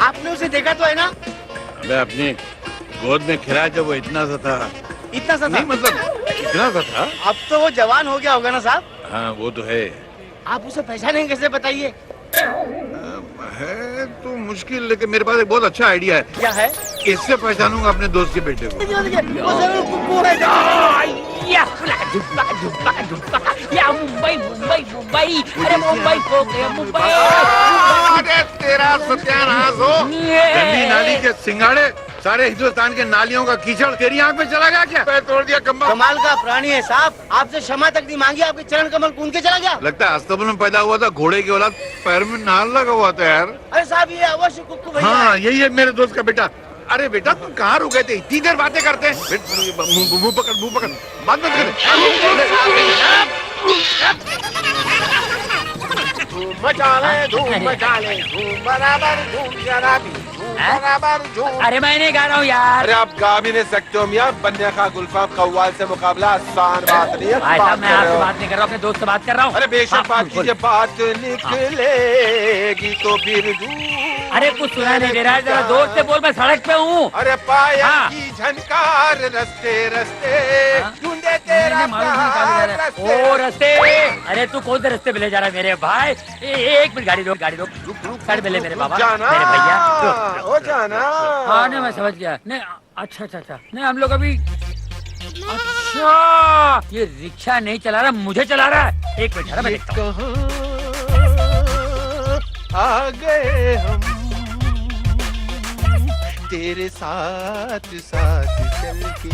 आपने उसे देखा तो है ना? मैं अपनी गोद में खिलाया जब वो इतना सा था। इतना सा था? नहीं मतलब इतना सा था। अब तो वो जवान हो गया होगा ना साहब? हाँ वो तो है। आप उसे पहचानेंगे कैसे बताइए? है तो मुश्किल, लेकिन मेरे पास एक बहुत अच्छा आइडिया है। क्या है? इससे पहचानूंगा अपने दोस्त के बेटे को। वो जरूर कुक्कू है। या मुंबई मुंबई मुंबई, अरे मुंबई खो गया मुंबई। अरे तेरा सत्यानाश हो। गंदी नाली के सिंगाड़े, सारे हिंदुस्तान के नालियों का कीचड़ तेरी आंख में चला गया क्या? पैर तोड़ दिया कम्बा। कमाल का प्राणी है साहब, आपसे क्षमा तक नहीं मांगी, आपके चरण कमल कूद के चला गया। लगता है अस्तबल में पैदा हुआ था, घोड़े की औलाद, पैर में नाल लगा हुआ था यार। अरे साहब ये अवश्य कुक्कू भैया हाँ है। यही है मेरे दोस्त का बेटा। अरे बेटा तुम कहाँ रुक गए थे? इतनी देर बातें करते हैं। मुंह पकड़ बात मत कर। धूम मचा ले धूम बराबर धूम शराबी धूम बराबर धूम। अरे मैं नहीं गा रहा हूँ यार। अरे आप गा भी नहीं सकते हो मियां। बन्या का गुलफाम कव्वाल से मुकाबला आसान बात नहीं है। भाई साहब मैं आपसे बात नहीं कर रहा हूँ, अपने दोस्त से बात कर रहा हूँ। अरे बेशक बात कीजिए, बात निकलेगी तो फिर अरे कुछ सुना नहीं दे रहा है, जरा जोर से बोल, मैं सड़क पे हूँ। अरे पायल हाँ। की झनकार रस्ते रस्ते ढूंढे तेरा ओ रस्ते। अरे तू कौन से रस्ते पे ले जा रहा है मेरे भाई? एक मिनट, गाड़ी रोक साइड पे ले मेरे बाबा, जाना मेरे भैया हो जाना। हाँ नहीं मैं समझ गया। नहीं अच्छा नहीं हम लोग अभी, अच्छा ये रिक्शा नहीं चला रहा, मुझे चला रहा है। एक मिनट मैं देखता हूँ। आ गए हम तेरे साथ साथ चल के।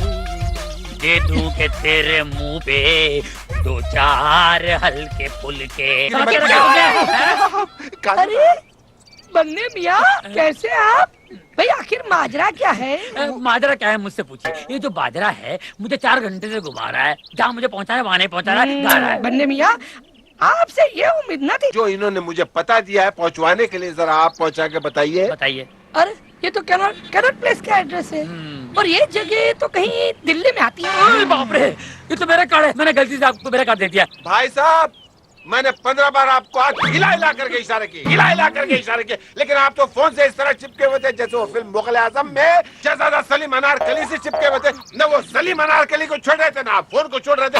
दे दूं के तेरे मुंह पे दो चार हल्के फुल्के। अरे बन्ने मियाँ कैसे आप? भाई आखिर माजरा क्या है? माजरा क्या है मुझसे पूछिए। ये जो बाजरा है मुझे 4 घंटे से घुमा रहा है, जहाँ मुझे पहुँचाना है वहाँ नहीं पहुँचा रहा है, गा रहा है। बन्ने मियाँ आपसे ये उम्मीद न थी। जो इन्होंने मुझे पता दिया है पहुंचवाने के लिए, जरा आप पहुंचा के बताइए। बताइए। अरे ये तो कैनॉट प्लेस का एड्रेस है और ये जगह तो कहीं दिल्ली में आती है। अरे बाप रे, ये तो मेरा कार्ड है, मैंने गलती से आपको मेरा कार्ड दे दिया। भाई साहब मैंने 15 बार आपको आज हिला करके इशारे किए, लेकिन आप तो फोन से इस तरह चिपके हुए थे जैसे वो फिल्म मुगल आजम में शहजादा सलीम अनारकली से चिपके हुए थे। न वो सलीम अनारकली को छोड़ रहे थे, ना आप फोन को छोड़ रहे थे।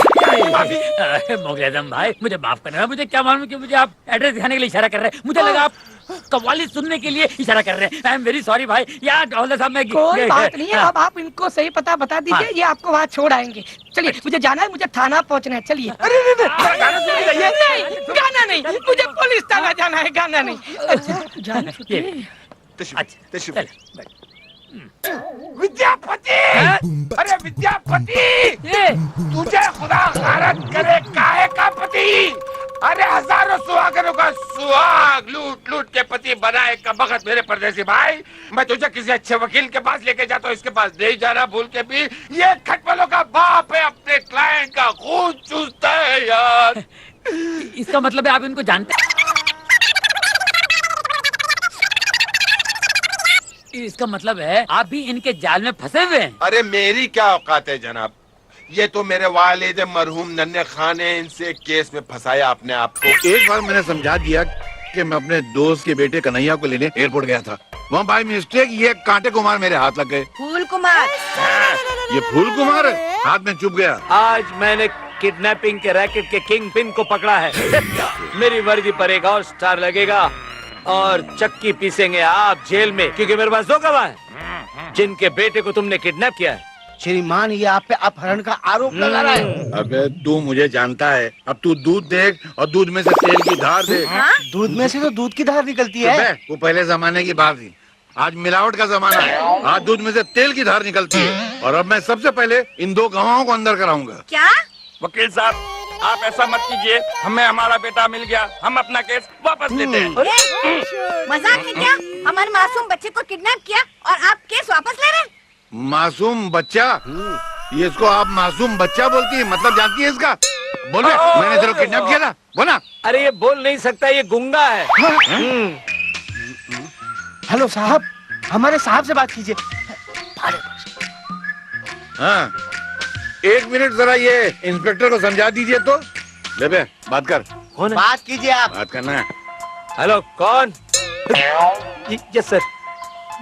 माफी। मुगल आजम भाई मुझे माफ करना, मुझे क्या मालूम कि मुझे आप एड्रेस दिखाने के लिए इशारा कर रहे हैं। मुझे लगा आप कव्वाली सुनने के लिए इशारा कर रहे हैं। आई एम वेरी सॉरी भाई। यार डॉलर साहब मैं कोई बात नहीं है, अब आप इनको सही पता बता दीजिए, ये आपको वहाँ छोड़ आएंगे। चलिए मुझे जाना है, मुझे थाना पहुँचना है। चलिए। अरे नहीं गाना नहीं, मुझे पुलिस थाना जाना है, गाना नहीं। विद्यापति, अरे विद्यापति, तुझे खुदा गारत करे काहे का पति। अरे हजारों सुहागनों का सुहाग लूट के पति बनाए का बखत मेरे परदेसी भाई। मैं तुझे किसी अच्छे वकील के पास लेके जाता हूँ, इसके पास नहीं जाना भूल के भी। ये खटमलों का बाप है, अपने क्लाइंट का खून चूसता है यार। इसका मतलब है आप इनको जानते हैं? इसका मतलब है आप भी इनके जाल में फंसे हुए हैं। अरे मेरी क्या औकात है जनाब, ये तो मेरे वालिद मरहूम नन्हे खान ने इनसे केस में फंसाया अपने आप को। एक बार मैंने समझा दिया कि मैं अपने दोस्त के बेटे कन्हैया को लेने एयरपोर्ट गया था, वहाँ बाय मिस्टेक ये कांटे कुमार मेरे हाथ लग गए। फूल कुमार। ये फूल कुमार हाथ में चुभ गया। आज मैंने किडनैपिंग के रैकेट के किंग पिन को पकड़ा है। मेरी वर्दी पर एक और स्टार लगेगा और चक्की पीसेंगे आप जेल में, क्योंकि मेरे पास 2 गवाह हैं जिनके बेटे को तुमने किडनैप किया है। श्रीमान ये आप पे अपहरण का आरोप लगा रहा है। अबे तू मुझे जानता है, अब तू दूध देख और दूध में से तेल की धार देख। दूध में से तो दूध की धार निकलती है। वो पहले जमाने की बात थी, आज मिलावट का जमाना है। आज दूध में से तेल की धार निकलती है और अब मैं सबसे पहले इन 2 गवाहों को अंदर कराऊंगा। क्या? वकील साहब आप ऐसा मत कीजिए, हमें हमारा बेटा मिल गया, हम अपना केस वापस लेते हैं। मजाक है क्या? हमारे मासूम बच्चे को किडनैप किया और आप केस वापस ले रहे हैं? मासूम बच्चा? ये इसको आप मासूम बच्चा बोलती है, मतलब जानती है इसका? बोल बे, मैंने तेरे को किडनैप किया था, बोला। अरे ये बोल नहीं सकता, ये गुंगा है। हेलो साहब, हमारे साहब से बात कीजिए। हाँ 1 मिनट जरा ये इंस्पेक्टर को समझा दीजिए तो। ले बे बात कर। कौन है? बात कीजिए आप। बात करना है। हेलो कौन? Yes sir.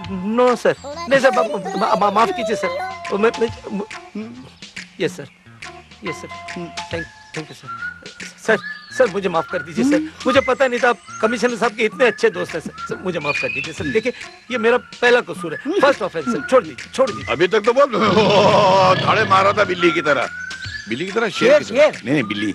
नो सर, नहीं सर, माफ कीजिए sir. Yes sir, yes sir, thank you sir. Sir मुझे माफ कर दीजिए सर, मुझे पता नहीं था आप कमिश्नर साहब के इतने अच्छे दोस्त हैं सर। मुझे माफ कर दीजिए सर। देखिए ये मेरा पहला कसूर है, फर्स्ट ऑफेंस सर। छोड़ दीजिए। अभी तक तो बोल धाड़े मारा था बिल्ली की तरह शेर की तरह। नहीं बिल्ली।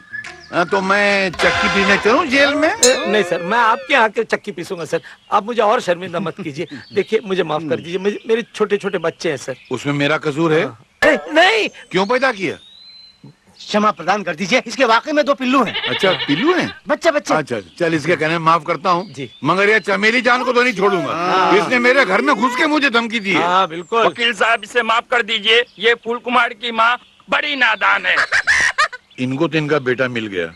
तो मैं चक्की पीने चलूं जेल में? नहीं सर, मैं आपके यहाँ के चक्की पीसूंगा सर। आप मुझे और शर्मिंदा मत कीजिए। देखिए मुझे माफ कर दीजिए, मेरे छोटे छोटे बच्चे हैं सर। उसमें मेरा कसूर है? नहीं। क्यों पैदा किया? क्षमा प्रदान कर दीजिए, इसके वाकई में 2 पिल्लू हैं। अच्छा पिल्लू हैं? बच्चे। अच्छा चल इसके कहने माफ करता हूँ जी, मगर ये चमेली जान को तो नहीं छोड़ूंगा। इसने मेरे घर में घुस के मुझे धमकी दी है। हाँ बिल्कुल। वकील साहब इसे माफ कर दीजिए, ये फूल कुमार की माँ बड़ी नादान है। इनको तो इनका बेटा मिल गया,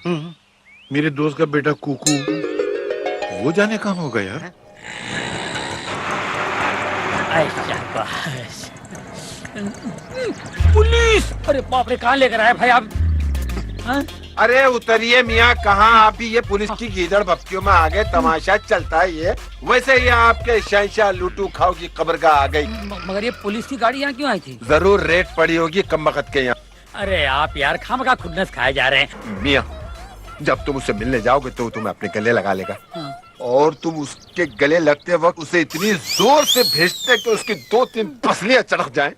मेरे दोस्त का बेटा कुकू वो जाने कहाँ होगा यार। पुलिस! अरे बाप रे, कहाँ लेकर आए भाई आप? अरे उतरिए मियाँ, कहाँ आप भी ये पुलिस की गीदड़ बप्तियों में आ गए? तमाशा चलता है ये। वैसे ये आपके शहंशाह लूटू खाओ की कब्रगाह आ गई। मगर ये पुलिस की गाड़ी यहाँ क्यों आई थी? जरूर रेट पड़ी होगी कमबख्त के यहाँ। अरे आप यार खामखा खुन्नस खाए जा रहे हैं। मियाँ जब तुम उससे मिलने जाओगे तो तुम्हें अपने गले लगा लेगा। और तुम उसके गले लगते वक्त उसे इतनी जोर से भेजते कि उसकी 2-3 पसलियां चढ़क जाएं।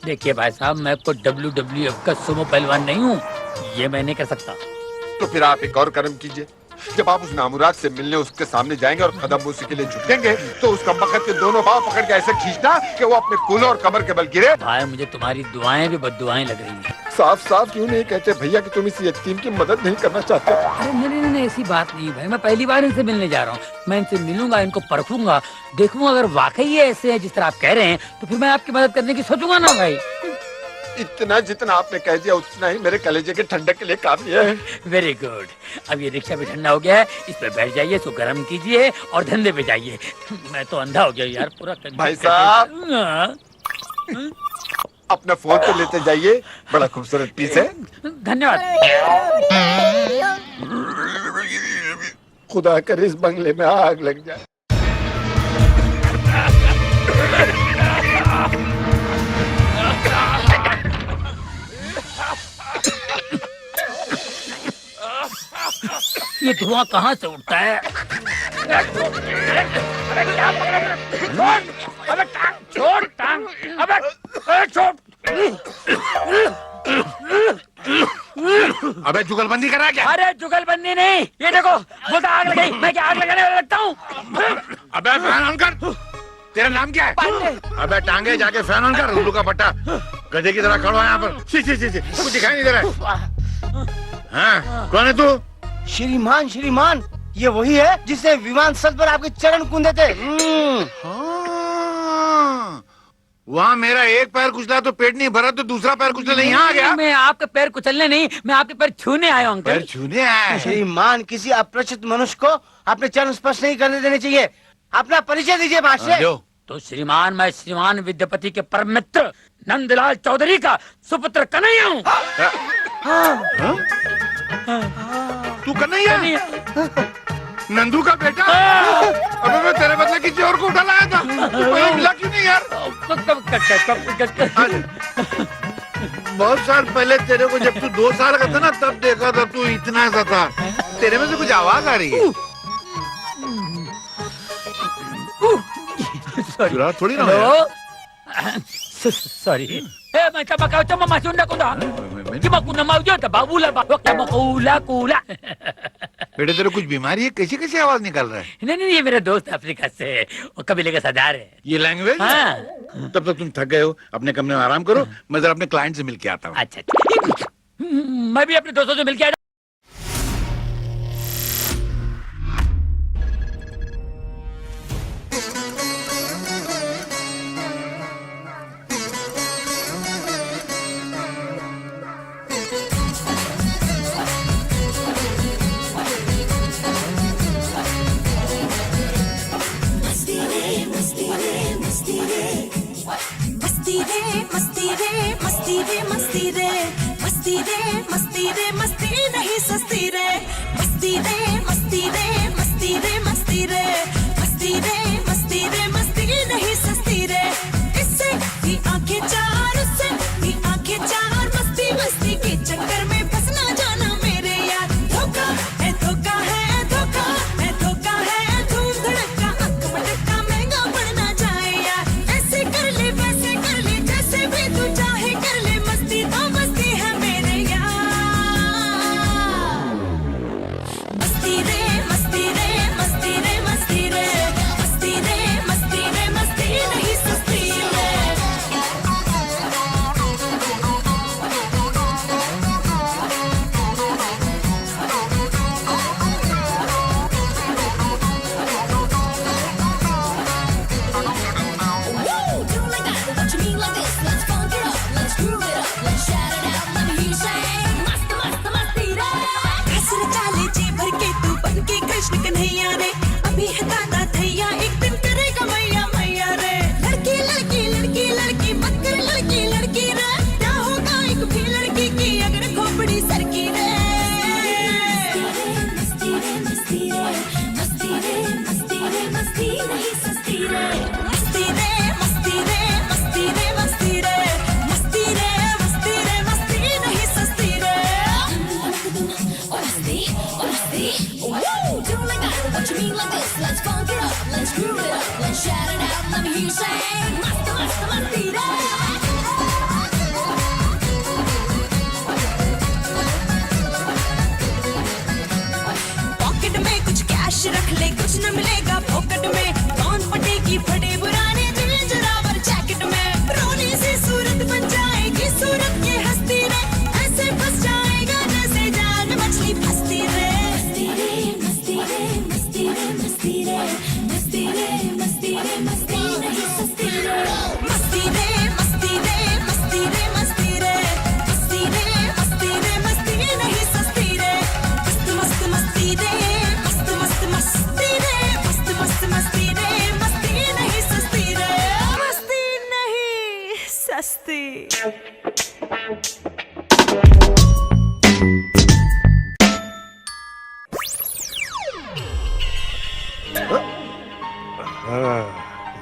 देखिए भाई साहब, मैं कोई WWF का सुमो पहलवान नहीं हूँ, ये मैं नहीं कर सकता। तो फिर आप एक और कर्म कीजिए, जब आप उस नामुराद से मिलने उसके सामने जाएंगे और कदम उसी के लिए झुकेंगे तो उसका मकद के दोनों पांव पकड़ के ऐसे खींचना कि वो अपने कूल्हे और कमर के बल गिरे। भाई मुझे तुम्हारी दुआएं भी बद्दुआएं लग रही हैं। साफ साफ क्यों नहीं कहते भैया कि तुम इस यतीम की मदद नहीं करना चाहते? अरे नहीं, ऐसी बात नहीं भाई, मैं पहली बार इनसे मिलने जा रहा हूँ। मैं इनसे मिलूंगा, इनको परखूंगा, देखूंगा अगर वाकई ये ऐसे है जिस तरह आप कह रहे हैं तो फिर मैं आपकी मदद करने की सोचूंगा ना भाई। इतना जितना आपने कह दिया उतना ही मेरे कलेजे के ठंडक के लिए काफी है। Very good. अब ये रिक्शा भी ठंडा हो गया है, इस पे बैठ जाइए, इसको गर्म कीजिए और धंधे पे जाइए। मैं तो अंधा हो गया यार पूरा। भाई साहब अपना फोन तो लेते जाइए, बड़ा खूबसूरत पीस है। धन्यवाद। खुदा करे इस बंगले में आग लग जाए। ये धुआं कहाँ से उठता है? छोड़ टांग, अबे जुगलबंदी करा क्या? अरे जुगलबंदी नहीं, ये देखो बोलता आग लगाई, मैं क्या आग लगाने वाला लगता हूँ? अबे फैन ऑन कर। तेरा नाम क्या है? अबे टांगे जाके फैन ऑन कर। उल्लू का पट्टा गधे की तरह खड़ा है यहाँ पर। सी कुछ दिखाई नहीं दे रहा है। हाँ, कौन है तू? श्रीमान ये वही है जिसने विमान सत पर आपके चरण कूदे थे। वहाँ मेरा एक पैर कुचला तो पेट नहीं भरा तो दूसरा पैर कुचलने यहाँ आ गया। मैं आपके पैर कुचलने नहीं, मैं आपके पैर छूने आया हूँ अंकल। पैर छूने आया? श्रीमान किसी अपरिचित मनुष्य को अपने चरण स्पर्श नहीं करने देने चाहिए। अपना परिचय दीजिए बादशाह। तो श्रीमान, मैं श्रीमान विद्यापति के परम मित्र नंदलाल चौधरी का सुपुत्र कन्हैया हूँ। तू कन्हैया? नंदू का बेटा? अबे मैं तेरे बदले किसी और को उठा लाया था, मिला क्यों नहीं यार? बहुत साल पहले तेरे को जब तू 2 साल का था ना तब देखा था, तू इतना सा था। तेरे में से कुछ आवाज आ रही है। चुरा थोड़ी ना है। Sorry. May tabakaw ito mamasunda ko na. Di ba kuna mau jo tababula ba? Kya makula. बेटे तेरे कुछ बीमारी है? कैसी कैसी आवाज निकल रहा है? नहीं, ये मेरा दोस्त अफ्रीका से, वो कबीले का सरदार है। ये लैंग्वेज? हाँ। तब तक तुम थक गए हो, अपने कमरे में आराम करो, मैं जरा अपने क्लाइंट से मिलके आता हूँ। अच्छा, मैं भी अपने दोस्तों से मिलके आया। मस्ती नहीं सस्ती रे, मस्ती रे मस्ती रे मस्ती रे मस्ती रे, मस्ती रे मस्ती रे मस्ती रे मस्ती रे मस्ती रे मस्ती रे मस्ती रे मस्ती रे मस्ती रे मस्ती नहीं सस्ती रे Do like that, what you mean like this? Let's funk it up, let's groove it up, let's shout it out, let me hear you say masti masti masti रे पॉकेट में कुछ कैश रख ले कुछ न मिलेगा पॉकेट में कौन पटेगी फटे पुराने दिल जरावर जैकेट में रोनी सी सूरत बन जाएगी सूरत ये हस्ती रे ऐसे फंस जाएगा जैसे जाल में मछली फंसती रे मस्ती रे मस्ती रे मस्ती रे मस्ती रे मस्ती रे मस्ती रे मस्ती नहीं सस्ती रे मस्ती रे मस्ती रे मस्ती रे मस्ती रे मस्ती रे मस्ती रे मस्ती नहीं सस्ती रे मस्त मस्त मस्ती रे मस्त मस्त मस्ती रे मस्त मस्त मस्ती रे मस्ती नहीं सस्ती रे मस्ती नहीं सस्ती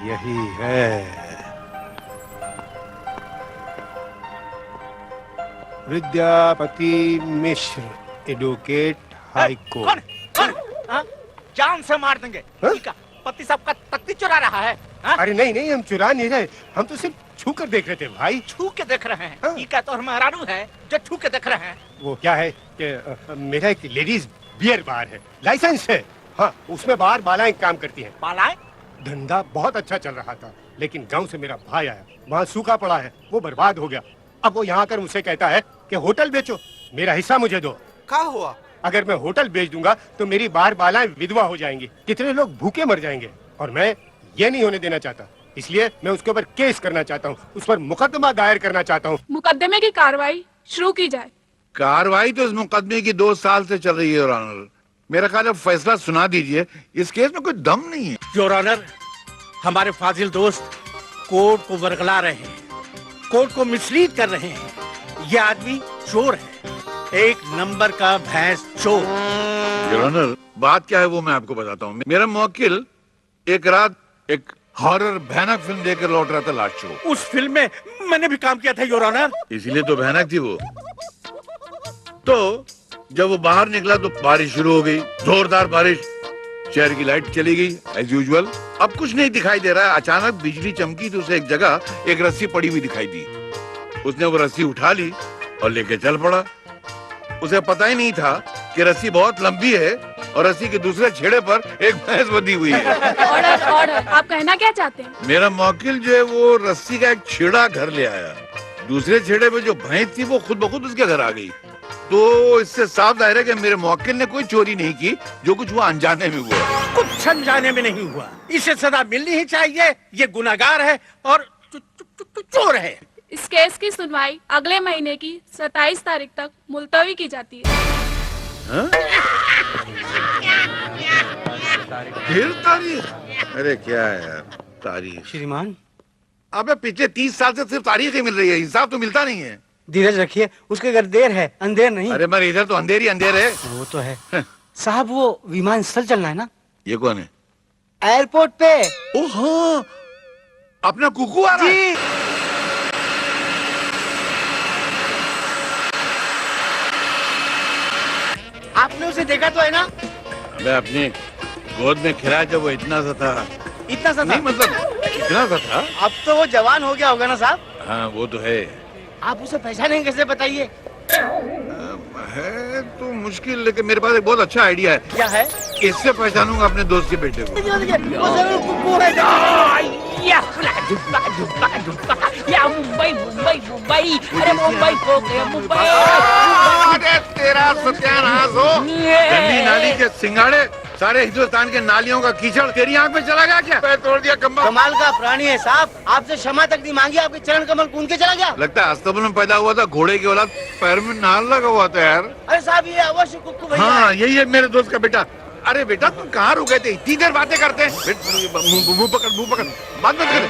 यही है। विद्यापति मिश्र, एडवोकेट, हाई कोर्ट। जान से मार देंगे। पति साहब का तख्ती चुरा रहा है। अरे नहीं नहीं, हम चुरा नहीं रहे, हम तो सिर्फ छू कर देख रहे थे भाई। छू के देख रहे हैं। ये क्या तो हमारा है जो छू के देख रहे हैं। वो क्या है कि मेरा एक लेडीज बियर बार है, लाइसेंस है। हाँ, उसमें बाहर बालाएं काम करती हैं। बालाएं? धंधा बहुत अच्छा चल रहा था, लेकिन गांव से मेरा भाई आया, वहाँ सूखा पड़ा है, वो बर्बाद हो गया। अब वो यहाँ आकर मुझसे कहता है कि होटल बेचो, मेरा हिस्सा मुझे दो। क्या हुआ? अगर मैं होटल बेच दूंगा तो मेरी बाहर बालाएं विधवा हो जाएंगी, कितने लोग भूखे मर जाएंगे, और मैं ये नहीं होने देना चाहता। इसलिए मैं उसके ऊपर केस करना चाहता हूँ, उस पर मुकदमा दायर करना चाहता हूँ। मुकदमे की कार्रवाई शुरू की जाए। कार्रवाई तो इस मुकदमे की 2 साल से चल रही है योर ऑनर। मेरा ख्याल है फैसला सुना दीजिए, इस केस में कोई दम नहीं है। योर ऑनर, हमारे फाजिल दोस्त कोर्ट को वर्गला रहे हैं, कोर्ट को मिसलीड कर रहे हैं। ये आदमी चोर है, एक नंबर का भैंस चोर। योर ऑनर, बात क्या है वो मैं आपको बताता हूँ। मेरा मुवक्किल एक रात एक हॉरर भयानक फिल्म देखकर लौट रहा था, लास्ट शो। उस फिल्म में मैंने भी काम किया था योर ऑनर। इसीलिए तो भयानक थी वो। तो जब वो बाहर निकला तो बारिश शुरू हो गई, जोरदार बारिश। शहर की लाइट चली गई एज यूजुअल। अब कुछ नहीं दिखाई दे रहा है। अचानक बिजली चमकी तो उसे एक जगह एक रस्सी पड़ी हुई दिखाई दी। उसने वो रस्सी उठा ली और लेके चल पड़ा। उसे पता ही नहीं था कि रस्सी बहुत लंबी है और रस्सी के दूसरे छेड़े पर एक भैंस बंधी हुई है। ऑर्डर ऑर्डर, आप कहना क्या चाहते हैं? मेरा मुवक्किल जो है वो रस्सी का एक छेड़ा घर ले आया, दूसरे छेड़े पे जो भैंस थी वो खुद ब खुद उसके घर आ गई। तो इससे साफ जाहिर है कि मेरे मुवक्किल ने कोई चोरी नहीं की, जो कुछ हुआ अनजाने में हुआ। कुछ अनजाने में नहीं हुआ, इसे सजा मिलनी ही चाहिए। ये गुनाहगार है और चोर है। इस केस की सुनवाई अगले महीने की 27 तारीख तक मुलतवी की जाती है। फिर तारीख? अरे क्या है यार तारीख। श्रीमान, अबे पिछले 30 साल से सिर्फ तारीख ही मिल रही है, हिसाब तो मिलता नहीं है। धीरज रखिए, उसके घर देर है, अंधेर नहीं। अरे मगर इधर तो अंधेर ही अंधेर है। वो तो है साहब। वो विमान स्थल चलना है ना? ये कौन है? एयरपोर्ट पे। ओ हाँ, अपना कुकू आ रहा है। आपने उसे देखा तो है ना? मैं अपनी गोद में खिलाया जब वो इतना सा था। इतना सा नहीं, मतलब इतना सा था। अब तो वो जवान हो गया होगा ना साहब? हाँ वो तो है। आप उसे पहचानेंगे कैसे, बताइए? है तो मुश्किल, लेकिन मेरे पास एक बहुत अच्छा आइडिया है। क्या है? इससे पहचानूंगा अपने दोस्त के बेटे को। वो जरूर कुकू है। या मुंबई मुंबई मुंबई, अरे मुंबई खो गया मुंबई। अरे तेरा सत्यानाश हो। गंदी नाली के सिंगाड़े, सारे हिंदुस्तान के नालियों का कीचड़ तेरी आंख में चला गया क्या? पैर तोड़ दिया कम्बल। कमाल का प्राणी है साहब, आपसे क्षमा तक नहीं मांगी, आपके चरण कमल कूद के चला गया। लगता है अस्तबल में पैदा हुआ था, घोड़े की औलाद, पैर में नाल लगा हुआ था यार। अरे साहब ये अवश्य कुक्कू भैया। हाँ यही है मेरे दोस्त का बेटा। अरे बेटा तुम कहाँ रुक गए थे? इतनी देर बातें करते हैं। मुंह पकड़, बात मत कर।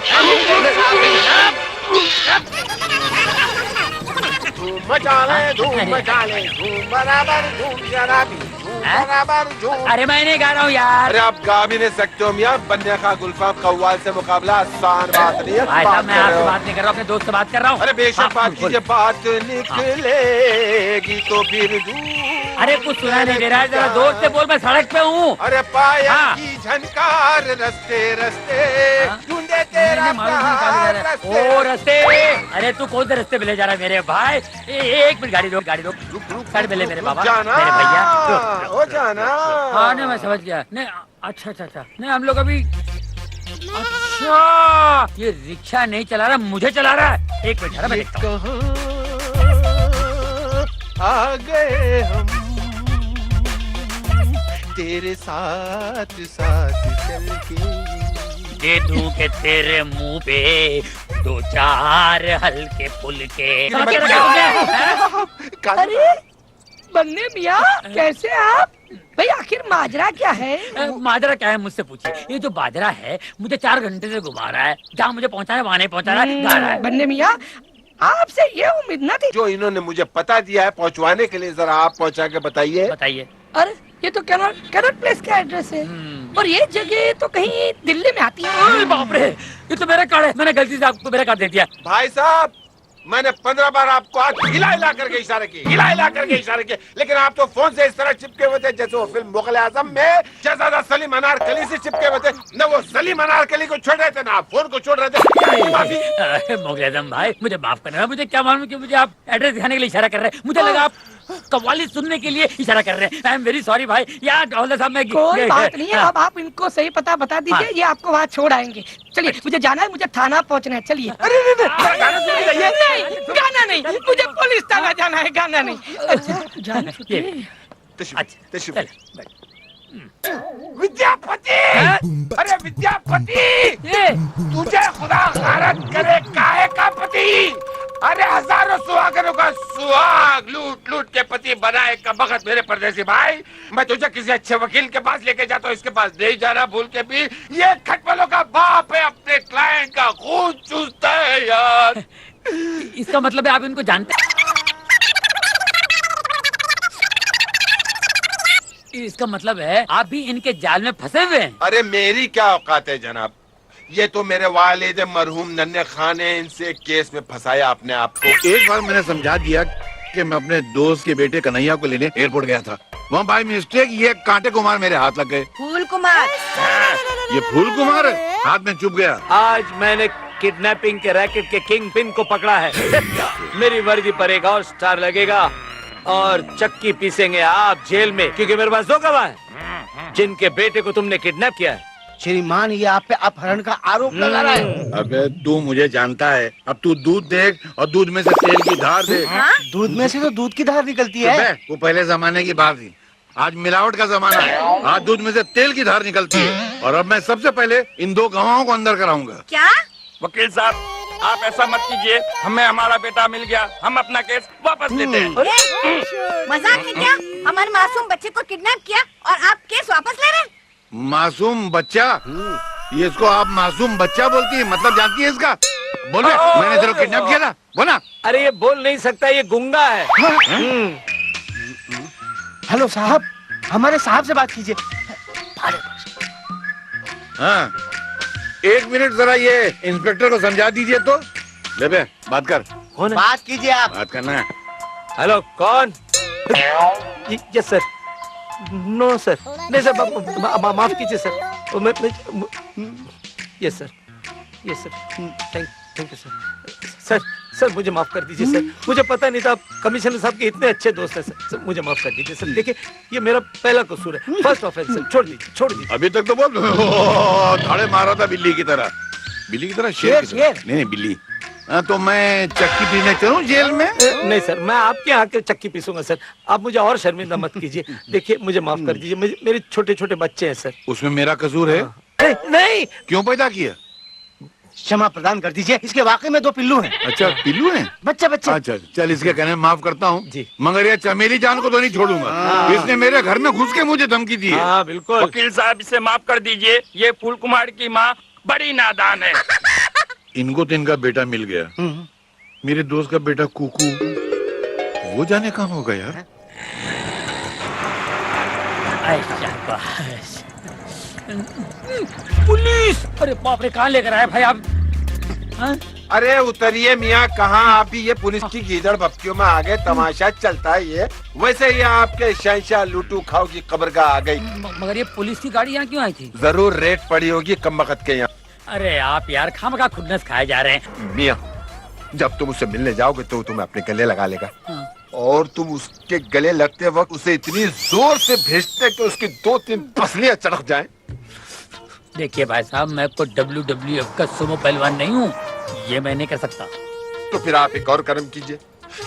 धूम मचा ले, धूम मचा ले, धूम बराबर धूम जरा भी, धूम बराबर धूम। अरे मैं नहीं गा रहा हूँ यार। अरे आप गा भी नहीं सकते हो मियाँ, बन्या का गुलफाम कव्वाल से मुकाबला आसान बात नहीं है। भाई साहब मैं आपसे बात नहीं कर रहा हूँ, अपने दोस्त से बात कर रहा हूँ। अरे बेशक बात कीजिए, बात निकलेगी तो फिर अरे कुछ सुना नहीं दे रहा है, जरा जोर से बोल, मैं सड़क पे हूँ। अरे पाया की झनकार रस्ते रस्ते ढूंढे तेरा ओ रस्ते, अरे तू कौन से रास्ते पे ले जा रहा है मेरे भाई? एक मिनट, गाड़ी रोक, गाड़ी रोक, साइड पे ले मेरे बाबा, मेरे भैया। हो जाना। हाँ नहीं मैं समझ गया। नहीं अच्छा अच्छा अच्छा, नहीं हम लोग अभी, अच्छा ये रिक्शा नहीं चला रहा, मुझे चला रहा है। एक मिनट मैं देखता हूँ। आ गए हम तेरे साथ साथ चल के, दे दूं के तेरे मुंह पे दो चार हल्के फुलके। अरे बन्ने मियाँ कैसे आप? भाई आखिर माजरा क्या है? माजरा क्या है मुझसे पूछिए। ये जो बाजरा है मुझे 4 घंटे से घुमा रहा है, जहाँ मुझे पहुँचाना है वहाँ नहीं पहुँचा रहा है। बन्ने मियाँ आपसे ये उम्मीद न थी। जो इन्होंने मुझे पता दिया है पहुंचवाने के लिए, जरा आप पहुंचा के बताइए। बताइए। अरे ये तो कैनॉट प्लेस का एड्रेस है, और ये जगह तो कहीं दिल्ली में आती है। बाप रे, ये तो मेरा कार्ड है, मैंने गलती से आपको मेरा कार्ड दे दिया। भाई साहब मैंने 15 बार आपको आज हिला करके इशारे किए, हिला करके इशारे किए, लेकिन आप तो फोन से इस तरह चिपके हुए थे जैसे वो फिल्म मुगल आजम में शहजादा सलीम अनारकली से चिपके हुए थे। न वो सलीम अनारकली को छोड़ रहे थे, ना आप फोन को छोड़ रहे थे। माफी। मुगल आजम भाई मुझे माफ करना, मुझे क्या मालूम कि मुझे आप एड्रेस दिखाने के लिए इशारा कर रहे हैं। मुझे लगा आप कव्वाली सुनने के लिए इशारा कर रहे हैं। आई एम वेरी सॉरी भाई। यार हवलदार साहब मैं कोई बात नहीं है, अब आप इनको सही पता बता दीजिए, ये आपको वहाँ छोड़ आएंगे। चलिए मुझे जाना है, मुझे थाना पहुँचना है। चलिए। नहीं गाना नहीं, मुझे पुलिस थाना जाना है, गाना नहीं। अच्छा विद्यापति, अरे विद्यापति, तुझे खुदा गारत करे काहे का पति? अरे हजारों सुहागनों का सुहाग लूट लूट के पति बनाए का बखत मेरे परदेसी भाई। मैं तुझे किसी अच्छे वकील के पास लेके जाता हूँ, इसके पास नहीं जाना भूल के भी। ये खटमलों का बाप है, अपने क्लाइंट का खून चूसता है यार। इसका मतलब है आप इनको जानते हैं? इसका मतलब है आप भी इनके जाल में फंसे हुए हैं। अरे मेरी क्या औकात है जनाब, ये तो मेरे वालिद मरहूम नन्हे खान ने इनसे केस में फंसाया अपने आप को। एक बार मैंने समझा दिया कि मैं अपने दोस्त के बेटे कन्हैया को लेने एयरपोर्ट गया था, वहाँ बाय मिस्टेक ये कांटे कुमार मेरे हाथ लग गए। फूल कुमार। ये फूल कुमार हाथ में चुभ गया। आज मैंने किडनैपिंग के रैकेट के किंग पिन को पकड़ा है। मेरी वर्दी पर एक और स्टार लगेगा और चक्की पीसेंगे आप जेल में, क्योंकि मेरे पास 2 गवाह हैं जिनके बेटे को तुमने किडनैप किया है। श्रीमान ये आप पे अपहरण का आरोप लगा रहा है। अबे तू मुझे जानता है, अब तू दूध देख और दूध में से तेल की धार देख। दूध में से तो दूध की धार निकलती है। वो पहले जमाने की बात थी, आज मिलावट का जमाना है। आज दूध में से तेल की धार निकलती है, और अब मैं सबसे पहले इन 2 गवाहों को अंदर कराऊंगा। क्या? वकील साहब आप ऐसा मत कीजिए, हमें हमारा बेटा मिल गया, हम अपना केस वापस लेते हैं। मजाक है क्या? हमारे मासूम बच्चे को किडनैप किया और आप केस वापस ले रहे हैं? मासूम बच्चा? ये इसको आप मासूम बच्चा बोलती है, मतलब जानती है इसका? बोले मैंने तेरे को किडनैप किया था, बोला। अरे ये बोल नहीं सकता, ये गूंगा है। हेलो साहब, हमारे साहब से बात कीजिए। हाँ 1 मिनट जरा ये इंस्पेक्टर को समझा दीजिए तो। ले बे बात कर। कौन है? बात कीजिए आप। बात करना है। हेलो कौन? Yes sir. नो सर, नहीं सर, माफ कीजिए sir. Yes sir, yes sir, thank you sir. Sir मुझे माफ कर दीजिए सर, मुझे पता नहीं था आप कमिश्नर साहब के इतने अच्छे दोस्त हैं सर, मुझे माफ कर दीजिए सर। देखिए ये मेरा पहला कसूर है, फर्स्ट ऑफेंस सर, छोड़ दीजिए। अभी तक तो बोल धाड़े मारा था बिल्ली की तरह, शेर की तरह। नहीं बिल्ली। तो मैं चक्की पीने चलूं जेल में? नहीं सर, मैं आपके यहाँ के चक्की पीसूंगा सर, आप मुझे और शर्मिंदा मत कीजिए। देखिए मुझे माफ कर दीजिए, मेरे छोटे छोटे बच्चे हैं सर। उसमें मेरा कसूर है? नहीं। क्यों पैदा किया? क्षमा प्रदान कर दीजिए, इसके वाकई में 2 पिल्लू हैं। अच्छा पिल्लू हैं? बच्चे। अच्छा चल, इसके कहने में माफ करता हूँ जी, मगर ये चमेली जान को तो नहीं छोड़ूंगा। इसने मेरे घर में घुस के मुझे धमकी दी है। हाँ बिल्कुल। वकील साहब इसे माफ कर दीजिए, ये फूल कुमार की माँ बड़ी नादान है। इनको तो इनका बेटा मिल गया, मेरे दोस्त का बेटा कुकू वो जाने कहाँ होगा यार। पुलिस! अरे बाप रे, कहाँ लेकर आए भाई आप? हाँ? अरे उतरिए मियाँ, कहाँ आप भी ये पुलिस की गीदड़ बप्तियों में आ गए? तमाशा चलता है ये। वैसे ये आपके शहंशाह लूटू खाओ की कब्रगाह आ गई। मगर ये पुलिस की गाड़ी यहाँ क्यों आई थी? जरूर रेड पड़ी होगी कमबख्त के यहाँ। अरे आप यार खामखा खुन्नस खाए जा रहे हैं। मियाँ, जब तुम उससे मिलने जाओगे तो तुम्हें अपने गले लगा लेगा। हाँ। और तुम उसके गले लगते वक्त उसे इतनी जोर से भेजते कि उसकी 2-3 पसलियां चढ़क जाएं। देखिए भाई साहब, मैं कोई WWF का सुमो पहलवान नहीं हूँ, ये मैं नहीं कर सकता। तो फिर आप एक और कर्म कीजिए,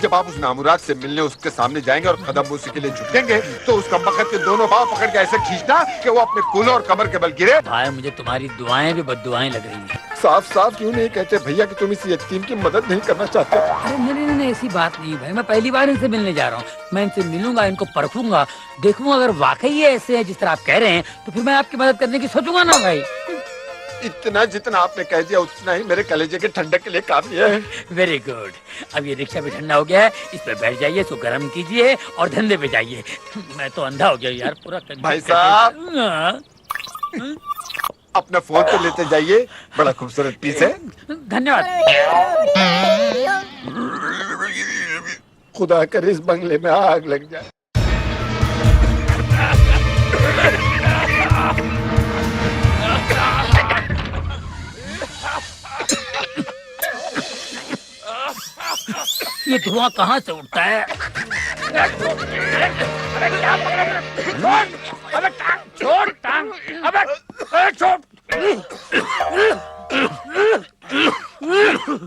जब आप उस नामुराद से मिलने उसके सामने जाएंगे और कदम उसी के लिए झुकेंगे तो उसका मकद के दोनों पांव पकड़ के ऐसे खींचना कि वो अपने कूल्हे और कमर के बल गिरे। भाई मुझे तुम्हारी दुआएं भी बद्दुआएं लग रही हैं। साफ साफ क्यों नहीं कहते भैया कि तुम इस यतीम की मदद नहीं करना चाहते? अरे नहीं, ऐसी बात नहीं भाई, मैं पहली बार इनसे मिलने जा रहा हूँ। मैं इनसे मिलूंगा, इनको परखूंगा, देखूंगा अगर वाकई ये ऐसे हैं जिस तरह आप कह रहे हैं तो फिर मैं आपकी मदद करने की सोचूंगा ना भाई। इतना जितना आपने कह दिया उतना ही मेरे कलेजे के ठंडक के लिए काफी है। Very good. अब ये रिक्शा भी ठंडा हो गया है, इस पे बैठ जाइए, इसको गर्म कीजिए और धंधे पे जाइए। मैं तो अंधा हो गया यार पूरा। भाई साहब, अपना फोन तो लेते जाइए, बड़ा खूबसूरत पीस है। धन्यवाद। खुदा करे इस बंगले में आग लग जाए। ये धुआं कहाँ से उठता है? अबे टांग छोड़, टांग, अबे छोड़।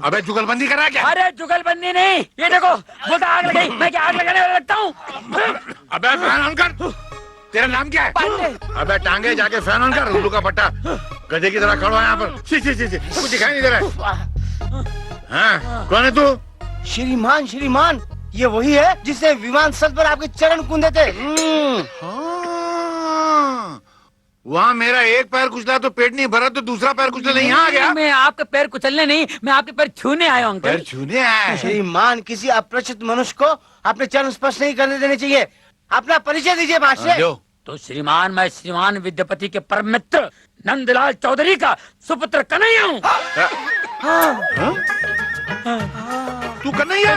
अबे जुगलबंदी करा क्या? अरे जुगलबंदी नहीं, ये देखो बोलता आग लगाई, मैं क्या आग लगाने वाला लगता हूँ? अबे फैन ऑन कर। तेरा नाम क्या है? अबे टांगे जाके फैन ऑन कर, उल्लू का पट्टा गधे की तरह खड़ा है यहाँ पर। सी कुछ दिखाई नहीं दे रहा है। हाँ, कौन है तू? श्रीमान, श्रीमान, ये वही है जिसने विमान स्थल पर आपके चरण कूदे थे। वहाँ मेरा एक पैर कुचला तो पेट नहीं भरा, तो दूसरा पैर कुचलने यहाँ आ गया। मैं आपके पैर कुचलने नहीं, मैं आपके पैर छूने आया हूँ। पैर छूने आया? श्रीमान, किसी अपरिचित मनुष्य को अपने चरण स्पर्श नहीं करने देने चाहिए। अपना परिचय दीजिए महाशय। तो श्रीमान, मैं श्रीमान विद्यापति के परम मित्र नंदलाल चौधरी का सुपुत्र कन्हैया हूँ। तू कन्हैया?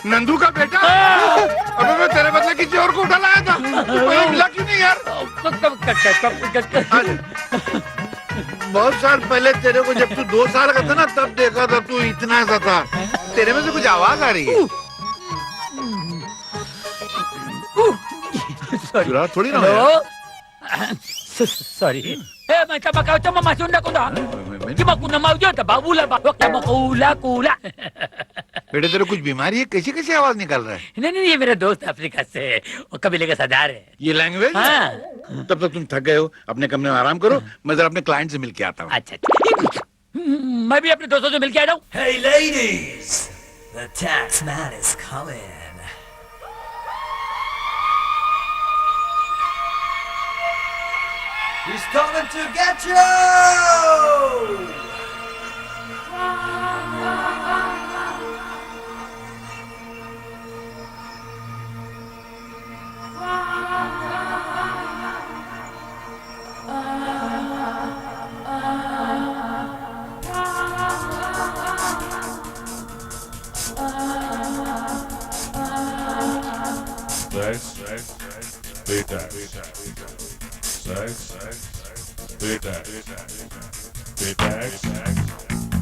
नंदू का बेटा? अबे मैं तेरे बदले किसी और को उठा लाया था, मुझे मिला क्यों नहीं यार? बहुत साल पहले तेरे को जब तू 2 साल का था ना, तब देखा था, तू इतना सा था। तेरे में से कुछ आवाज आ रही है। चुरा थोड़ी ना हो। Sorry. May tabakaw ito mamasunda ko na. Di ba kuna mau jota babula ba? Wak na kula. बेटे तेरे कुछ बीमारी है? कैसी कैसी आवाज निकल रहा है? नहीं, ये मेरा दोस्त अफ्रीका से है, वो कबीले का सरदार है। ये लैंग्वेज? हाँ। तब तक तुम थक गए हो, अपने कमरे में आराम करो, मैं जरा अपने क्लाइंट से मिल के आता हूँ। अच्छा, मैं भी अपने दोस्तों से मिल के आ जाऊँ। Hey ladies, the tax man is coming. He's coming to get you!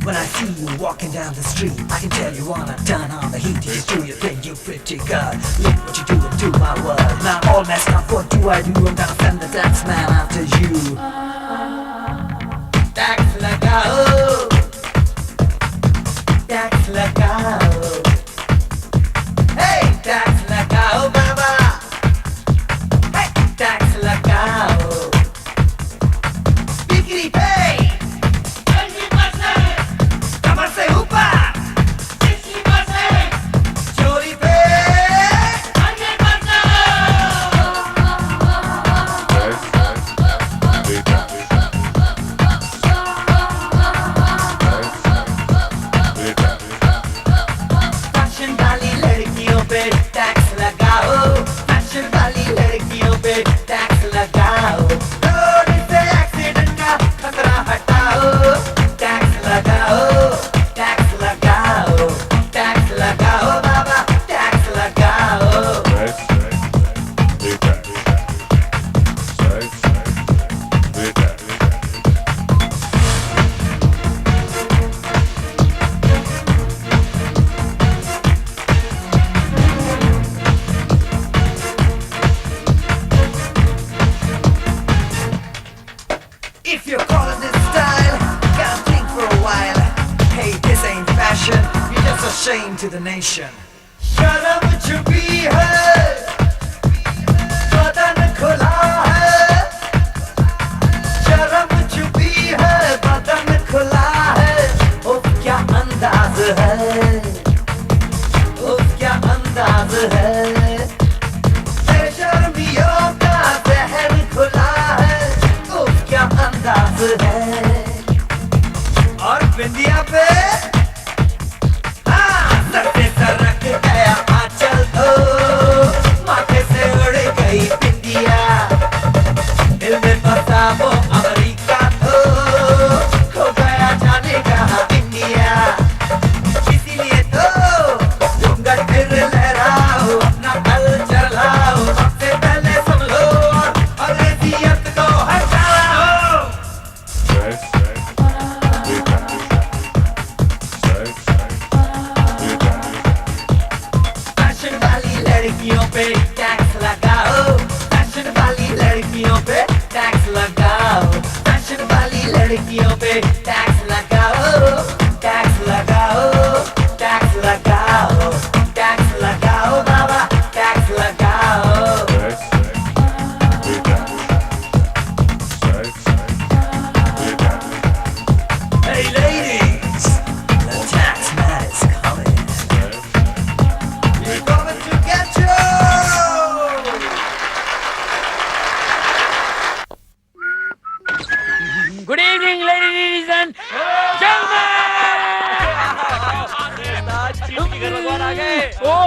When I see you walking down the street, I can tell you wanna turn on the heat. You just do your thing, you pretty good. Look what you do and do my word. Now I'm all messed up, what do I do? I'm gonna send the tax man after you. Tax lagao, tax lagao. Hey, tax lagao, baba. Hey, tax lagao. Bikini pay. Tax लगाओ, tax लगाओ, tax लगाओ बाबा, tax लगाओ। If you're calling this style, gotta think for a while. Hey, this ain't fashion, you're just a shame to the nation. शर्म छुपी है, बदन खुला है। शर्म छुपी है, बदन खुला है। उफ क्या अंदाज है, उफ क्या अंदाज है। बेशर्मियों का जहर खुला है, उफ क्या अंदाज है। और बिंदिया पे सर पे सरक गया आंचल तो माथे से उड़ गई बिंदिया। दिल में फंसा वो अमेरिका तो खो गया जाने कहाँ इंडिया। इसीलिए तो घूंघट फिर लहराओ, अपना कल्चर लाओ, सबसे पहले सुन लो और अंग्रेजियत को हटाओ। फैशन वाली लड़कियों पे टैक्स लगाओ, फैशन वाली लड़कियों पे टैक्स लगाओ, फैशन वाली लड़कियों पे टैक्स लगाओ, टैक्स लगाओ, टैक्स लगाओ, टैक्स लगाओ बाबा, टैक्स लगाओ। Hey ladies, the tax man is coming. He's coming to get you. Good evening ladies and gentleman. आ गए।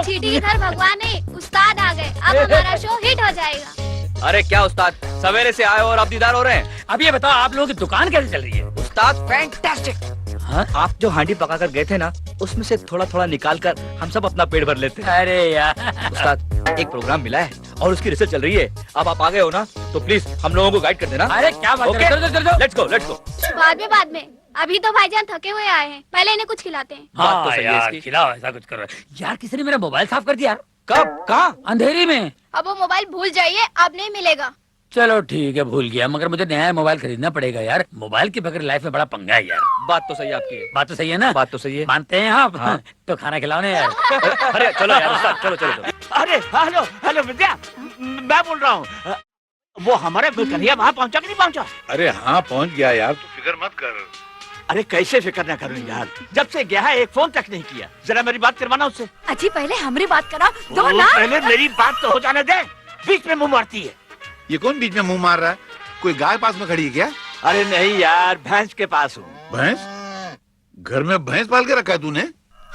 चीटी के घर भगवान नहीं, उस्ताद आ गए। अब हमारा शो हिट हो जाएगा। अरे क्या उस्ताद, सवेरे से आए और अब दीदार हो रहे हैं। अब ये बताओ आप लोगों की दुकान कैसे चल रही है? उस्ताद फैंटास्टिक। हाँ? आप जो हांडी पका कर गए थे ना, उसमें से थोड़ा थोड़ा निकाल कर हम सब अपना पेट भर लेते हैं। अरे यार उस्ताद एक प्रोग्राम मिला है और उसकी रिसर्च चल रही है। अब आप आ गए हो ना, तो प्लीज हम लोगों को गाइड कर देना। अरे क्या बात कर रहे हो? चलो, चलो, चलो। Let's go let's go. बाद में अभी तो भाईजान थके हुए आए हैं, पहले इन्हें कुछ खिलाते हैं। बात तो हाँ सही है यार, इसकी। खिलाओ, ऐसा कुछ करो यार। किसी ने मेरा मोबाइल साफ कर दिया। कब कहाँ? अंधेरी में। अब वो मोबाइल भूल जाइए, अब नहीं मिलेगा। चलो ठीक है, भूल गया, मगर मुझे नया मोबाइल खरीदना पड़ेगा यार। मोबाइल के बगैर लाइफ में बड़ा पंगा है यार। बात तो सही है आपकी। बात तो सही है ना? बात तो सही है। मानते हैं आप? हाँ। तो खाना खिलाओ ना यार। अरे चलो यार उस्ताद, चलो चलो चलो। अरे हेलो हेलो विद्या, मैं बोल रहा हूँ वो हमारे कन्हैया वहाँ पहुँचा कि नहीं पहुँचा? अरे हाँ पहुंच गया यार, तू फिक्र मत कर। अरे कैसे फिक्र न करूँ यार, जब से गया है एक फोन तक नहीं किया। जरा मेरी बात करवाना उससे। अजी पहले हमारी बात कराओ तो वो ना। पहले मेरी बात तो हो जाने दे, बीच में मुंह मारती है। ये कौन बीच में मुंह मार रहा है? कोई गाय पास में खड़ी है क्या? अरे नहीं यार, भैंस के पास हूँ। भैंस? घर में भैंस पाल के रखा है तूने?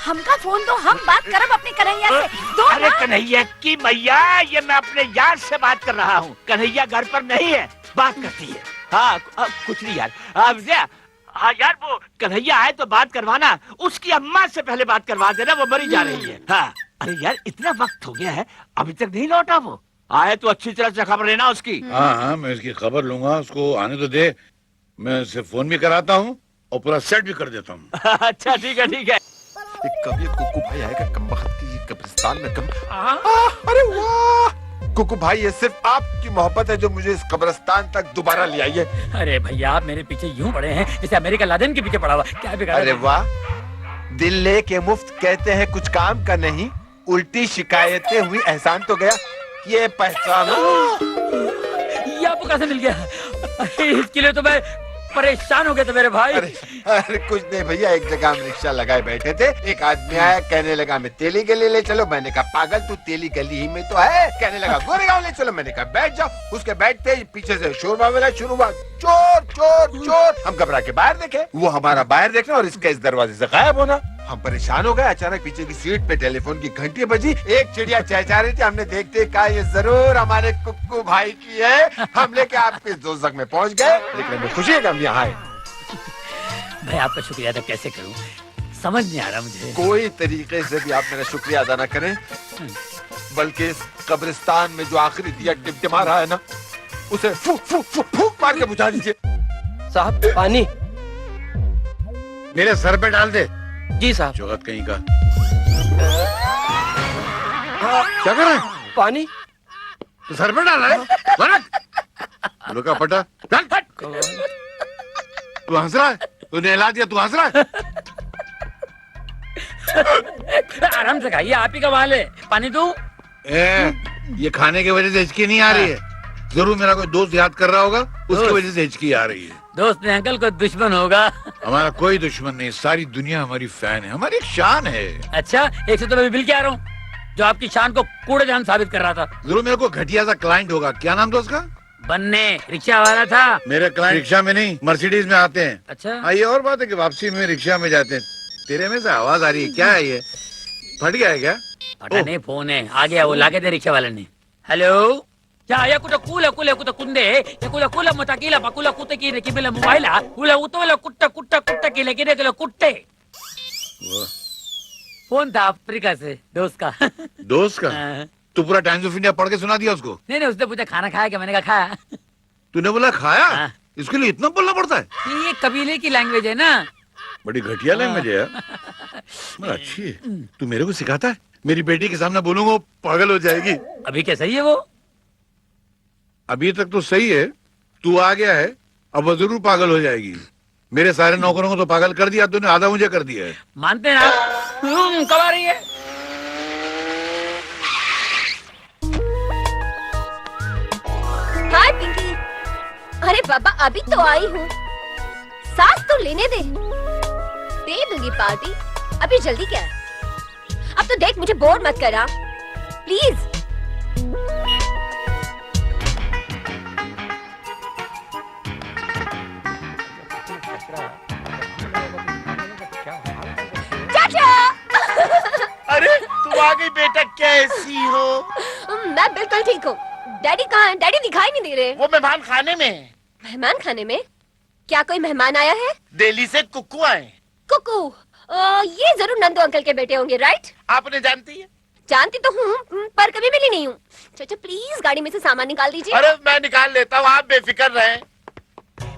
हमका फोन तो हम बात करब अपने कन्हैया से। दो अरे ना। कन्हैया की मैया, ये मैं अपने यार से बात कर रहा हूँ। कन्हैया घर पर नहीं है, बात करती है। हाँ कुछ नहीं यार। विजया, हाँ यार वो कन्हैया आए तो बात करवाना, उसकी अम्मा से पहले बात करवा देना, वो मरी जा रही है। हाँ अरे यार इतना वक्त हो गया है, अभी तक नहीं लौटा वो। आए तो अच्छी तरह से खबर लेना उसकी। हाँ हाँ मैं इसकी खबर लूंगा, उसको आने तो दे। मैं उसे फोन भी कराता हूँ और पूरा सेट भी कर देता हूँ। अच्छा ठीक है ठीक है। कभी कुकू भाई आएगा कमबख्त की कब्रिस्तान में अरे वाह कुकू भाई, ये सिर्फ आपकी मोहब्बत है जो मुझे इस कब्रिस्तान तक दोबारा ले आई है। अरे भैया आप मेरे पीछे यूं पड़े हैं जैसे अमेरिका लादेन के पीछे पड़ा हुआ। क्या बिगाड़ा? अरे वाह, दिल लेके मुफ्त कहते हैं कुछ काम का नहीं, उल्टी शिकायतें हुई एहसान तो गया, ये पहचानो। ये आपको कैसे मिल गया? इसके लिए तो मैं परेशान हो गया था मेरे भाई। अरे कुछ नहीं भैया, एक जगह हम रिक्शा लगाए बैठे थे, एक आदमी आया कहने लगा मैं तेली गली ले चलो। मैंने कहा पागल तू तेली गली ही में तो है। कहने लगा गोरेगांव ले चलो। मैंने कहा बैठ जाओ। उसके बैठते ही पीछे से शोर वाला शुरू हुआ, चोर चोर चोर। हम घबरा के बाहर देखे, वो हमारा बाहर देखना और इसका इस दरवाजे से गायब होना। हम परेशान हो गए। अचानक पीछे की सीट पे टेलीफोन की घंटी बजी, एक चिड़िया चहचहा रही थी। हमने देखते कहा ये जरूर हमारे कुक्कू भाई की है। हम लेके आपके दोजख में पहंच गए, लेकिन हमें खुशी है कि हम यहाँ आए। मैं आपका शुक्रिया अदा कैसे करूं, समझ नहीं आ रहा मुझे। कोई तरीके से भी आप मेरा शुक्रिया अदा न करें, बल्कि इस कब्रिस्तान में जो आखिरी दिया टिमटिमा रहा है ना, उसे फूक फूक फूक फूक मार के बुझा दीजिए। साहब पानी। मेरे सर पे डाल दे। जी साहब। चौथ कहीं का। क्या कर रहा है? पानी तो सर पे डाल रहा है? उल्लू का पटा। चल। तू हंस रहा है? तूने हिला दिया, तू हंस रहा है? आराम से खाइए, आप ही का माल है। पानी दूं? ये खाने की वजह से हिचकी नहीं आ रही है। जरूर मेरा कोई दोस्त याद कर रहा होगा, उसकी वजह से हिचकी आ रही है। दोस्त ने अंकल को दुश्मन होगा। हमारा कोई दुश्मन नहीं, सारी दुनिया हमारी फैन है, हमारी एक शान है। अच्छा, एक से तो मैं बिल के आ रहा हूँ, जो आपकी शान को कूड़ेदान साबित कर रहा था। जरूर मेरे को घटिया सा क्लाइंट होगा। क्या नाम था उसका? बनने, रिक्शा वाला था। मेरे क्लाइंट रिक्शा में नहीं, मर्सिडीज में आते हैं। अच्छा। ये और बात है कि वापसी में रिक्शा में जाते हैं। तेरे में से आवाज आ रही है, क्या है ये? फट गया है क्या? फटा नहीं, फोन है, आ गया वो, लाके दे रिक्शा वाले ने। हेलो, क्या या कुछ कूला कूला कुछ कुंदे या कुला कुला मताकीला पकुला कुत्ते की ने किबेला मोबाइला कुला उतोला कुट्टा कुट्टा कुट्टा की लेके देख लो कुट्टे। फोन था अफ्रीका से, दोस्त का। दोस्त का? तू पूरा टाइम्स ऑफ इंडिया पढ़ के सुना दिया उसको? नहीं उसने पूछा खाना खाया क्या, मैंने कहा खाया। तूने बोला खाया? इसके लिए इतना बोलना पड़ता है? ये कबीले की लैंग्वेज है ना। बड़ी घटिया लैंग्वेज है यार। मगर अच्छी है। तू मेरे को सिखाता है? मेरी बेटी के सामने बोलूंगा वो पागल हो जाएगी। अभी क्या सही है वो? अभी तक तो सही है, तू आ गया है, अब वो जरूर पागल हो जाएगी। मेरे सारे नौकरों को तो पागल कर दिया तूने, आधा मुझे कर दिया है। मानते ना? कब आ रही है? हाय पिंकी। अरे बाबा अभी तो आई हूँ, सांस तो लेने दे दूंगी पार्टी। अभी जल्दी क्या है? अब तो देख, मुझे बोर मत करा प्लीज। चाचा। अरे तू आ गई बेटा, कैसी हो? मैं बिल्कुल ठीक हूँ। डैडी कहाँ हैं? डैडी दिखाई नहीं दे रहे। वो मेहमान खाने में। मेहमान खाने में? क्या कोई मेहमान आया है? दिल्ली से कुक्कू आए। कुकू? ये जरूर नंदू अंकल के बेटे होंगे, राइट? आपने जानती है? जानती तो हूँ, पर कभी मिली नहीं हूँ। चाचा प्लीज गाड़ी में से सामान निकाल दीजिए। अरे मैं निकाल लेता हूँ, आप बेफिक्र रहें।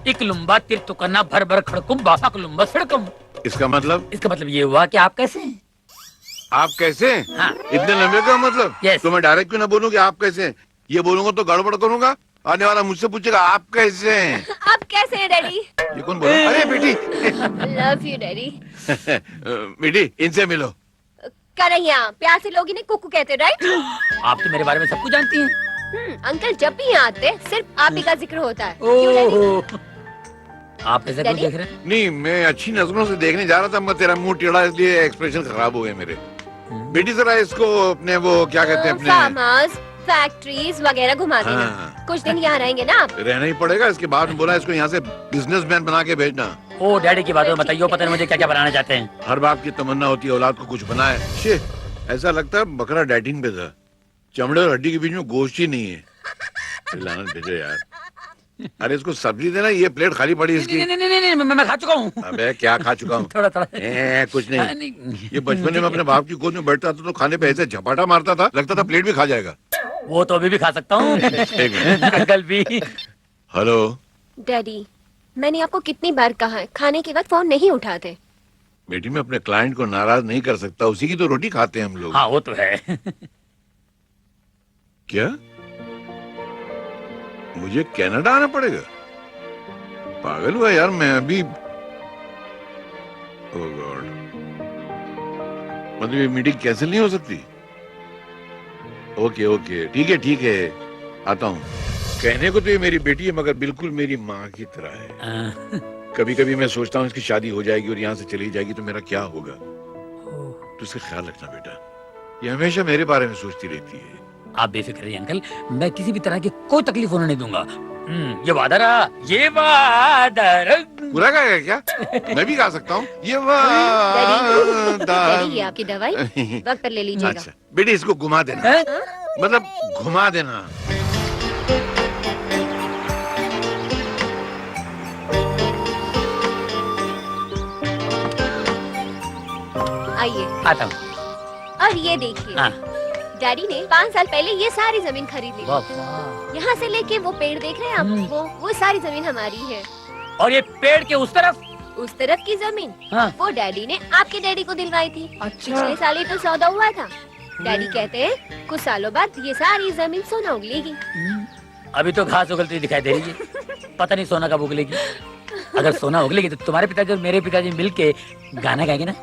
एक लुम्बा तिर तुकन्ना भर भर खड़कुम बापा लुम्बा सड़कम। इसका मतलब? इसका मतलब ये हुआ कि आप कैसे हैं? आप कैसे? हाँ। इतने लंबे का मतलब? Yes. तो मैं डायरेक्ट क्यों ना बोलूं कि आप कैसे हैं? ये बोलूंगा तो गड़बड़ करूंगा, आने वाला मुझसे पूछेगा आप कैसे हैं? आप कैसे हैं डैडी? ये कौन बोला? अरे बेटी। Love you daddy. बेटी इनसे मिलो। कन्हैया, प्यार से लोग इन्हें कुकू कहते, राइट? आप तो मेरे बारे में सब कुछ जानती हैं। अंकल जब भी यहाँ आते सिर्फ आप ही का जिक्र होता है। क्यों डैडी? आप ऐसे क्यों देख रहे हैं? नहीं, मैं अच्छी नजरों से देखने जा रहा था, मैं तेरा मुंह टेढ़ा इसलिए एक्सप्रेशन खराब हो गए मेरे। बेटी जरा इसको अपने वो क्या कहते हैं, फार्म हाउस, फैक्ट्रीज वगैरह घुमा देना। हाँ। कुछ दिन यहाँ रहेंगे ना आप? रहना ही पड़ेगा। इसके बाद में बोला इसको यहाँ से बिजनेसमैन बना के भेजना। ओ डैडी की बात बताइए, पता नहीं मुझे क्या क्या बनाना चाहते हैं। हर बाप की तमन्ना होती है औलाद को कुछ बनाए। शे, ऐसा लगता है बकरा डाइटिंग पे था, चमड़े और हड्डी के बीच में गोश्त ही नहीं है। लानत भेजो यार। अरे इसको सब्जी देना, ये प्लेट खाली पड़ी इसकी। नहीं, मैं खा चुका हूँ। अबे क्या खा चुका हूँ? थोड़ा कुछ नहीं। ये बचपन में अपने बाप की गोद में बैठता था तो खाने पे ऐसे झपाटा मारता था, लगता था प्लेट भी खा जाएगा। वो तो अभी भी खा सकता हूँ। एक मिनट। अंकल भी। हेलो डैडी, मैंने आपको कितनी बार कहा है खाने के वक्त फोन नहीं उठाते। बेटी, मैं अपने क्लाइंट को नाराज नहीं कर सकता, उसी की तो रोटी खाते हैं हम लोग। हाँ वो तो है। क्या मुझे कनाडा आना पड़ेगा? पागल हुआ यार मैं अभी। ओह गॉड, मतलब ये मीटिंग कैंसिल नहीं हो सकती? ओके ठीक है आता हूँ। कहने को तो ये मेरी बेटी है मगर बिल्कुल मेरी माँ की तरह है। कभी कभी मैं सोचता हूँ इसकी शादी हो जाएगी और यहाँ से चली जाएगी तो मेरा क्या होगा। तो इसका ख्याल रखना बेटा, ये हमेशा मेरे बारे में सोचती रहती है। आप बेफिक्र रहिए अंकल, मैं किसी भी तरह की कोई तकलीफ होने नहीं दूंगा। ये वादा रहा, ये वादा पूरा गाएगा क्या? मैं भी गा सकता हूँ ये डैडी, ये आपकी दवाई वक्त पर ले लीजिएगा। अच्छा बेटी, इसको घुमा देना। मतलब घुमा देना। आइए। आता हूँ। और ये देखिए, हाँ। डैडी ने 5 साल पहले ये सारी जमीन खरीद ली। वाह। यहाँ से लेके वो पेड़ देख रहे हैं आप, वो सारी जमीन हमारी है। और ये पेड़ के उस तरफ की जमीन हाँ। वो डैडी ने आपके डैडी को दिलवाई थी। अच्छा। पिछले साल ही तो सौदा हुआ था। डैडी कहते हैं कुछ सालों बाद ये सारी जमीन सोना उगलेगी। अभी तो घास उगलती दिखाई दे रही है, पता नहीं सोना कब उगलेगी। अगर सोना उगलेगी तो तुम्हारे पिताजी और मेरे पिताजी मिलके गाना गाएंगे ना,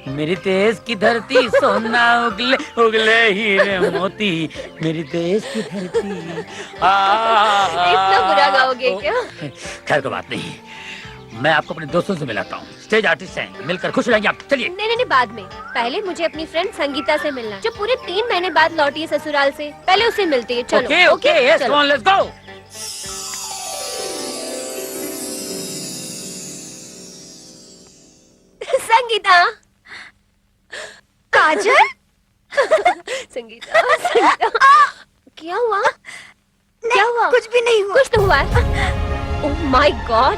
मेरी देश की धरती सोना उगले उगले हीरे मोती, मेरी देश की धरती। इतना बुरा गाओगे क्या? खैर कोई बात नहीं, मैं आपको अपने दोस्तों से मिलाता हूँ, स्टेज आर्टिस्ट हैं, मिलकर खुश हो जाएंगे आप। चलिए। नहीं, बाद में। पहले मुझे अपनी फ्रेंड संगीता से मिलना, जो पूरे 3 महीने बाद लौटी है ससुराल से। पहले उससे मिलती है। चलो। Okay, yes, come on, let's go. Sangeeta. Kajal. Sangeeta. क्या हुआ? क्या हुआ? कुछ भी नहीं हुआ। कुछ तो हुआ है। ओह माय गॉड,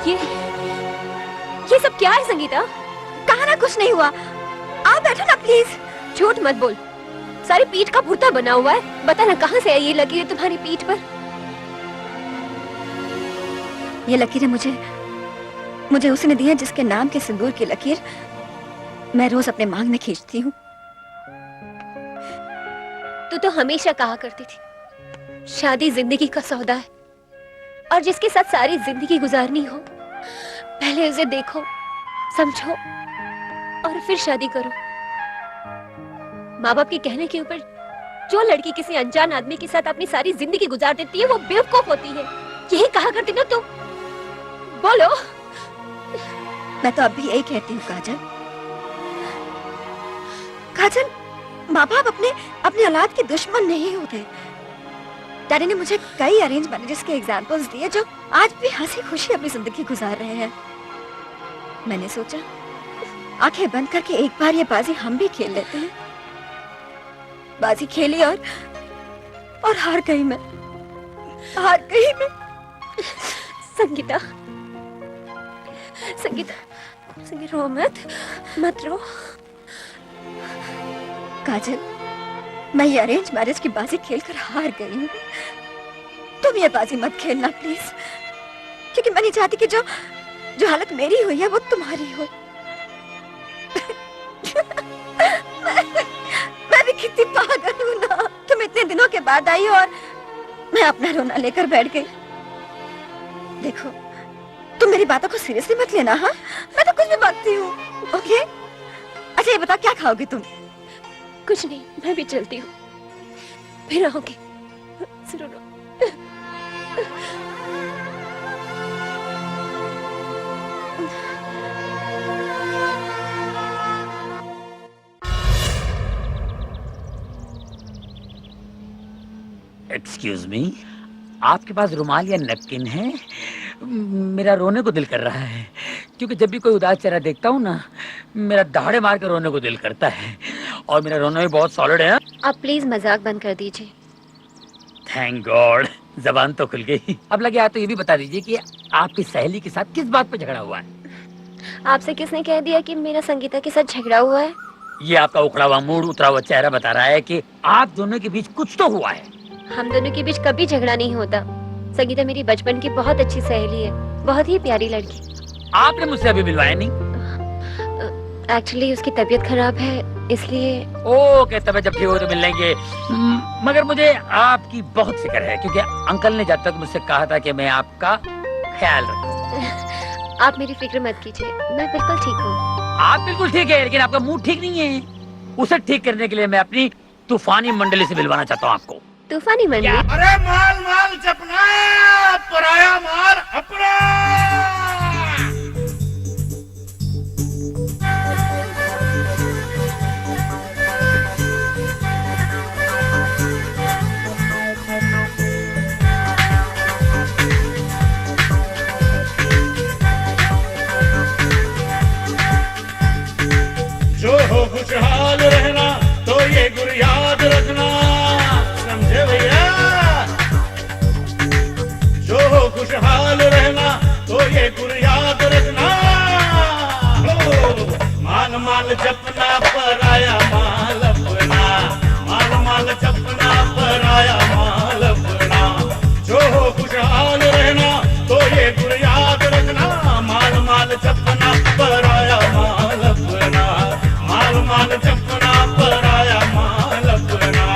ये सब क्या है संगीता? कहा ना कुछ नहीं हुआ। आप बैठो ना प्लीज। झूठ मत बोल, सारी पीठ का भूता बना हुआ है। बता ना कहाँ से ये लकीर तुम्हारी पीठ पर? ये लकीरें मुझे उसने दी है जिसके नाम के सिंदूर की लकीर मैं रोज अपने मांग में खींचती हूँ। तू तो हमेशा कहा करती थी शादी जिंदगी का सौदा है, और जिसके साथ सारी जिंदगी गुजारनी हो पहले उसे देखो, समझो और फिर शादी करो। माँ बाप के कहने के ऊपर जो लड़की किसी अनजान आदमी के साथ अपनी सारी जिंदगी गुजार देती है वो बेवकूफ होती है। यही कहा करती ना तुम। बोलो। मैं तो अब भी यही कहती हूँ काजल। काजल, माँ बाप अपने औलाद के दुश्मन नहीं होते। डैडी ने मुझे कई अरेंज मैरिजेस के एग्जाम्पल्स दिए जो आज भी हंसी खुशी अपनी जिंदगी गुजार रहे हैं। मैंने सोचा आंखें बंद करके एक बार ये बाजी हम भी खेल लेते हैं। बाजी खेली और हार गई मैं। संगीता, रो मत रो। काजल, मैं ये अरेंज मैरिज की बाजी खेलकर हार गई हूँ। तुम ये बाजी मत खेलना प्लीज, क्योंकि मैं नहीं चाहती कि जो हालत मेरी हुई है वो तुम्हारी हो। मैं भी कितनी पागल हूँ ना। तुम इतने दिनों के बाद आई और मैं अपना रोना लेकर बैठ गई। देखो, तुम मेरी बातों को सीरियसली मत लेना। हाँ, मैं तो कुछ भी बकती हूँ। ओके? अच्छा ये बता, क्या खाओगी तुम? कुछ नहीं, मैं भी चलती हूँ, फिर आओगे जरूर। एक्सक्यूज मी, आपके पास रुमाल या नैपकिन है? मेरा रोने को दिल कर रहा है, क्योंकि जब भी कोई उदास चेहरा देखता हूँ ना, मेरा दहाड़े मार कर रोने को दिल करता है, और मेरा रोना भी बहुत सॉलिड है। आप प्लीज मजाक बंद कर दीजिए। थैंक गॉड, जबान तो खुल गई। अब लगे तो ये भी बता दीजिए कि आपकी सहेली के साथ किस बात पर झगड़ा हुआ है? आपसे किसने कह दिया कि मेरा संगीता के साथ झगड़ा हुआ है? ये आपका उखड़ा हुआ मूड, उतरा हुआ चेहरा बता रहा है कि आप दोनों के बीच कुछ तो हुआ है। हम दोनों के बीच कभी झगड़ा नहीं होता। संगीता मेरी बचपन की बहुत अच्छी सहेली है, बहुत ही प्यारी लड़की। आपने मुझसे अभी मिलवाया नहीं? एक्चुअली उसकी तबीयत खराब है, इसलिए। ओके, तबीयत जब ठीक हो तो मिल लेंगे। मगर मुझे आपकी बहुत फिक्र है, क्योंकि अंकल ने जब तक मुझसे कहा था कि मैं आपका ख्याल रखूं। आप मेरी फिक्र मत कीजिए, मैं बिल्कुल ठीक हूँ। आप बिल्कुल ठीक है, लेकिन आपका मूड ठीक नहीं है। उसे ठीक करने के लिए मैं अपनी तूफानी मंडली से मिलवाना चाहता हूँ आपको। तूफानी मंडली? अरे माल चपना, पराया माल अपना। जो हो खुशहाल रहना तो ये गुर याद रखना, समझे भैया? जो हो खुशहाल रहना तो ये माल जपना पराया माल अपना, माल माल जपना पराया माल अपना। जो हो खुशहाल रहना तो ये गुण याद रखना, माल माल जपना पराया माल अपना, माल माल जपना पराया माल अपना।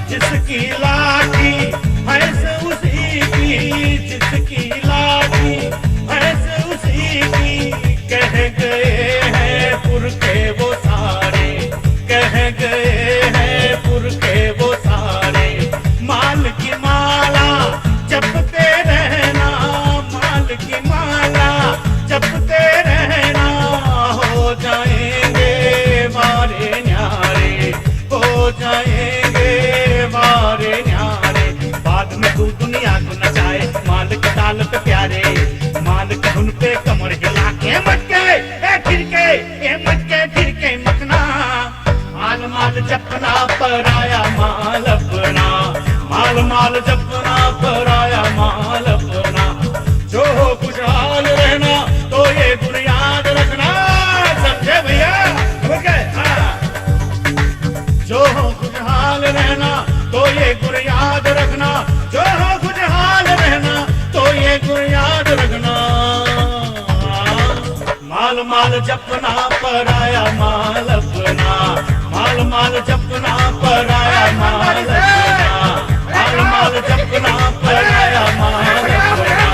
जिसकी लाठी भैंस उसी की, जिसकी लाठी भैंस उसी की, कह गए हैं पुरखे वो सारे, कह गए हैं पुरखे वो सारे। माल की माला जपते रहना, माल की माला जपते रहना, हो जाएंगे मारे न्यारे, हो जाएंगे मारे न्यारे। बाद में तू दुनिया को नचाए, माल के ताल पे प्यारे, माल के धुन पे कमर हिला के मटके खिड़के, ये मटके खिड़के मखना। माल माल जपना पराया माल अपना, माल माल जपना पराया माल अपना। जो हो खुशहाल रहना तो ये गुण याद रखना, समझे भैया? जो हो खुशहाल रहना तो ये गुण याद रखना, जो हो खुशहाल रहना तो ये गुण याद रखना। माल माल जपना पराया माल अपना, माल माल जपना पराया माल अपना, माल माल जपना पराया माल अपना,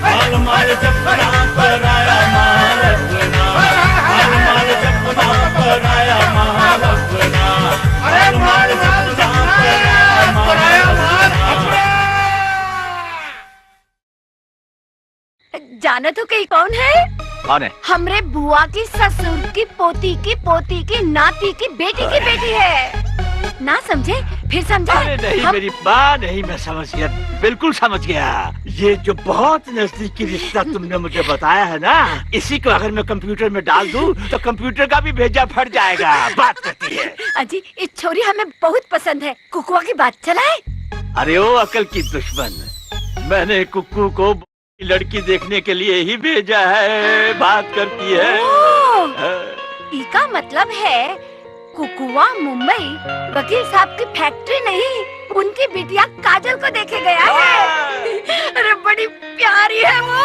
माल माल जपना पराया माल अपना, माल माल जपना पराया माल अपना, माल माल जपना पराया माल अपना। जाना तो कहीं कौन है? कौन है? हमरे बुआ की ससुर की पोती की नाती की बेटी है। ना समझे? फिर समझा? अरे नहीं मेरी माँ, नहीं, मैं समझ गया, बिल्कुल समझ गया। ये जो बहुत नजदीकी रिश्ता तुमने मुझे बताया है ना, इसी को अगर मैं कंप्यूटर में डाल दूं तो कंप्यूटर का भी भेजा फट जाएगा। बात करती है। अजी इस छोरी हमें बहुत पसंद है, कुकुआ की बात चलाए। अरे ओ अकल की दुश्मन, मैंने कुक्कू को लड़की देखने के लिए ही भेजा है, बात करती है। इसका मतलब है कुकुआ मुंबई वकील साहब की फैक्ट्री नहीं, उनकी बिटिया काजल को देखे गया है। अरे बड़ी प्यारी है वो।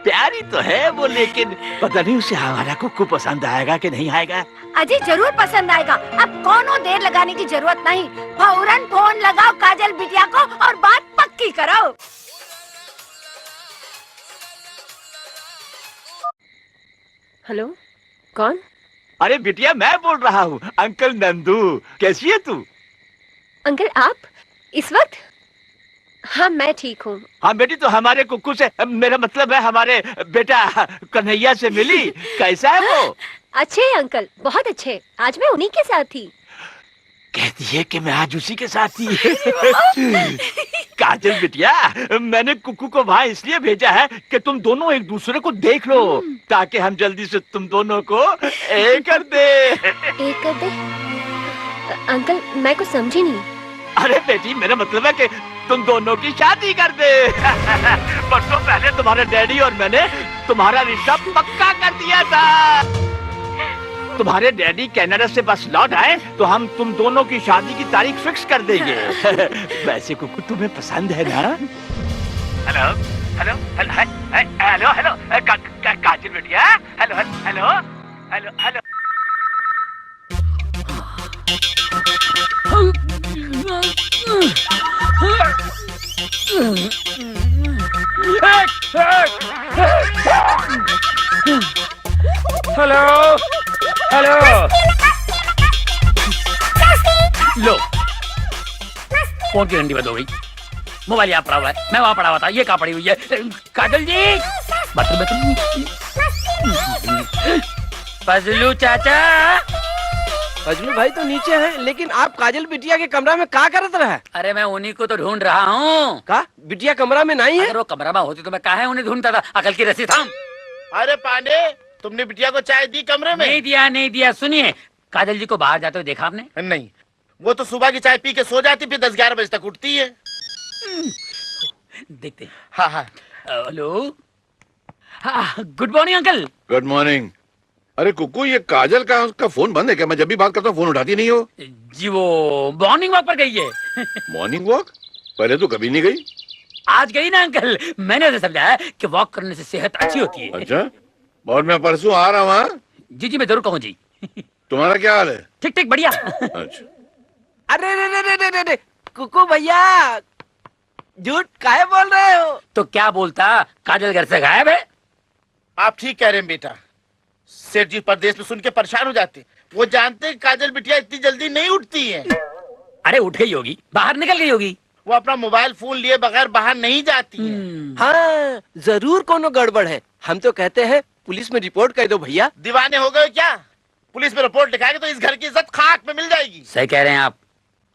प्यारी तो है वो, लेकिन पता नहीं उसे हमारा कुक्कू पसंद आएगा कि नहीं आएगा। अजी जरूर पसंद आएगा, अब कौनो देर लगाने की जरूरत नहीं, फौरन फोन लगाओ काजल बिटिया को और बात पक्की करो। हेलो, कौन? अरे बिटिया मैं बोल रहा हूँ, अंकल नंदू। कैसी है तू? अंकल आप इस वक्त? हाँ मैं ठीक हूँ। हाँ बेटी, तो हमारे कुक्कू से, मेरा मतलब है हमारे बेटा कन्हैया से मिली? कैसा है वो? अच्छे हैं अंकल, बहुत अच्छे। आज मैं उन्हीं के साथ थी। कहती है कि मैं आज उसी के साथ ही। काजल बिटिया, मैंने कुक्कू को वहाँ इसलिए भेजा है कि तुम दोनों एक दूसरे को देख लो, ताकि हम जल्दी से तुम दोनों को एक कर दे। एक कर दे? अंकल मैं कुछ समझी नहीं। अरे बेटी, मेरा मतलब है कि तुम दोनों की शादी कर दे। बरसों पहले तुम्हारे डैडी और मैंने तुम्हारा रिश्ता पक्का कर दिया था। तुम्हारे डैडी कनाडा से बस लौट आए तो हम तुम दोनों की शादी की तारीख फिक्स कर देंगे। वैसे कुक्कू तुम्हें पसंद है ना? Hello hello hello hello hello Kajal बिटिया, hello hello hello hello. Hello hello, लो फोन की घंटी बंद हो गई, मोबाइल यहाँ पड़ा हुआ है, मैं वहाँ पड़ा हुआ था, ये कहाँ पड़ी हुई है? काजल जी, फजलू चाचा। फजलू भाई तो नीचे हैं, लेकिन आप काजल बिटिया के कमरा में क्या करत रहे? अरे मैं उन्हीं को तो ढूंढ रहा हूँ। का बिटिया कमरा में नहीं है? अगर वो कमरा में होती तो मैं काहे उन्हें ढूंढता था? अकल की रस्सी थाम। अरे पांडे, तुमने बिटिया को चाय दी कमरे में? नहीं दिया। सुनिए, काजल जी को बाहर जाते हुए देखा आपने? नहीं, वो तो सुबह की चाय पी के सो जाती, फिर 10-11 बजे तक उठती है। देखते। हाँ। Hello, good morning uncle. Good morning. अरे कुकू, ये काजल का उसका फोन बंद है क्या? मैं जब भी बात करता हूँ फोन उठाती नहीं हो। जी वो मॉर्निंग वॉक पर गई है। Morning walk? पहले तो कभी नहीं गई। आज गई ना अंकल, मैंने उसे समझाया कि वॉक करने से सेहत अच्छी होती है। अच्छा, और मैं परसों आ रहा हूँ। हाँ जी मैं जरूर कहूँ जी। तुम्हारा क्या हाल है? ठीक बढ़िया। अच्छा। अरे कुकू भैया, झूठ काहे बोल रहे हो? तो क्या बोलता, काजल घर से गायब है? आप ठीक कह रहे हैं बेटा। सेठ जी परदेश में सुन के परेशान हो जाते। वो जानते हैं काजल बिटिया इतनी जल्दी नहीं उठती है। अरे उठ गई होगी, बाहर निकल गई होगी। वो अपना मोबाइल फोन लिए बगैर बाहर नहीं जाती है। हाँ, जरूर कोनो गड़बड़ है। हम तो कहते हैं पुलिस में रिपोर्ट कर दो भैया। दीवाने हो गए क्या? पुलिस में रिपोर्ट लिखाएंगे तो इस घर की इज्जत खाक में मिल जाएगी। सही कह रहे हैं आप।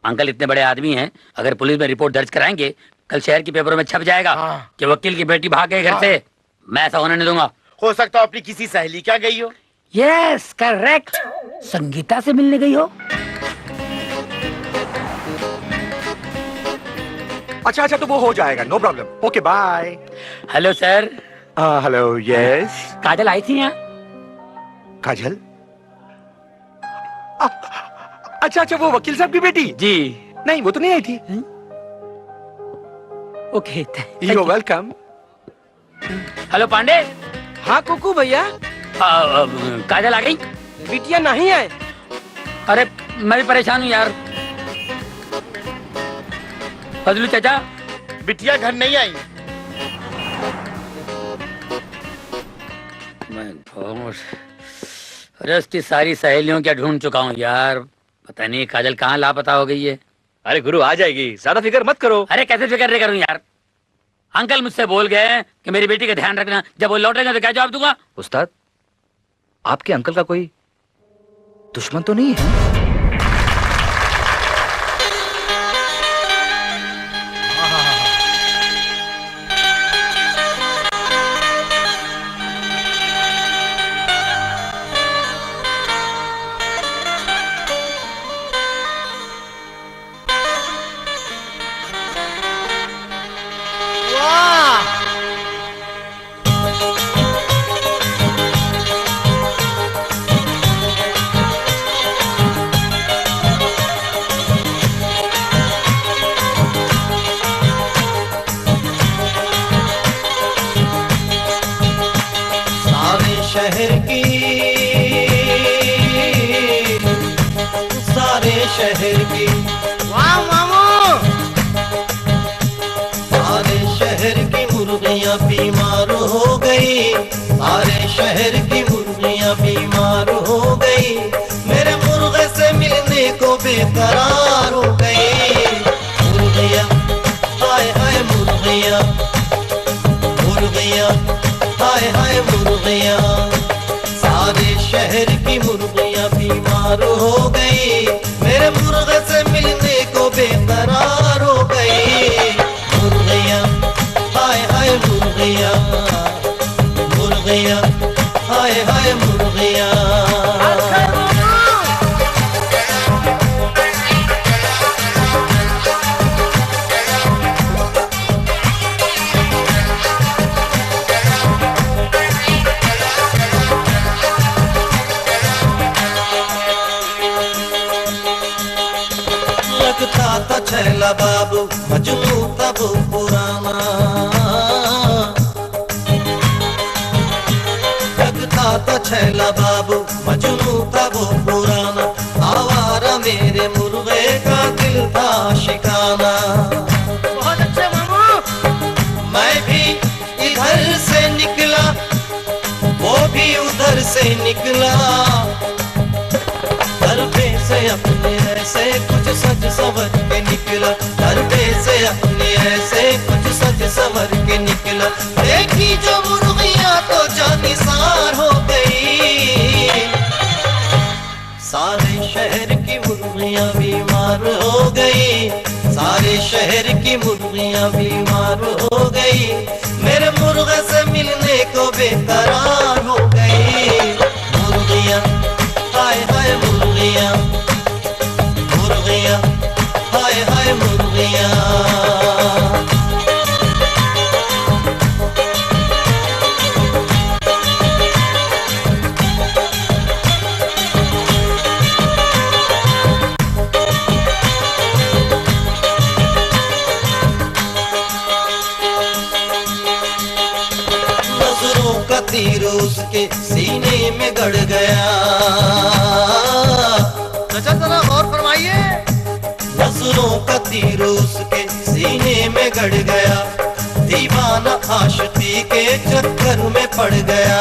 अंकल इतने बड़े आदमी हैं, अगर पुलिस में रिपोर्ट दर्ज कराएंगे, कल शहर के पेपरों में छप जाएगा कि वकील की बेटी भाग गई घर से। मैं ऐसा होने नहीं दूंगा। हो सकता है अपनी किसी सहेली क्या गई हो। यस करेक्ट, संगीता से मिलने गई हो। अच्छा तो वो हो जाएगा, no problem. Okay bye. Hello sir. Hello yes. Kajal आई थी यहाँ? काजल? अच्छा वो वकील साहब की बेटी? जी नहीं, वो तो नहीं आई थी। Okay you welcome. Hello Pandey. हाँ कुकू भैया। काजल आ गई? बिटिया नहीं है। अरे मैं भी परेशान हूँ यार। फजलू चाचा, बिटिया घर नहीं आई। अरे उसकी सारी सहेलियों क्या ढूंढ चुका हूँ यार, पता नहीं काजल कहाँ लापता हो गई है। अरे गुरु आ जाएगी, ज्यादा फिक्र मत करो। अरे कैसे फिक्र नहीं करूँ यार, अंकल मुझसे बोल गए कि मेरी बेटी का ध्यान रखना, जब वो लौटेंगे तो क्या जवाब दूंगा? उस्ताद, आपके अंकल का कोई दुश्मन तो नहीं है? शहर की वाह मामू, सारे शहर की मुर्गियाँ बीमार हो गई, सारे शहर की मुर्गियाँ बीमार हो गई, मेरे मुर्गे से मिलने को बेकरार हो गई। मुर्गियाँ हाय हाय मुर्गियाँ, मुर्गियाँ हाय हाय मुर्गियाँ, सारे शहर की मुर्गियाँ बीमार हो गई, मेरे मुर्गे से मिलने को बेकरार हो गई। मुर्गियाँ हाय हाय मुर्गियाँ, मुर्गियाँ हाय हाय मुर्गियाँ। छैला बाबू मजनू तब पुराना, लगता तो छैला बाबू मजनू तब पुराना, आवारा मेरे मुर्गे का दिल था शिकाना। बहुत अच्छे मामू। मैं भी इधर से निकला, वो भी उधर से निकला, दरबे से अपने ऐसे कुछ सज सवर के निकला, दरबे से अपने ऐसे कुछ सज सवर के निकला, देखी जो मुर्गियाँ तो जानिसार हो गई, सारे शहर की मुर्गियाँ बीमार हो गई, सारे शहर की मुर्गियाँ बीमार हो गई, मेरे मुर्गे से मिलने को बेकरार हो गई। सीने में गड़ गया। चाचा जरा और फरमाइए। नजरों का तीर उसके सीने में गड़ गया, दीवाना आशिकी के चक्कर में पड़ गया।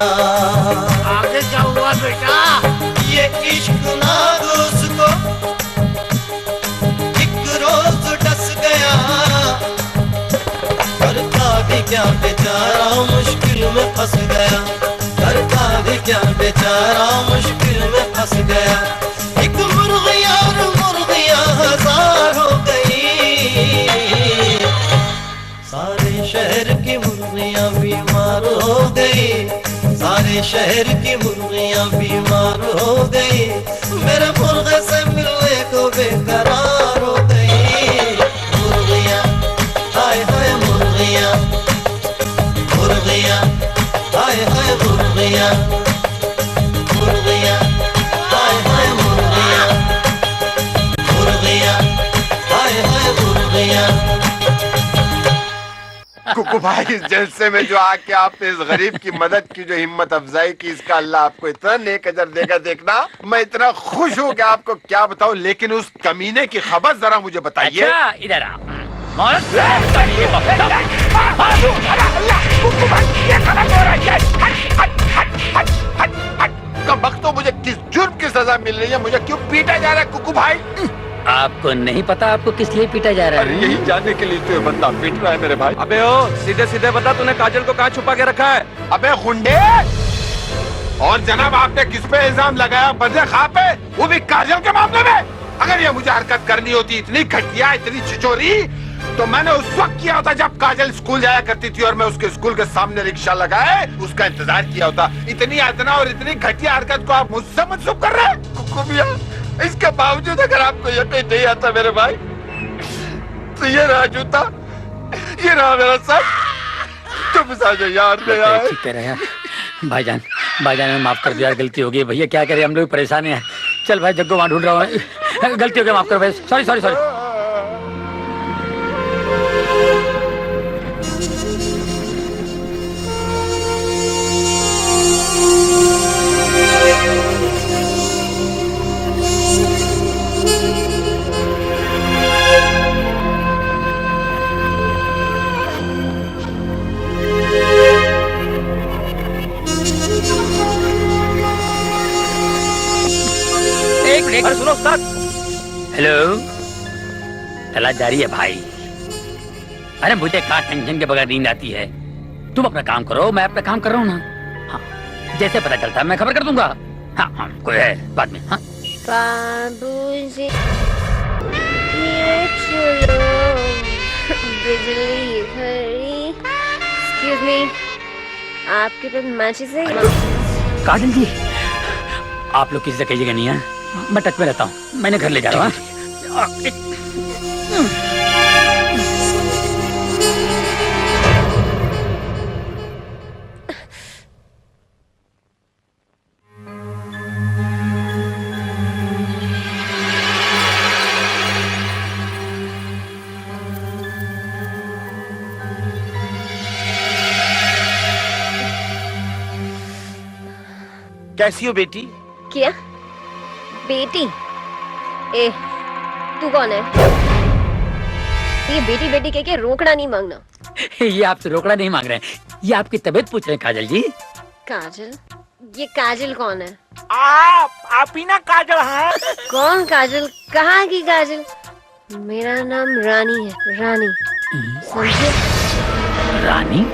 आगे क्या हुआ बेटा? ये इश्क नाग उसको एक रोज डस गया, करता भी क्या बेचारा मुश्किल में फंस गया, करता भी क्या बेचारा मुश्किल में फंस गया। एक मुर्गिया और मुर्गियां हजार हो गई, सारे शहर की मुर्गियां बीमार हो गई, सारे शहर की मुर्गियां बीमार हो गई, मेरे मुर्गे से मिलने को बेकरार हो गई। मुर्गियां हाय हाय मुर्गियां, मुर्गियां हाय हाय मुर्गियां, मुर्गियां हाय हाय मुर्गियां, मुर्गियां हाय हाय मुर्गियां। कुकू भाई, इस जलसे में जो आके आपने इस गरीब की मदद की, जो हिम्मत अफजाई की, इसका अल्लाह आपको इतना नेक अजर देगा। देखना मैं इतना खुश हूँ कि आपको क्या बताऊँ। लेकिन उस कमीने की खबर जरा मुझे बताइए। अच्छा इधर आ। वक्त तो मुझे किस जुर्म की सजा मिल रही है? मुझे क्यों पीटा जा रहा है कुकू भाई? आपको नहीं पता आपको किस लिए पीटा जा रहा है? अरे यही जानने के लिए तो ये बंदा पीट रहा है मेरे भाई। अबे ओ सीधे सीधे बता, तूने काजल को कहाँ छुपा के रखा है? अबे गुंडे! और जनाब आपने किस पे इल्जाम लगाया? बदले खा पे, वो भी काजल के मामले में। अगर ये मुझे हरकत करनी होती, इतनी घटिया, इतनी छिचोरी, तो मैंने उस वक्त किया होता जब काजल स्कूल जाया करती थी और मैं उसके स्कूल के सामने रिक्शा लगाए उसका इंतजार किया होता। इतनी यातना और इतनी घटिया हरकत को आप मुझसे मंसूब कर रहे हैं? कुकू भैया, इसके बावजूद अगर आपको यकीन नहीं आता मेरे भाई, तो ये रहा जूता, ये रहा मेरा सर, तुम साझे यार ले आए। ठीक कह रहे हैं भाईजान, भाईजान ने माफ कर दिया, गलती हो गई भैया, क्या करें, हम लोग परेशान हैं। चल भाई जग्गो वहाँ ढूंढ रहा हूँ, गलती हो गई, माफ करो भाई, सॉरी सॉरी सॉरी। अरे सुनो उस्ताद। हेलो, तलाश जारी है भाई। अरे मुझे कहाँ टेंशन के बगैर नींद आती है। तुम अपना काम करो, मैं अपना काम कर रहा हूँ ना। हाँ, जैसे पता चलता है मैं खबर कर दूंगा। हाँ हाँ, कोई है बाद में। हाँ बाबूजी ये चलो बिजली घड़ी। एक्सक्यूज मी, आपके पास मैचेस है? काजल जी, आप लोग किसी से कहिएगा नहीं है, मैं टच में रहता हूँ, मैंने घर ले जा रहा हूँ। कैसी हो बेटी? क्या बेटी? ए, तू कौन है? ये बेटी बेटी कह के रोकड़ा नहीं मांगना। ये आपसे रोकड़ा नहीं मांग रहे हैं, ये आपकी तबीयत पूछ रहे हैं काजल जी। काजल? ये काजल कौन है? आप ही ना काजल है? कौन काजल? कहाँ की काजल? मेरा नाम रानी है, रानी, समझे? रानी?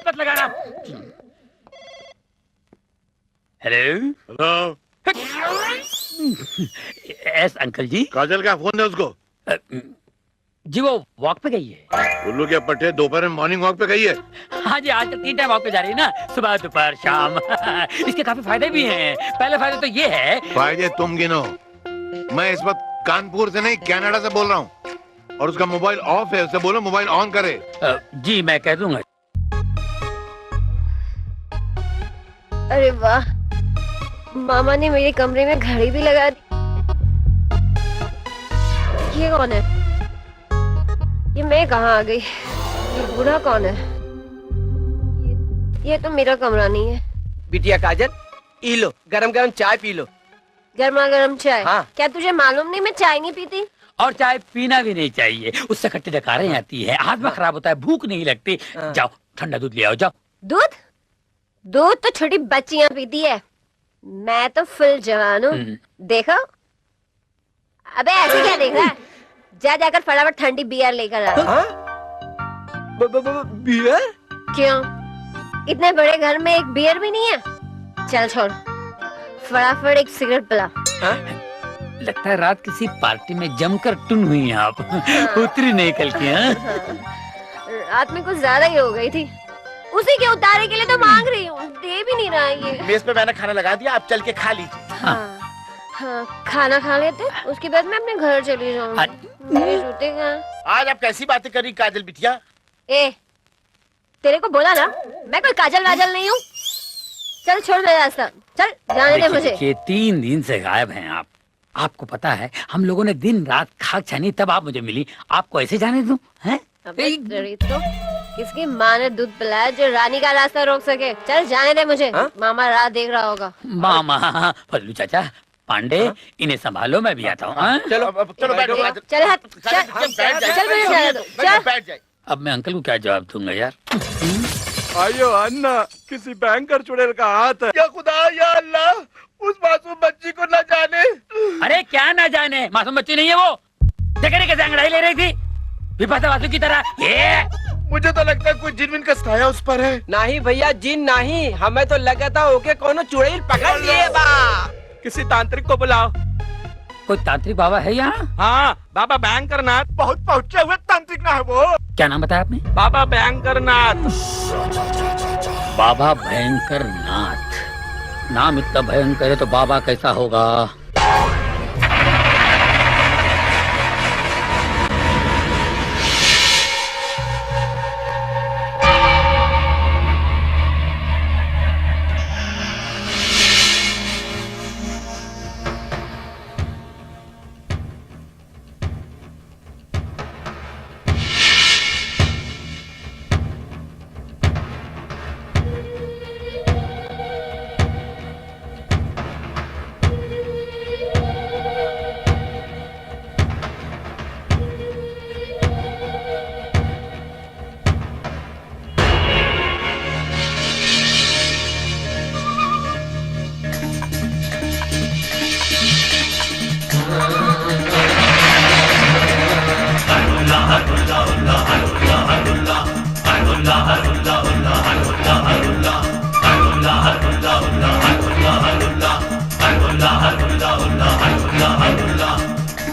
मत लगाना। हेलो हेलो, एस अंकल जी। काजल का फोन है उसको? जी वो वॉक पे गई है। उल्लू के पट्टे दोपहर में मॉर्निंग वॉक पे गई है? हाँ जी, आज 3 टाइम वॉक पे जा रही है ना, सुबह दोपहर शाम। इसके काफी फायदे भी हैं। पहले फायदा तो ये है। फायदे तुम गिनो, मैं इस वक्त कानपुर से नहीं कनाडा से बोल रहा हूँ, और उसका मोबाइल ऑफ है, उसे बोलो मोबाइल ऑन करे। जी मैं कह दूंगा। अरे वाह, मामा ने मेरे कमरे में घड़ी भी लगा दी। ये कौन है? ये मैं कहाँ आ गई? ये बूढ़ा कौन है? ये तो मेरा कमरा नहीं है। बिटिया काजल, ई लो गरम गरम चाय पी लो। गर्मा गर्म चाय? हाँ। क्या तुझे मालूम नहीं मैं चाय नहीं पीती? और चाय पीना भी नहीं चाहिए, उससे खट्टी डकारें आती है, हाथ में खराब होता है, भूख नहीं लगती। जाओ ठंडा दूध ले आओ, जाओ। दूध? दूध तो छोटी बच्चियां पीती है, मैं तो फुल जवान हूँ। देखो। अबे ऐसे क्या देख रहा है? जा जाकर फटाफट ठंडी बियर लेकर आ। बियर? क्यों? इतने बड़े घर में एक बियर भी नहीं है? चल छोड़, फटाफट एक सिगरेट पिला। लगता है रात किसी पार्टी में जमकर टुन हुई हैं आप। उतरी नहीं कल की। रात में कुछ ज्यादा ही हो गई थी, उसी के उतारे के लिए तो मांग रही हूँ, दे भी नहीं रहा ये। मेज पे मैंने खाना लगा दिया, आप चल के खा लीजिए। हाँ, खाना खा लेते, उसके बाद मैं अपने घर चली जाऊंगी। मेरे जूते कहाँ? आज आप कैसी बातें कर रही काजल बिटिया? ए, तेरे को बोला ना मैं कोई काजल वाजल नहीं हूँ। चल छोड़ दे रास्ता, चल जाने दे मुझे। देखिए 3 दिन से गायब हैं आप। आपको पता है हम लोगों ने दिन रात खाक छानी तब आप मुझे मिली, आपको ऐसे जाने दूं? हैं? अबे तो किसकी माँ ने दूध पिलाया जो रानी का रास्ता रोक सके? चल जाने दे मुझे। मामा राह देख रहा होगा। मामा, फल्लू चाचा, पांडे, इन्हें संभालो, मैं भी आता हूँ। चलो चलो बैठो। चल बैठ जाए। अब मैं अंकल को क्या जवाब दूंगा यार? आयो अन्ना, किसी बैंकर चुड़ैल का हाथ है। या खुदा या अल्लाह, उस मासूम बच्ची को न जाने। अरे क्या ना जाने, मासूम बच्ची नहीं है वो। देखने कैसे अंगड़ाई ले रही थी विपाशा बासु की तरह। ये मुझे तो लगता है कोई जिन का साया उस पर है। नहीं भैया, जिन नहीं, हमें तो लगा था ओके कोनो चुड़ैल पकड़ लिए बा। किसी तांत्रिक को बुलाओ। कोई तांत्रिक बाबा है यहाँ? हाँ, बाबा बैंकरनाथ। बहुत पहुंचे हुए तांत्रिक ना है वो। क्या नाम बताया आपने? बाबा बैंकरनाथ। बाबा भयंकर नाथ। नाम इतना भयंकर है तो बाबा कैसा होगा?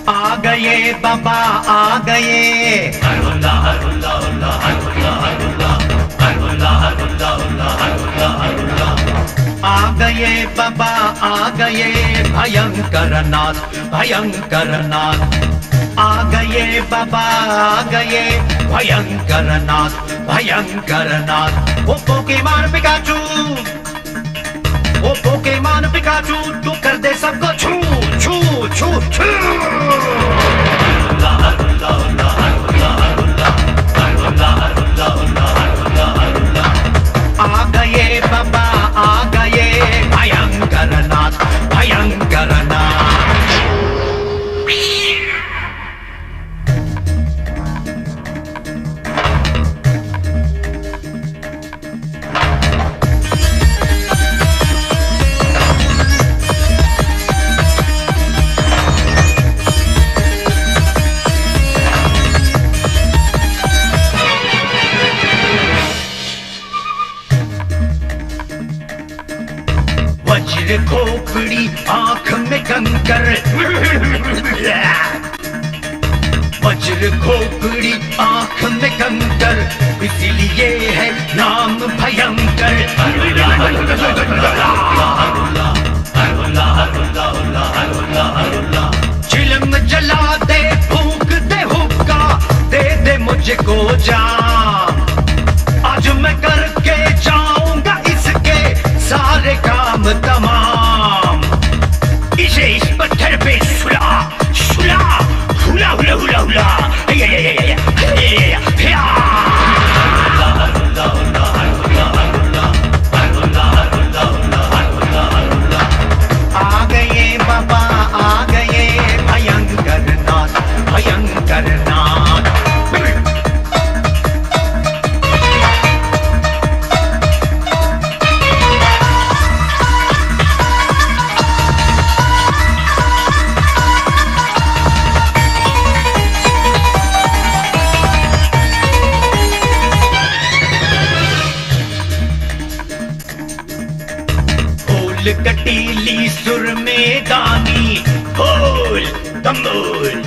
आ गए बाबा आ गए। आ गए बाबा आ गए, भयंकर नाथ भयंकर नाथ। आ गए बाबा आ गए, भयंकर नाथ भयंकर नाथ। वो पोकेमॉन पिकाचू, वो पोकेमॉन पिकाचू, तू कर दे सबको छू छू छू छू। आ गए बाबा आ गए, भयंकर नाथ भयंकर नाथ। वज्र खोपड़ी आंख में कंकर, वज्र खोपड़ी आंख में कंकर, इसलिए है नाम भयंकर। चिलम जला दे फूंक दे हुक्का, दे दे मुझको जान। आज मैं करके जाऊंगा इसके सारे काम तमाम। फूल कटीली सुर में दानी खोल तंबोल,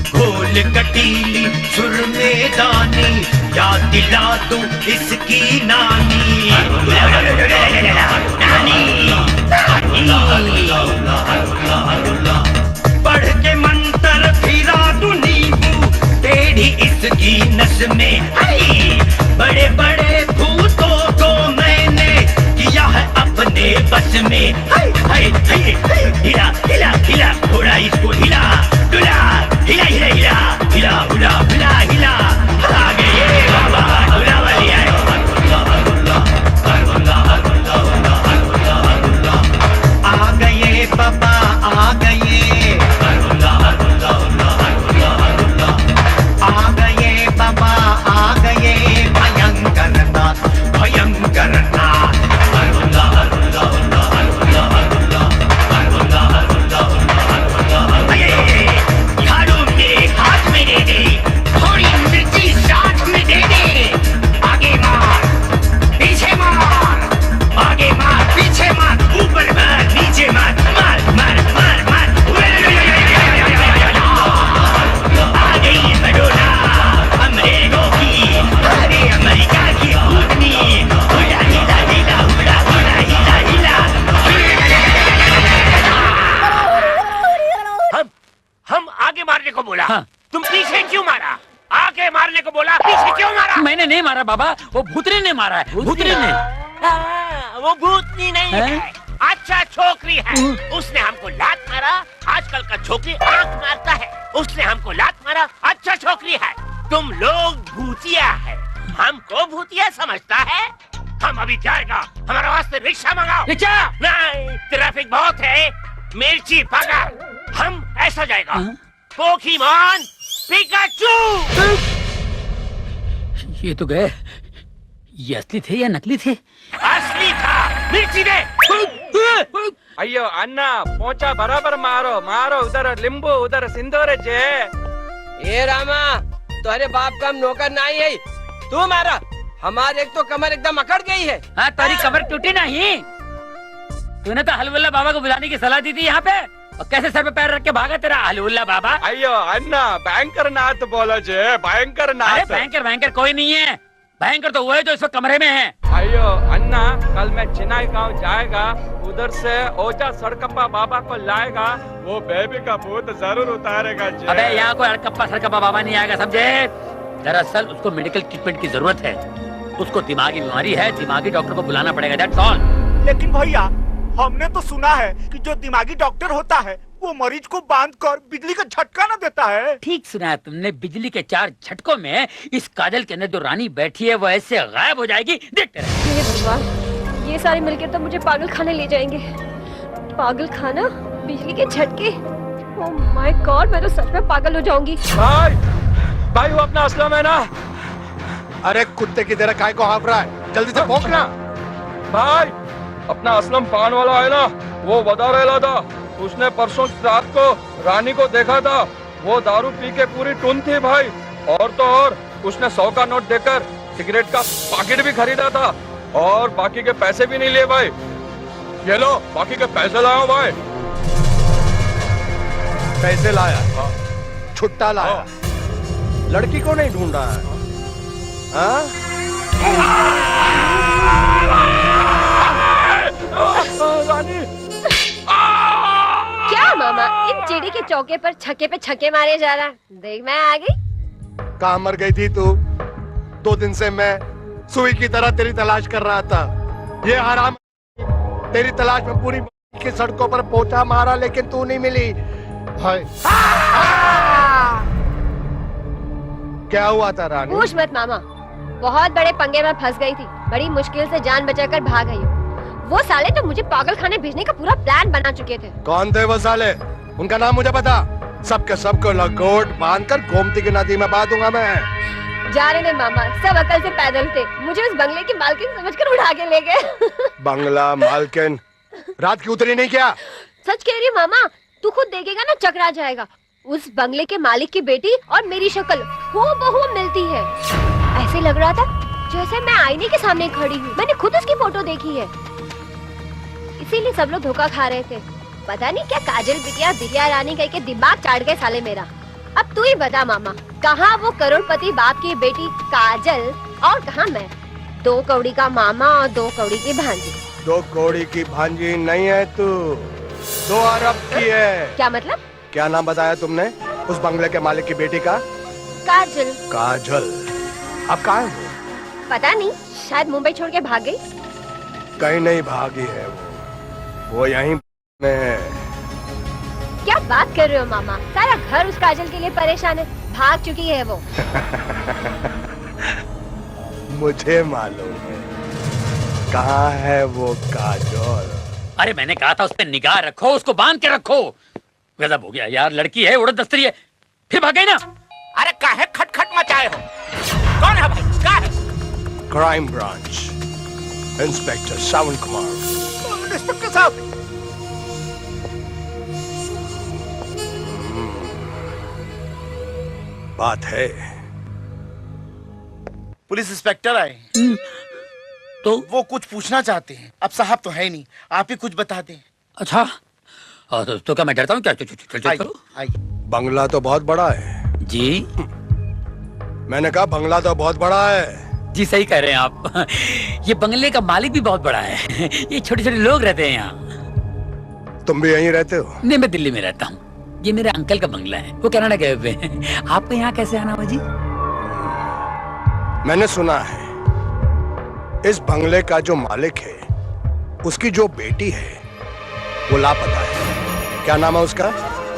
फूल कटीली सुर में दानी, याद दिला दूं इसकी नानी, पढ़ के मंत्र फिरा दूं नींबू टेढ़ी इसकी नस में, आई बड़े बड़े भूतों को मैंने किया है अपने बस में, हाय हाय हाय हिला हिला हिला थोड़ा इसको हिला डुला, हिला हिला हिला हिला हुला हुला हिला, आ गए बाबा डुला वाली आए, आ गए बाबा आ गए, आ गए बाबा आ गए, भयंकर नाथ भयंकर नाथ, झाड़ू मेरे हाथ में दे दे, थोड़ी मिर्ची साथ में दे दे, आगे मार पीछे मार, आगे मार पीछे मार, ऊपर मार नीचे मार, मार मार मार मार, आ गई बडोला अमरीका की, अरे अमेरिका की भूतनी, हुला हिला हिला हुला हुला हिला हिला, हम आगे मारने को बोला, हाँ। तुम पीछे क्यों मारा? आगे मारने को बोला, पीछे क्यों मारा? मैंने नहीं मारा बाबा, वो भूतनी ने मारा है, भूतनी ने। वो भूतनी नहीं है, अच्छा छोकरी है, उसने हमको लात मारा, आजकल का छोकरी आंख मारता है, उसने हमको लात मारा, अच्छा छोकरी है, तुम लोग भूतिया है, हमको भूतिया समझता है, हम अभी जाएगा, हमारे वास्ते रिक्शा मंगाओ। रिक्शा? नहीं, ट्रैफिक बहुत है, मिर्ची पका, हम ऐसा जाएगा, पोकेमॉन पिकाचू। ये तो गए, ये असली थे या नकली थे? असली था, मिर्ची दे। अयो अन्ना पोचा बराबर मारो मारो, उधर लींबू उधर सिंदूर जे। ए रामा, तुम्हारे बाप का हम नौकर नहीं है, तू मारा, हमारे एक तो कमर एकदम अकड़ गई है। हाँ, तारी कमर टूटी नहीं, तूने तो हलवल्ला बाबा को बुलाने की सलाह दी थी यहाँ पे, और कैसे सर पे पैर रख के भागा तेरा हलवल्ला बाबा। अयो अन्ना भयंकर नाथ बोलो जे, भयंकर नाथ। अरे भयंकर भयंकर कोई नहीं है, भयंकर तो वो है जो इस वक्त कमरे में है। अयो अन्ना, कल मैं चिनाई गांव जाएगा, उधर से ओजा सड़कप्पा बाबा को लाएगा, वो बेबी का भूत जरूर उतारेगा जे। अबे यहाँ कोई अड़कप्पा सड़कप्पा बाबा नहीं आएगा, समझे? दरअसल उसको मेडिकल ट्रीटमेंट की जरूरत है, उसको दिमागी बीमारी है, दिमागी डॉक्टर को बुलाना पड़ेगा, दैट्स ऑल। लेकिन भैया, हमने तो सुना है कि जो दिमागी डॉक्टर होता है वो मरीज को बांधकर बिजली का झटका न देता है। ठीक सुना है तुमने, बिजली के 4 झटकों में इस काजल के अंदर जो रानी बैठी है वो ऐसे गायब हो जाएगी, देखते रहे। हे भगवान, ये सारे मिलकर तो मुझे पागल खाने ले जाएंगे। पागल खाना, बिजली के झटके, ओह माय गॉड, मैं तो सच में पागल हो जाऊंगी। भाई भाई, वो अपना असलम है ना? अरे कुत्ते की तरह काय को हाँफ रहा है, जल्दी से भौंकना। भाई अपना असलम पान वाला है ना, वो बता रहा था, उसने परसों रात को रानी को देखा था, वो दारू पी के पूरी टुन थी भाई, और तो और उसने 100 का नोट देकर सिगरेट का पैकेट भी खरीदा था, और बाकी के पैसे भी नहीं लिए भाई। ये लो बाकी के पैसे लाओ भाई। पैसे लाया, छुट्टा लाया, लड़की को नहीं ढूंढ रहा है, हाँ? क्या मामा, इन चिड़ी के चौके पर छक्के पे छक्के मारे जा रहा? देख मैं आ गई। कहाँ मर गई थी तू? 2 दिन से मैं सुई की तरह तेरी तलाश कर रहा था, ये हराम तेरी तलाश में पूरी की सड़कों पर पोछा मारा, लेकिन तू नहीं मिली। भाई क्या हुआ था रानी? पूछ मत मामा, बहुत बड़े पंगे में फंस गई थी, बड़ी मुश्किल से जान बचाकर भाग गई हूँ। वो साले तो मुझे पागल खाने भेजने का पूरा प्लान बना चुके थे। कौन थे वो साले? उनका नाम मुझे पता, सबके सबको लंगोट बांधकर गोमती की नदी में बहा दूंगा मैं। जा रहे मामा, सब अकल से पैदल थे, मुझे उस बंगले की मालकिन समझकर उठा के ले गए। बंगला मालकिन, रात की उतरी नहीं क्या? सच कह रही हूँ मामा, तू खुद देखेगा ना, चकरा जाएगा। उस बंगले के मालिक की बेटी और मेरी शक्ल हूबहू मिलती है। ऐसे लग रहा था जैसे मैं आईने के सामने खड़ी हूँ। मैंने खुद उसकी फोटो देखी है। इसीलिए सब लोग धोखा खा रहे थे। पता नहीं क्या काजल बिटिया बिटिया रानी कह के दिमाग चाट गए साले मेरा। अब तू ही बता मामा, कहाँ वो करोड़पति बाप की बेटी काजल और कहाँ मैं? 2 कौड़ी का मामा और 2 कौड़ी की भांजी। 2 कौड़ी की भांजी नहीं है तू, 2 अरब की है। क्या मतलब? क्या नाम बताया तुमने उस बंगले के मालिक की बेटी का? काजल। काजल। अब कहाँ है वो? पता नहीं, शायद मुंबई छोड़ के भाग गई। कहीं नहीं भागी है वो यहीं में है। क्या बात कर रहे हो मामा? सारा घर उस काजल के लिए परेशान है, भाग चुकी है वो। मुझे मालूम है कहाँ है वो काजल। अरे मैंने कहा था उस पे निगाह रखो, उसको बांध के रखो। गजब हो गया यार, लड़की है उड़द दस्तरी है, फिर भाग गई ना। अरे काहे खटखट मचाए हो? कौन है भाई? क्या है? क्राइम ब्रांच, इंस्पेक्टर सावन कुमार। इंस्पेक्टर साहब, बात है। पुलिस इंस्पेक्टर आए तो वो कुछ पूछना चाहते हैं। अब साहब तो है नहीं, आप ही कुछ बता दें। अच्छा तो क्या मैं डरता हूँ क्या? चल करो। बंगला तो बहुत बड़ा है जी। मैंने कहा बंगला तो बहुत बड़ा है। जी सही कह रहे हैं आप। ये बंगले का मालिक भी बहुत बड़ा है। ये छोटे छोटे लोग रहते हैं यहाँ। तुम भी यहीं रहते हो? नहीं, मैं दिल्ली में रहता हूँ। ये मेरे अंकल का बंगला है, वो कनाडा गए हुए हैं। आपको यहाँ कैसे आना हुआ जी? मैंने सुना है इस बंगले का जो मालिक है उसकी जो बेटी है वो लापता है। क्या नाम है उसका?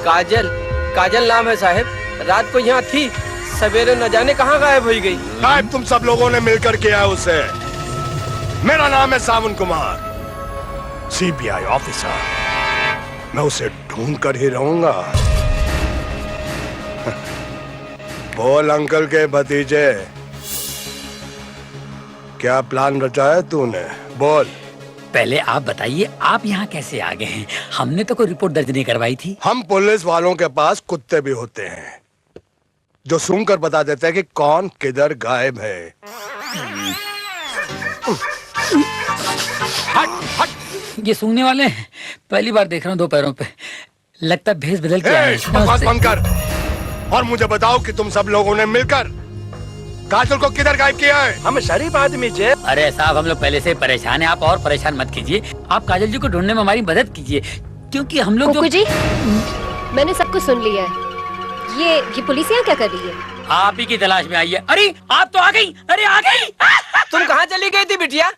काजल। काजल नाम है साहब। रात को यहाँ थी, सवेरे न जाने कहाँ गायब हो गई। गायब तुम सब लोगों ने मिलकर किया है उसे। मेरा नाम है सावन कुमार, सीबीआई ऑफिसर। मैं उसे ढूंढ कर ही रहूंगा। बोल अंकल के भतीजे, क्या प्लान रचा है तूने? बोल। पहले आप बताइए, आप यहाँ कैसे आ गए हैं? हमने तो कोई रिपोर्ट दर्ज नहीं करवाई थी। हम पुलिस वालों के पास कुत्ते भी होते हैं जो सूंघ कर बता देते हैं कि कौन किधर गायब है। हट हट। ये सूंघने वाले हैं? पहली बार देख रहा हूँ 2 पैरों पे। लगता है भेस बदल के आए हैं। बकवास बंद कर और मुझे बताओ कि तुम सब लोगों ने मिलकर काजल को किधर गायब किया है? हम शरीफ आदमी जे। अरे साहब, हम लोग पहले से परेशान हैं, आप और परेशान मत कीजिए। आप काजल जी को ढूंढने में हमारी मदद कीजिए, क्योंकि हम लोग कुकू जी, मैंने सब कुछ सुन लिया है। ये पुलिस यहाँ क्या कर रही है? आप ही की तलाश में आई है। अरे आप तो आ गई। अरे आ गई। तुम कहाँ चली गई थी बिटिया?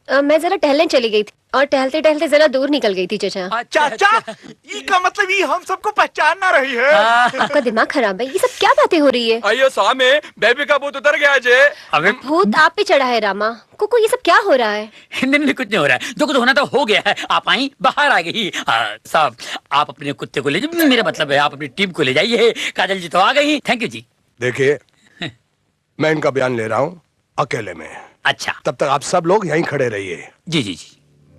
मैं जरा टहलने चली गई थी और टहलते टहलते जरा दूर निकल गई थी चाचा। चाचा, इसका मतलब ये हम सबको पहचान ना रही है। आपका दिमाग खराब है, ये सब क्या बातें हो रही है? आइए सामने, बेबी का भूत उतर गया जे। अबे भूत आप पे चढ़ा है रामा। कुकू, ये सब क्या हो रहा है? नहीं, कुछ नहीं हो रहा है। जो कुछ होना था हो गया है। आप आई, बाहर आ गई। साहब, आप अपने कुत्ते को ले जाइए। मेरा मतलब है आप अपनी टीम को ले जाइए। काजल जी तो आ गई। थैंक यू जी। देखिए, मैं इनका बयान ले रहा हूँ अकेले में। अच्छा, तब तक आप सब लोग यहीं खड़े रहिए। जी जी जी।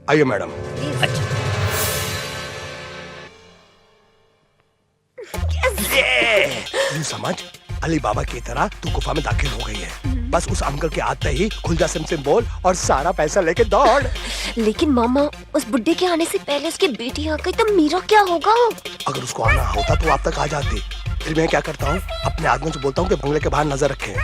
आइए मैडम। अच्छा। ये समझ, अली बाबा की तरह तू गुफा में दाखिल हो गई है। बस उस अंकल के आते ही खुल जा सिम बोल और सारा पैसा लेके दौड़। लेकिन मामा, उस बुड्ढे के आने से पहले उसकी बेटी आ गई तो मेरा क्या होगा? अगर उसको आना होता तो आप तक आ जाती। फिर मैं क्या करता हूँ, अपने आदमियों से बोलता हूँ कि बंगले के बाहर नजर रखे।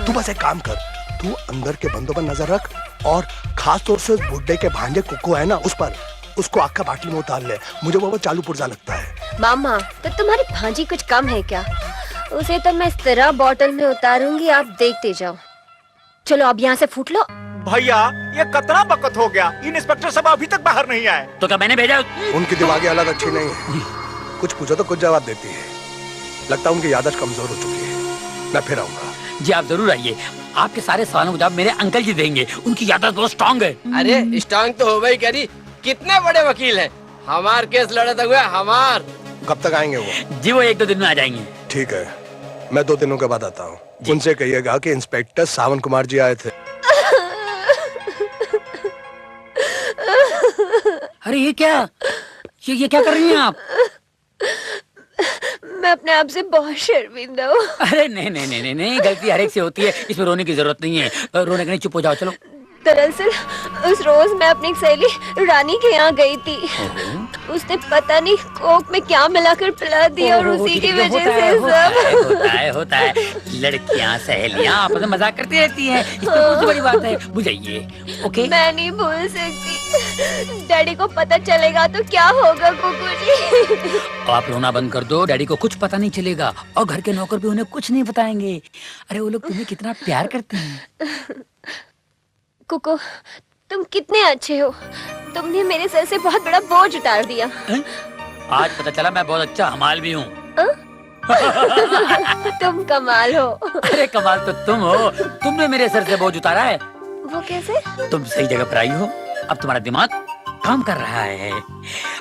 तू बस एक काम कर, तू अंदर के बंदों पर नजर रख और खास तौर से उस बुड्ढे के भांजे कुकू है ना, उस पर उसको आग का बाटली में उतार ले। मुझे वो चालू पुर्जा लगता है। मामा, तो तुम्हारी भांजी कुछ कम है क्या? उसे तो मैं इस तरह बोतल में उतारूंगी, आप देखते जाओ। चलो अब यहाँ से फूट लो। भैया, ये कतरा बकत हो गया। इन इंस्पेक्टर सब अभी तक बाहर नहीं आए। तो क्या मैंने भेजा? उनकी दिमागी हालत अच्छी नहीं है। कुछ पूछो तो कुछ जवाब देती है। लगता है उनकी याददाश्त कमजोर हो चुकी है। मैं फिर आऊंगा। जी आप जरूर आइए। आपके सारे सवालों का जवाब मेरे अंकल जी देंगे। उनकी याददाश्त बहुत स्ट्रांग है। अरे स्ट्रांग तो हो गई करी। कितने बड़े वकील हैं। हमार केस लड़ते हुए हमार। कब तक आएंगे वो? जी वो 1-2 दिन में आ जाएंगे। ठीक है, मैं 2 दिनों के बाद आता हूँ। उनसे कहिएगा कि इंस्पेक्टर सावन कुमार जी आए थे। अरे ये क्या कर रही हैं आप? मैं अपने आप से बहुत शर्मिंदा हूँ। अरे नहीं, गलती हर एक से होती है। इसमें रोने की जरूरत नहीं है। रोने के नहीं, चुप हो जाओ। चलो दरअसल उस रोज मैं अपनी सहेली रानी के यहाँ गई थी। उसने पता नहीं कोक में क्या मिलाकर पिला दिया और उसी की वजह से सब होता है। लड़कियाँ सहेलियाँ आपस में मजाक करती रहती हैं, इसमें कौन सी बड़ी बात है, बुझाइए। ओके मैं नहीं भूल सकती। डैडी को पता चलेगा तो क्या होगा कुकू जी? आप रोना बंद कर दो, डैडी को कुछ पता नहीं चलेगा और घर के नौकर भी उन्हें कुछ नहीं बताएंगे। अरे वो लोग तुम्हें कितना प्यार करते हैं। कुकू तुम कितने अच्छे हो, तुमने मेरे सर से बहुत बड़ा बोझ उतार दिया। आज पता चला मैं बहुत अच्छा हमाल भी हूँ। तुम कमाल हो। अरे कमाल तो तुम हो, तुमने मेरे सर से बोझ उतारा है। वो कैसे? तुम सही जगह पर आई हो, अब तुम्हारा दिमाग काम कर रहा है।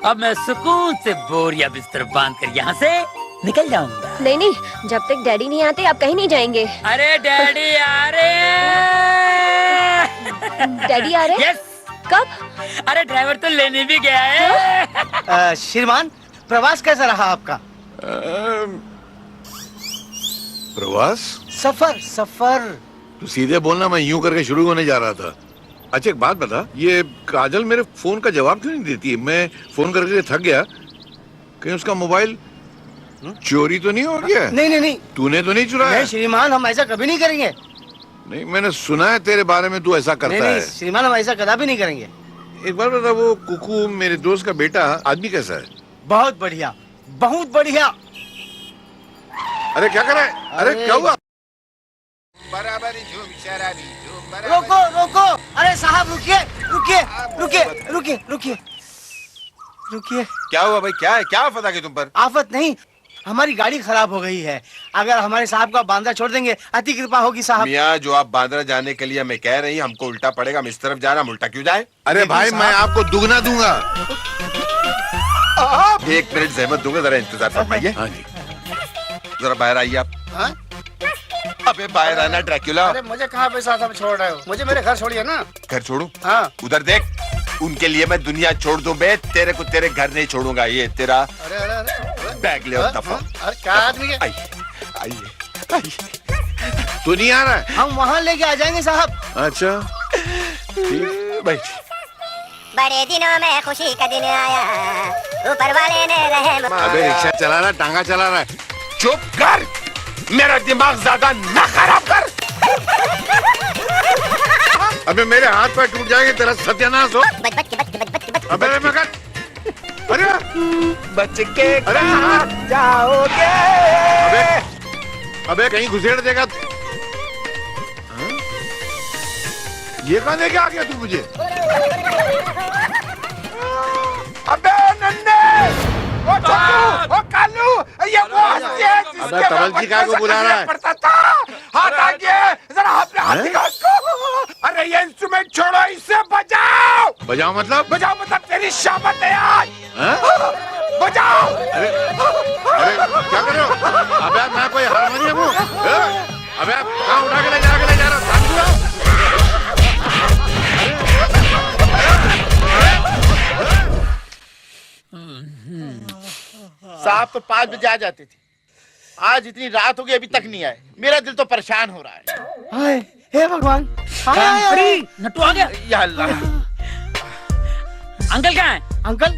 अब मैं सुकून से बोरिया बिस्तर बांध कर यहाँ से निकल जाऊंगा। नहीं नहीं, जब तक डैडी नहीं आते आप कहीं नहीं जाएंगे। अरे डैडी आ रहे हैं। डैडी आ रहे हैं? यस। कब? अरे ड्राइवर तो लेने भी गया है। श्रीमान प्रवास कैसा रहा आपका? प्रवास? सफर। तू सीधे बोलना, मैं यूं करके शुरू होने जा रहा था। अच्छा एक बात बता, ये काजल मेरे फोन का जवाब क्यों नहीं देती है? मैं फोन करके थक गया। कहीं उसका मोबाइल चोरी तो नहीं हो गया? नहीं। तूने तो नहीं चुराया? नहीं श्रीमान, हम ऐसा कभी नहीं करेंगे। नहीं, मैंने सुना है तेरे बारे में तू ऐसा करता है। श्रीमान, हम ऐसा कदापि नहीं करेंगे। एक बार बता, वो कुकू मेरे दोस्त का बेटा आदमी कैसा है? बहुत बढ़िया, बहुत बढ़िया। अरे क्या कर रहा है? अरे क्या हुआ? बराबरी झूम शराबी झूम रोको। अरे साहब रुकिए। क्या हुआ भाई? क्या है? क्या आफत आ गई तुम पर? आफत नहीं, हमारी गाड़ी खराब हो गई है। अगर हमारे साहब को बांद्रा छोड़ देंगे अति कृपा होगी साहब। मियाँ, जो आप बांद्रा जाने के लिए हमें कह रही हैं, हमको उल्टा पड़ेगा। हम इस तरफ जा रहे, हम उल्टा क्यों जाए? अरे भाई मैं आपको दुगना दूंगा। एक मिनट जहमत दूंगा, जरा इंतजार फरमाइए। हाँ जी। जरा बाहर आइए आप। हाँ? अबे बाहर आना ड्रैक्युला। अरे मुझे कहाँ पे साहब छोड़ रहे हो? मुझे मेरे घर छोड़िए ना। घर छोड़ू? हाँ। उधर देख, उनके लिए मैं दुनिया छोड़ दूं बे, तेरे को तेरे घर नहीं छोड़ूंगा। ये तेरा अरे बैग ले और दफा। अरे क्या आदमी है? आइए। तू नहीं आ रहा है? हम वहाँ लेके आ जाएंगे साहब। अच्छा ठीक, बैठ। बड़े दिनों में खुशी का दिन आया, ऊपर वाले ने रहम। अबे रिक्शा चला रहा, टांगा चला रहा है। चुप कर, मेरा दिमाग ज्यादा न खराब कर। अबे मेरे हाथ पैर टूट जाएंगे, तेरा सत्यानाश हो। अबे मगर, अरे बच के कहाँ जाओगे? अबे कहीं घुसेड़ देगा। हाँ? ये कहाँ लेके आ गया तू मुझे? अबे नन्हे, वो चक्कू, वो कालू, ये वो हस्ती है अबे तबलजी का को बुला रहा है। पड़ता था। हाथ आगे, जरा हाथ दिखा उसको। अरे ये इंस्ट्रूमेंट छोड़ो, इससे बजाओ। बजाओ मतलब? बजाओ मतलब तेरी शामत है आज। बजाओ। अरे क्या कर रहे हो? अबे मैं कोई हारमोनियम हूँ? अबे कहाँ उठा के ले जा रहा? साहब तो 5 बजे आ जाते थे, आज इतनी रात हो गई अभी तक नहीं आए। मेरा दिल तो परेशान हो रहा है। हाय हे भगवान। नट्टू आ गया। या अल्लाह। अंकल कहाँ है? अंकल?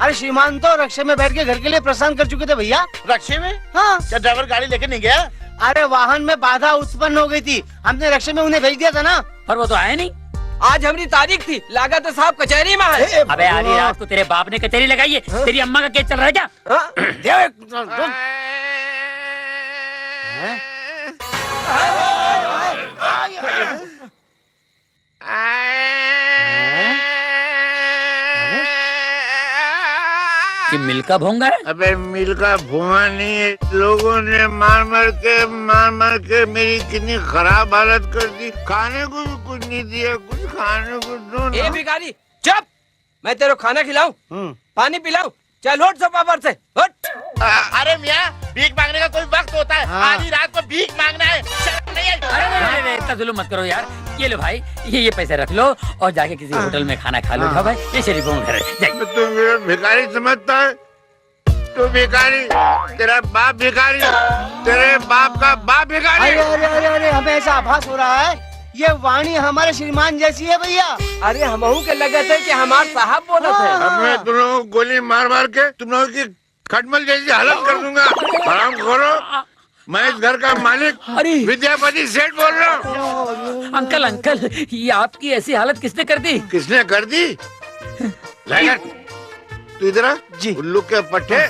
अरे श्रीमान तो रक्षे में बैठ के घर के लिए प्रस्थान कर चुके थे भैया। रक्षे में? हाँ। क्या ड्राइवर गाड़ी लेके नहीं गया? अरे वाहन में बाधा उत्पन्न हो गई थी, हमने रक्षे में उन्हें भेज दिया था ना। पर वो तो आया नहीं। आज हमारी तारीख थी, लागत साहब कचहरी में है। अबे आधी रात को तेरे बाप ने कचहरी लगाई है। तेरी अम्मा का केस चल रहा है क्या? कि मिल का भोंगा है? अबे मिल का भोंगा नहीं है, लोगों ने मार के मेरी कितनी खराब हालत कर दी। खाने को भी कुछ नहीं दिया, कुछ खाने को दो ना। ए भिखारी चुप, मैं तेरे खाना खिलाऊं, पानी पिलाऊं, चल उठ सोफा पर से उठ। अरे मियाँ, भीख मांगने का कोई वक्त होता है? आधी रात को भीख मांगना है, शर्म नहीं है? अरे इतना जुल्म मत करो यार। ये लो भाई, ये पैसे रख लो और जाके किसी होटल में खाना खा लो। जाओ भाई, ये शरीफों का घर है। तू मेरा भिखारी समझता है? तू भिखारी, तेरा बाप भिखारी, तेरे बाप का बाप भिखारी। अरे हमें ऐसा आभास हो रहा है ये वाणी हमारे श्रीमान जैसी है भैया। अरे हमहू के लगे थे कि हमार साहब बोला थे। अब मैं तुम लोगों को गोली मार मार के तुम लोगों की खटमल जैसी हालत कर दूंगा। आराम करो, मैं इस घर का मालिक विद्यापति सेठ बोल रहा हूँ। अंकल अंकल, ये आपकी ऐसी हालत किसने कर दी? किसने कर दी? लाइगर, तू इधर आ। जी। उल्लू के पट्टे,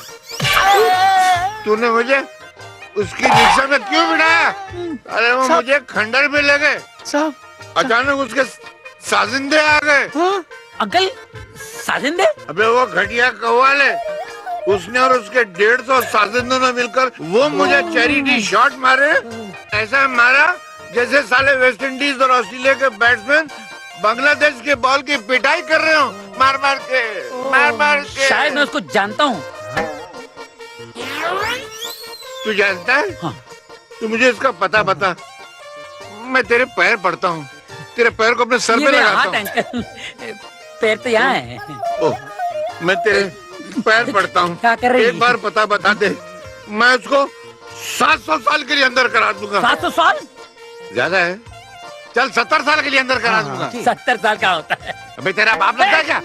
तूने मुझे उसकी रिक्शा में क्यों बिठाया? अरे वो मुझे खंडर में ले गए साहब। अचानक उसके साजिंदे आ गए। अंकल साजिंदे? अबे वो घटिया कव्वाल है, उसने और उसके 150 साजिंदों ने मिलकर वो मुझे चैरिटी शॉट मारे। ऐसा मारा जैसे साले वेस्ट इंडीज और ऑस्ट्रेलिया के बैट्समैन बांग्लादेश के बॉल की पिटाई कर रहे हो, मार मार के। शायद मैं उसको जानता हूँ। तू जानता है? हाँ। तू मुझे इसका पता बता, मैं तेरे पैर पड़ता हूँ, तेरे पैर को अपने सर पे लगाता हूँ। पैर तो यहाँ है। ओह, मैं तेरे पैर पड़ता हूँ। क्या कर रही? एक बार पता बता दे, मैं उसको 700 साल के लिए अंदर करा दूंगा। 700 साल? ज्यादा है, चल 70 साल के लिए अंदर करा दूंगा। 70 साल का होता है? अबे तेरा बाप लगता है क्या?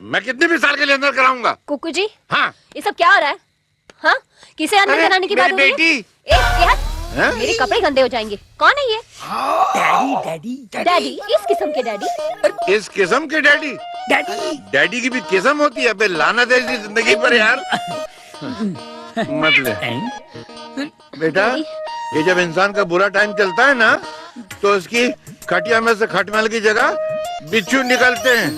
मैं कितने भी साल के लिए अंदर कराऊंगा। कुकू जी, हाँ ये सब क्या हो रहा है? हाँ, किसे अंदर कराने की बात हो रही है? बेटी। मेरे कपड़े गंदे हो जाएंगे। कौन है ये? डैडी। डैडी? इस किस्म के डैडी? इस किस्म के डैडी? डैडी की भी किस्म होती है? अबे लानत है इसी जिंदगी पर यार। मत ले बेटा, ये जब इंसान का बुरा टाइम चलता है ना, तो उसकी खटिया में से खटमल की जगह बिच्छू निकलते हैं,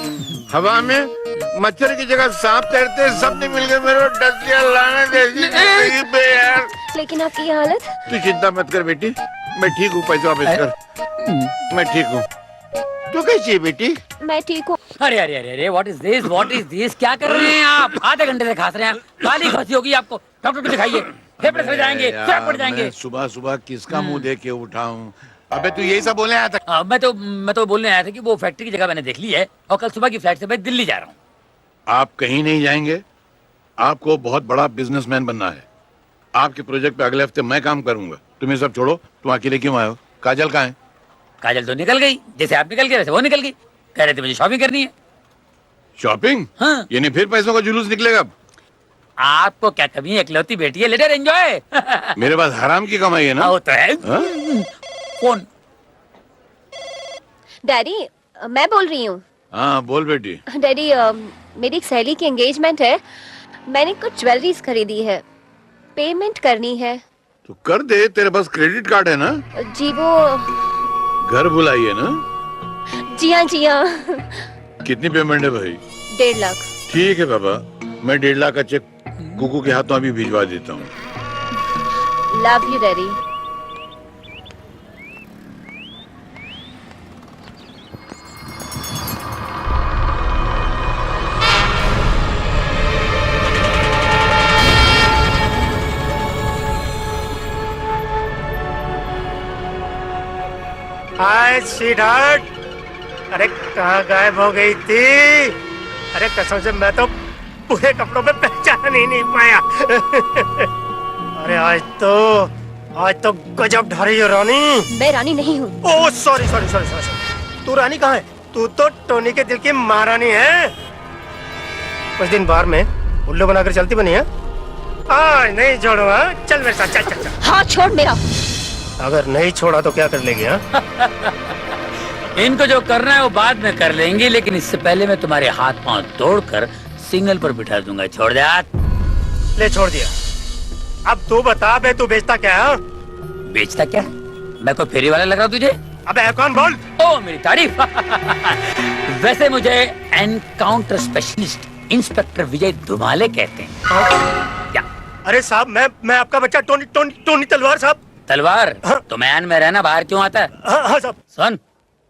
हवा में मच्छर की जगह सांप तैरते हैं। सब ने मिलकर मेरे को डस लिया, लानत है इसी जिंदगी पे यार। लेकिन आपकी हालत? तू चिंता मत कर बेटी, मैं ठीक हूँ। पैसे वापस कर, मैं ठीक हूँ। तू कैसी है बेटी? मैं ठीक हूँ। अरे अरे अरे अरे, व्हाट इज दिस? क्या कर रहे हैं आप? आधे घंटे से खास रहे हैं, गाली खांसी होगी आपको। डॉक्टर को दिखाइए, फेफड़े सड़ जाएंगे, फैट पड़ जाएंगे। सुबह सुबह किसका मुंह देख के उठाऊं? अबे तू यही सब बोलने आया था? मैं तो बोलने आया था कि वो फैक्ट्री की जगह मैंने देख ली है और कल सुबह की फ्लाइट से मैं दिल्ली जा रहा हूँ। आप कहीं नहीं जाएंगे, आपको बहुत बड़ा बिजनेसमैन बनना है। आपके प्रोजेक्ट पे अगले हफ्ते मैं काम करूंगा। तुम ये सब छोड़ो, तुम अकेले क्यों आए हो? काजल कहाँ है? काजल तो निकल गई, जैसे आप निकल गए वैसे वो निकल गई। कह रहे थे मुझे शॉपिंग करनी है। शॉपिंग? हाँ। यानी फिर पैसों का जुलूस निकलेगा? आपको क्या कमी है? इकलौती बेटी है, लेटर एंजॉय। मेरे पास हराम की कमाई है ना। वो तो है। कौन? डैडी, मैं बोल रही हूँ। हाँ बोल बेटी। डैडी, मेरी एक सहेली की एंगेजमेंट है, मैंने कुछ ज्वेलरीज खरीदी है, पेमेंट करनी है। तो कर दे, तेरे पास क्रेडिट कार्ड है ना? जी वो घर बुलाई है ना? जी हाँ। कितनी पेमेंट है भाई? 1.5 लाख। ठीक है बाबा, मैं 1.5 लाख का चेक कुकू के हाथों अभी भिजवा देता हूँ। Love you daddy. Hi sweetheart, अरे कहाँ गायब हो गई थी? अरे कसम से मैं तो पूरे कपड़ों में पहचान ही नहीं पाया। अरे आज तो गजब ढा रही है रानी। मैं रानी नहीं हूँ। ओह सॉरी, तू रानी कहाँ है? तू तो टोनी के दिल की महारानी है। कुछ दिन बाहर में उल्लू बनाकर चलती बनी है। आज नहीं छोड़ूंगा, चल मेरे साथ, चल। हाँ छोड़ मेरा। अगर नहीं छोड़ा तो क्या कर लेगी? हाँ इनको जो करना है वो बाद में कर लेंगे, लेकिन इससे पहले मैं तुम्हारे हाथ पांव तोड़कर सिग्नल पर बिठा दूंगा। छोड़ दे हाथ। ले छोड़ दिया। अब तू बता बे, तू बेचता क्या है? बेचता क्या? मैं कोई फेरी वाला लग रहा हूँ तुझे? अबे कौन? बोल। ओ मेरी तारीफ। वैसे मुझे एनकाउंटर स्पेशलिस्ट इंस्पेक्टर विजय धुमाले कहते हैं। क्या? अरे साहब, मैं आपका बच्चा टोनी तलवार साहब। तलवार? तो मैन में रहना, बाहर क्यों आता है? हाँ साहब। सुन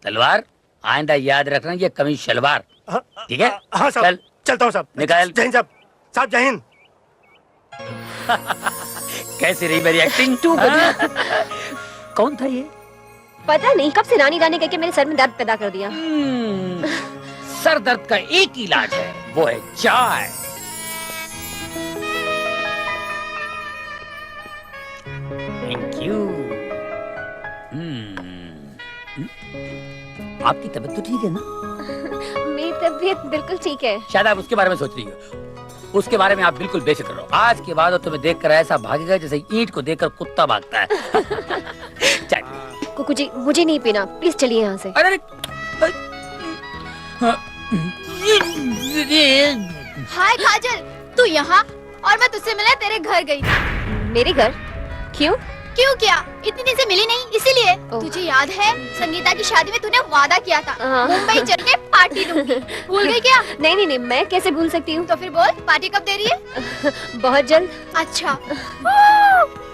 तलवार, आइंदा याद रखना ये कमीज शलवार, ठीक है? हाँ साहब, चलता हूँ साहब। निकाल। जय हिंद साहब, जय हिंद। कैसी रही मेरी एक्टिंग? कौन था ये? पता नहीं कब से रानी रानी कहके मेरे सर में दर्द पैदा कर दिया। सर दर्द का एक ही इलाज है, वो है चाय। Thank you. आपकी तबीयत तो ठीक है ना? मेरी तबीयत बिल्कुल ठीक है। शायद आप उसके बारे में सोच रही हो। उसके बारे में आप बिल्कुल बेफिक्र रहो। आज के बाद वो तुम्हें देखकर ऐसा भागेगा जैसे ईंट को देखकर कुत्ता भागता है। कुकू जी मुझे नहीं पीना, प्लीज चलिए यहाँ से। अरे हाय काजल, तू यहाँ और मैं तुझसे मिलने तेरे घर गई थी। मेरे घर? क्यों? क्यों क्या? इतनी दिन से मिली नहीं इसीलिए। तुझे याद है संगीता की शादी में तूने वादा किया था मुंबई चल के पार्टी दूंगी, भूल गई क्या? नहीं, मैं कैसे भूल सकती हूँ। तो फिर बोल पार्टी कब दे रही है? बहुत जल्द। अच्छा।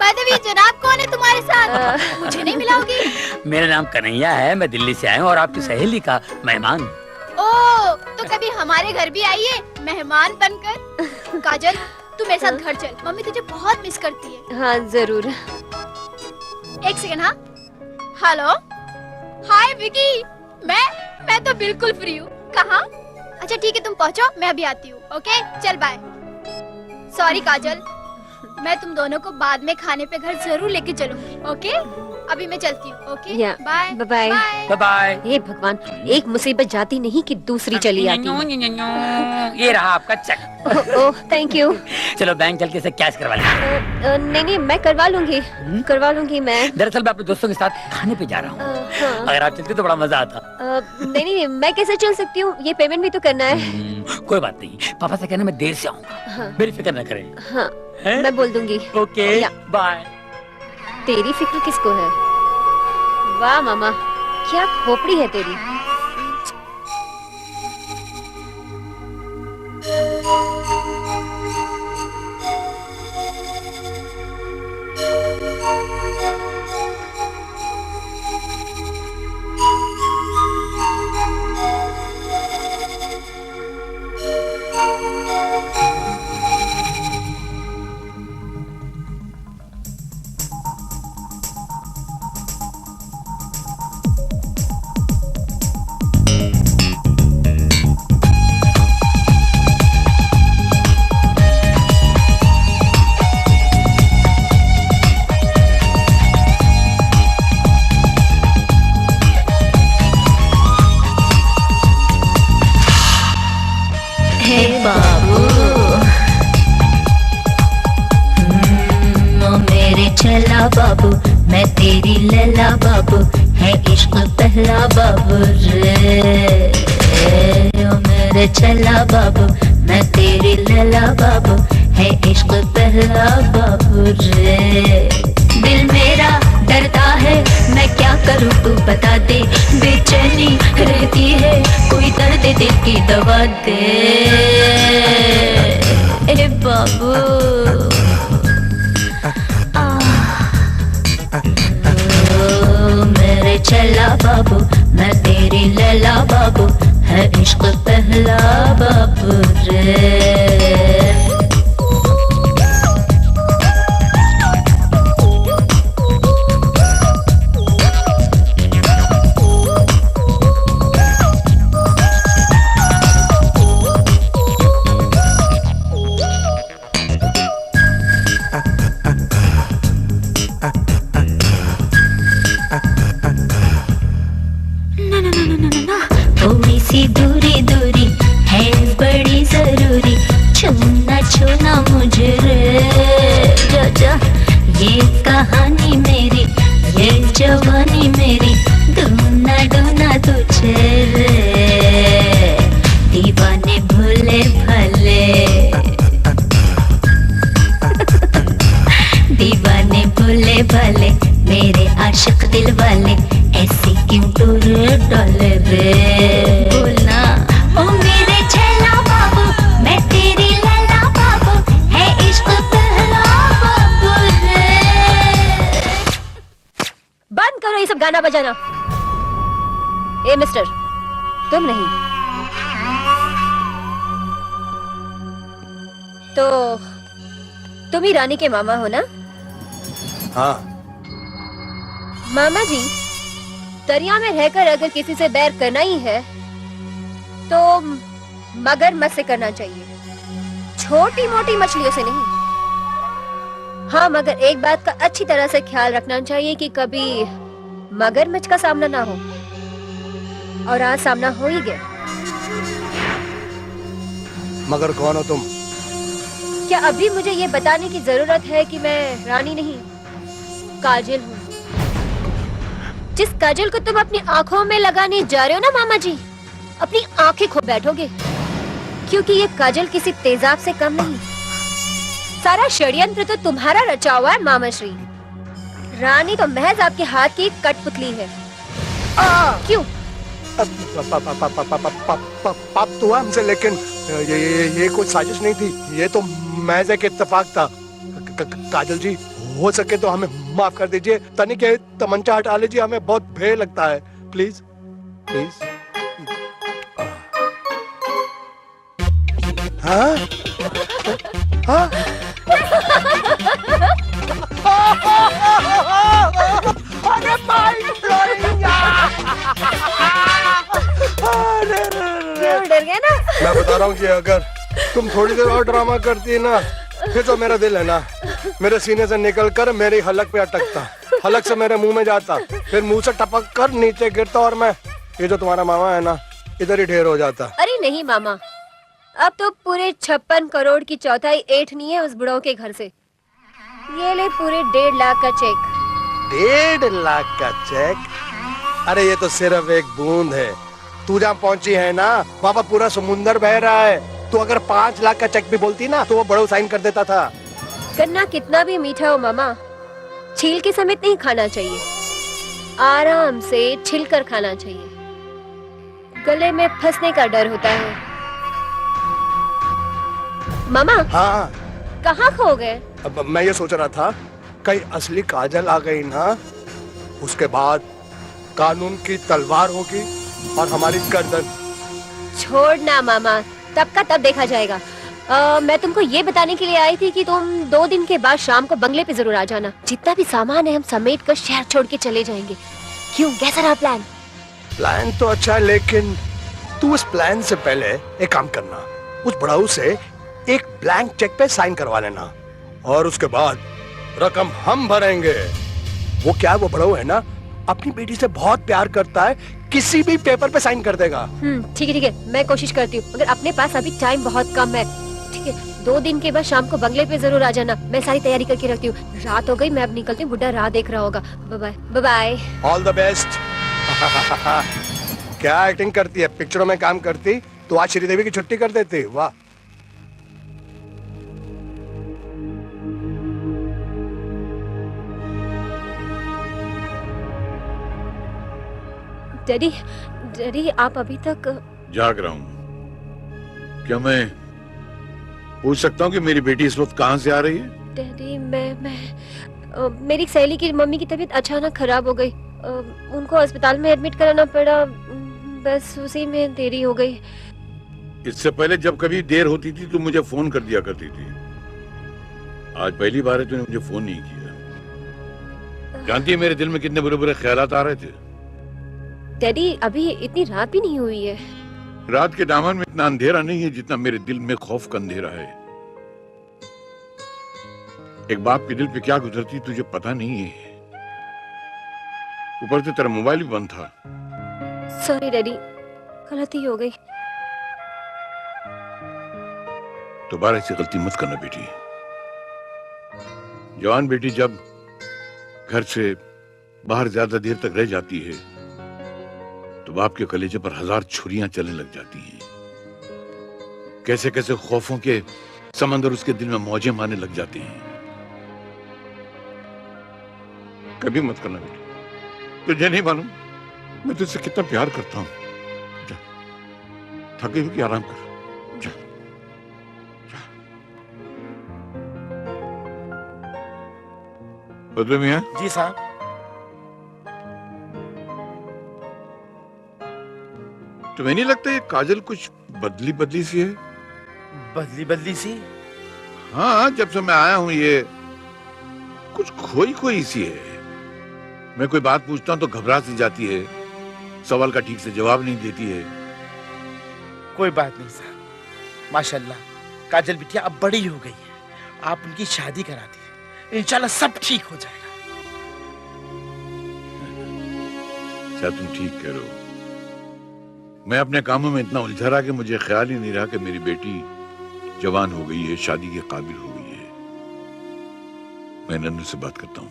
पदवी जनाब कौन है तुम्हारे साथ? मुझे नहीं मिलाओगी? मेरा नाम कन्हैया है, मैं दिल्ली से आया हूँ और आपकी सहेली का मेहमान। ओ, तो कभी हमारे घर भी आइए मेहमान बनकर। काजल तू मेरे साथ घर चल, मम्मी तुझे बहुत मिस करती है। हाँ जरूर। एक सेकंड। हाँ हेलो, हाय विकी, मैं तो बिल्कुल फ्री हूँ। कहाँ? अच्छा ठीक है तुम पहुँचो, मैं अभी आती हूँ। ओके चल बाय। सॉरी काजल, मैं तुम दोनों को बाद में खाने पे घर जरूर लेके चलूंगी। ओके अभी मैं चलती हूँ। Okay bye bye bye bye. हे भगवान, एक मुसीबत जाती नहीं कि दूसरी चली आती है। ये रहा आपका चेक। Oh thank you. चलो बैंक चल के इसे कैश करवा लेंगे। नहीं मैं करवा लूंगी मैं। दरअसल मैं अपने दोस्तों के साथ खाने पे जा रहा हूँ। अगर आप चलते तो बड़ा मजा आता। नहीं मैं कैसे चल सकती हूँ, ये पेमेंट भी तो करना है। कोई बात नहीं, पापा से कहना मैं देर से आऊंगा। मेरी फिक्र न करें। हाँ मैं बोल दूंगी। Okay bye. तेरी फिक्र किसको है? वाह मामा, क्या खोपड़ी है तेरी। चला बाबू मैं तेरी लैला बाबू, है इश्क पहला बाबू रे। ओ मेरे चला बाबू मैं तेरी लैला बाबू, है इश्क पहला बाबू रे। दिल मेरा डरता है मैं क्या करूँ तू बता दे, बेचैनी रहती है कोई दर्द दिल की दवा दे। ए बाबू मेरे चला बाबू मैं तेरी लैला बाबू, है इश्क पहला बाबू रे। थोड़ी सी दूरी दूरी है बड़ी जरूरी, छूना छूना मुझे रे। जा जा ये कहानी मेरी, ये जवानी मेरी, डूना डूना तुझे रे। दीवाने भूले भले दीवाने भूले भले, मेरे आशिक दिल वाले ऐसे क्यों टूर डोले रे। बोलना ओ मेरे छैला बाबू मैं तेरी लैला बाबू, है इश्क पहला बाबू रे। बंद करो ये सब गाना बजाना। ए मिस्टर, तुम नहीं तो तुम ही रानी के मामा हो ना? हाँ। मामा जी, दरिया में रहकर अगर किसी से बैर करना ही है तो मगरमच्छ से करना चाहिए, छोटी मोटी मछलियों से नहीं। हाँ मगर एक बात का अच्छी तरह से ख्याल रखना चाहिए कि कभी मगरमच्छ का सामना ना हो। और आज सामना हो ही गया। मगर कौन हो तुम? क्या अभी मुझे ये बताने की जरूरत है कि मैं रानी नहीं, काजल हूँ। जिस काजल को तुम अपनी आंखों में लगाने जा रहे हो ना मामा जी, अपनी आंखें खो बैठोगे, क्योंकि ये काजल किसी तेजाब से कम नहीं। सारा षड्यंत्र तो तुम्हारा रचा हुआ है मामा श्री। रानी तो महज आपके हाथ की कठपुतली है। क्यों? पाप तो हुआ हमसे, लेकिन ये कोई साजिश नहीं थी, ये तो महज एक इत्तेफाक था। काजल जी, हो सके तो हमें माफ कर दीजिए। तनिक ये तमंचा हटा लीजिए, हमें बहुत भय लगता है। Please please. हाँ हाँ अरे भाई डर गए ना? मैं बता रहा हूँ कि अगर तुम थोड़ी देर और ड्रामा करती ना, फिर तो मेरा दिल है ना, मेरे सीने से निकल कर मेरी हलक पे अटकता, हलक से मेरे मुंह में जाता, फिर मुंह से टपक कर नीचे गिरता, और मैं ये जो तुम्हारा मामा है ना, इधर ही ढेर हो जाता। अरे नहीं मामा, अब तो पूरे 56 करोड़ की चौथाई ऐठनी है उस बुढ़ऊ के घर से। ये ले पूरे 1.5 लाख का चेक। 1.5 लाख का चेक? अरे ये तो सिर्फ एक बूंद है। तू जहाँ पहुंची है ना, वहाँ पर पूरा समुंदर बह रहा है। तू अगर 5 लाख का चेक भी बोलती ना, तो वो बड़ो साइन कर देता था। गन्ना कितना भी मीठा हो मामा, छील के समेत नहीं खाना चाहिए, आराम से छिलकर खाना चाहिए। गले में फंसने का डर होता है। मामा, हाँ कहाँ खो गए? अब मैं ये सोच रहा था, कहीं असली काजल आ गई ना, उसके बाद कानून की तलवार होगी और हमारी गर्दन। छोड़ना मामा, तब का तब देखा जाएगा। मैं तुमको ये बताने के लिए आई थी कि तुम 2 दिन के बाद शाम को बंगले पे जरूर आ जाना। जितना भी सामान है हम समेट कर शहर छोड़ के चले जाएंगे। क्यों, कैसा रहा प्लान? प्लान तो अच्छा है, लेकिन तू इस प्लान से पहले एक काम करना, उस बड़ाऊ से एक ब्लैंक चेक पे साइन करवा लेना, और उसके बाद रकम हम भरेंगे। वो क्या है, वो बड़ाऊ है ना, अपनी बेटी से बहुत प्यार करता है, किसी भी पेपर पे साइन कर देगा। ठीक है, मैं कोशिश करती हूँ, मगर अपने पास अभी टाइम बहुत कम है। ठीक है, 2 दिन के बाद शाम को बंगले पे जरूर आ जाना। मैं सारी तैयारी करके रखती हूँ। रात हो गई, मैं अब निकलती हूँ, बुड्ढा राह देख रहा होगा। Bye bye. Bye bye. All the best. क्या एक्टिंग करती है, पिक्चरों में काम करती तो आज श्रीदेवी की छुट्टी कर देती। वाह। डैडी, डैडी आप अभी तक जाग रहा हूँ। क्या मैं पूछ सकता हूँ कि मेरी बेटी इस वक्त कहाँ से आ रही है? डैडी मेरी सहेली की मम्मी की तबीयत अचानक खराब हो गई। उनको अस्पताल में एडमिट कराना पड़ा, बस उसी में देरी हो गई। इससे पहले जब कभी देर होती थी तो मुझे फोन कर दिया करती थी। आज पहली बार है तूने मुझे फोन नहीं किया। जानती है मेरे दिल में कितने बुरे बुरे ख्यालात आ रहे थे। डैडी अभी इतनी रात भी नहीं हुई है। रात के दामन में इतना अंधेरा नहीं है जितना मेरे दिल में खौफ का अंधेरा है। एक बाप के दिल पे क्या गुजरती तुझे पता नहीं है। ऊपर से तेरा मोबाइल भी बंद था। सॉरी डैडी, गलती हो गई। दोबारा ऐसी गलती मत करना बेटी। जवान बेटी जब घर से बाहर ज्यादा देर तक रह जाती है तो बाप के कलेजे पर 1000 छुरियां चलने लग जाती हैं। कैसे कैसे खौफों के समंदर उसके दिल में मौजें मारने लग जाते हैं। कभी मत करना बेटी, तुझे नहीं मालूम मैं तुझसे कितना प्यार करता हूं। जा, थकी हुई आराम कर। जा, जा। बदलू मियां। जी साहब। तुम्हें नहीं लगता ये काजल कुछ बदली बदली सी है? बदली बदली सी? हाँ, जब से मैं आया हूं ये कुछ खोई खोई सी है। मैं कोई बात पूछता हूं तो घबरा सी जाती है, सवाल का ठीक से जवाब नहीं देती है। कोई बात नहीं साहब, माशाल्लाह काजल बिटिया अब बड़ी हो गई है। आप उनकी शादी करा दी, इंशाल्लाह सब ठीक हो जाएगा। क्या तुम ठीक कह रहे हो? मैं अपने कामों में इतना उलझा रहा कि मुझे ख्याल ही नहीं रहा कि मेरी बेटी जवान हो गई है, शादी के काबिल हो गई है। मैं नन्नू से बात करता हूँ।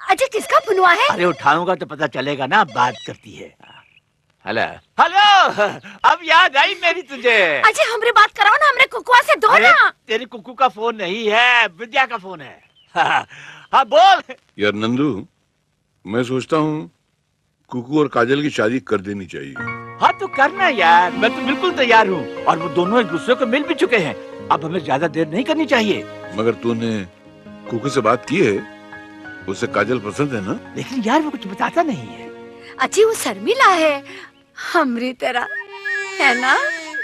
अच्छा किसका फोन हुआ है? अरे उठाऊंगा तो पता चलेगा ना, बात करती है। हेलो हेलो, अब याद आई मेरी तुझे। अच्छा हमरे बात कराओ ना, हमरे कुकुआ से दो अरे, ना। तेरी कुकू का फोन नहीं है, विद्या का फोन है। हाँ बोल। यार नंदू, मैं सोचता हूँ कुकू और काजल की शादी कर देनी चाहिए। हाँ तो करना यार, मैं तो बिल्कुल तैयार हूँ। और वो दोनों एक दूसरे को मिल भी चुके हैं, अब हमें ज्यादा देर नहीं करनी चाहिए। मगर तूने कुकू से बात की है? उसे काजल पसंद है ना? लेकिन यार वो कुछ बताता नहीं है। अच्छी वो शर्मिला है, हमरी तरह, है ना?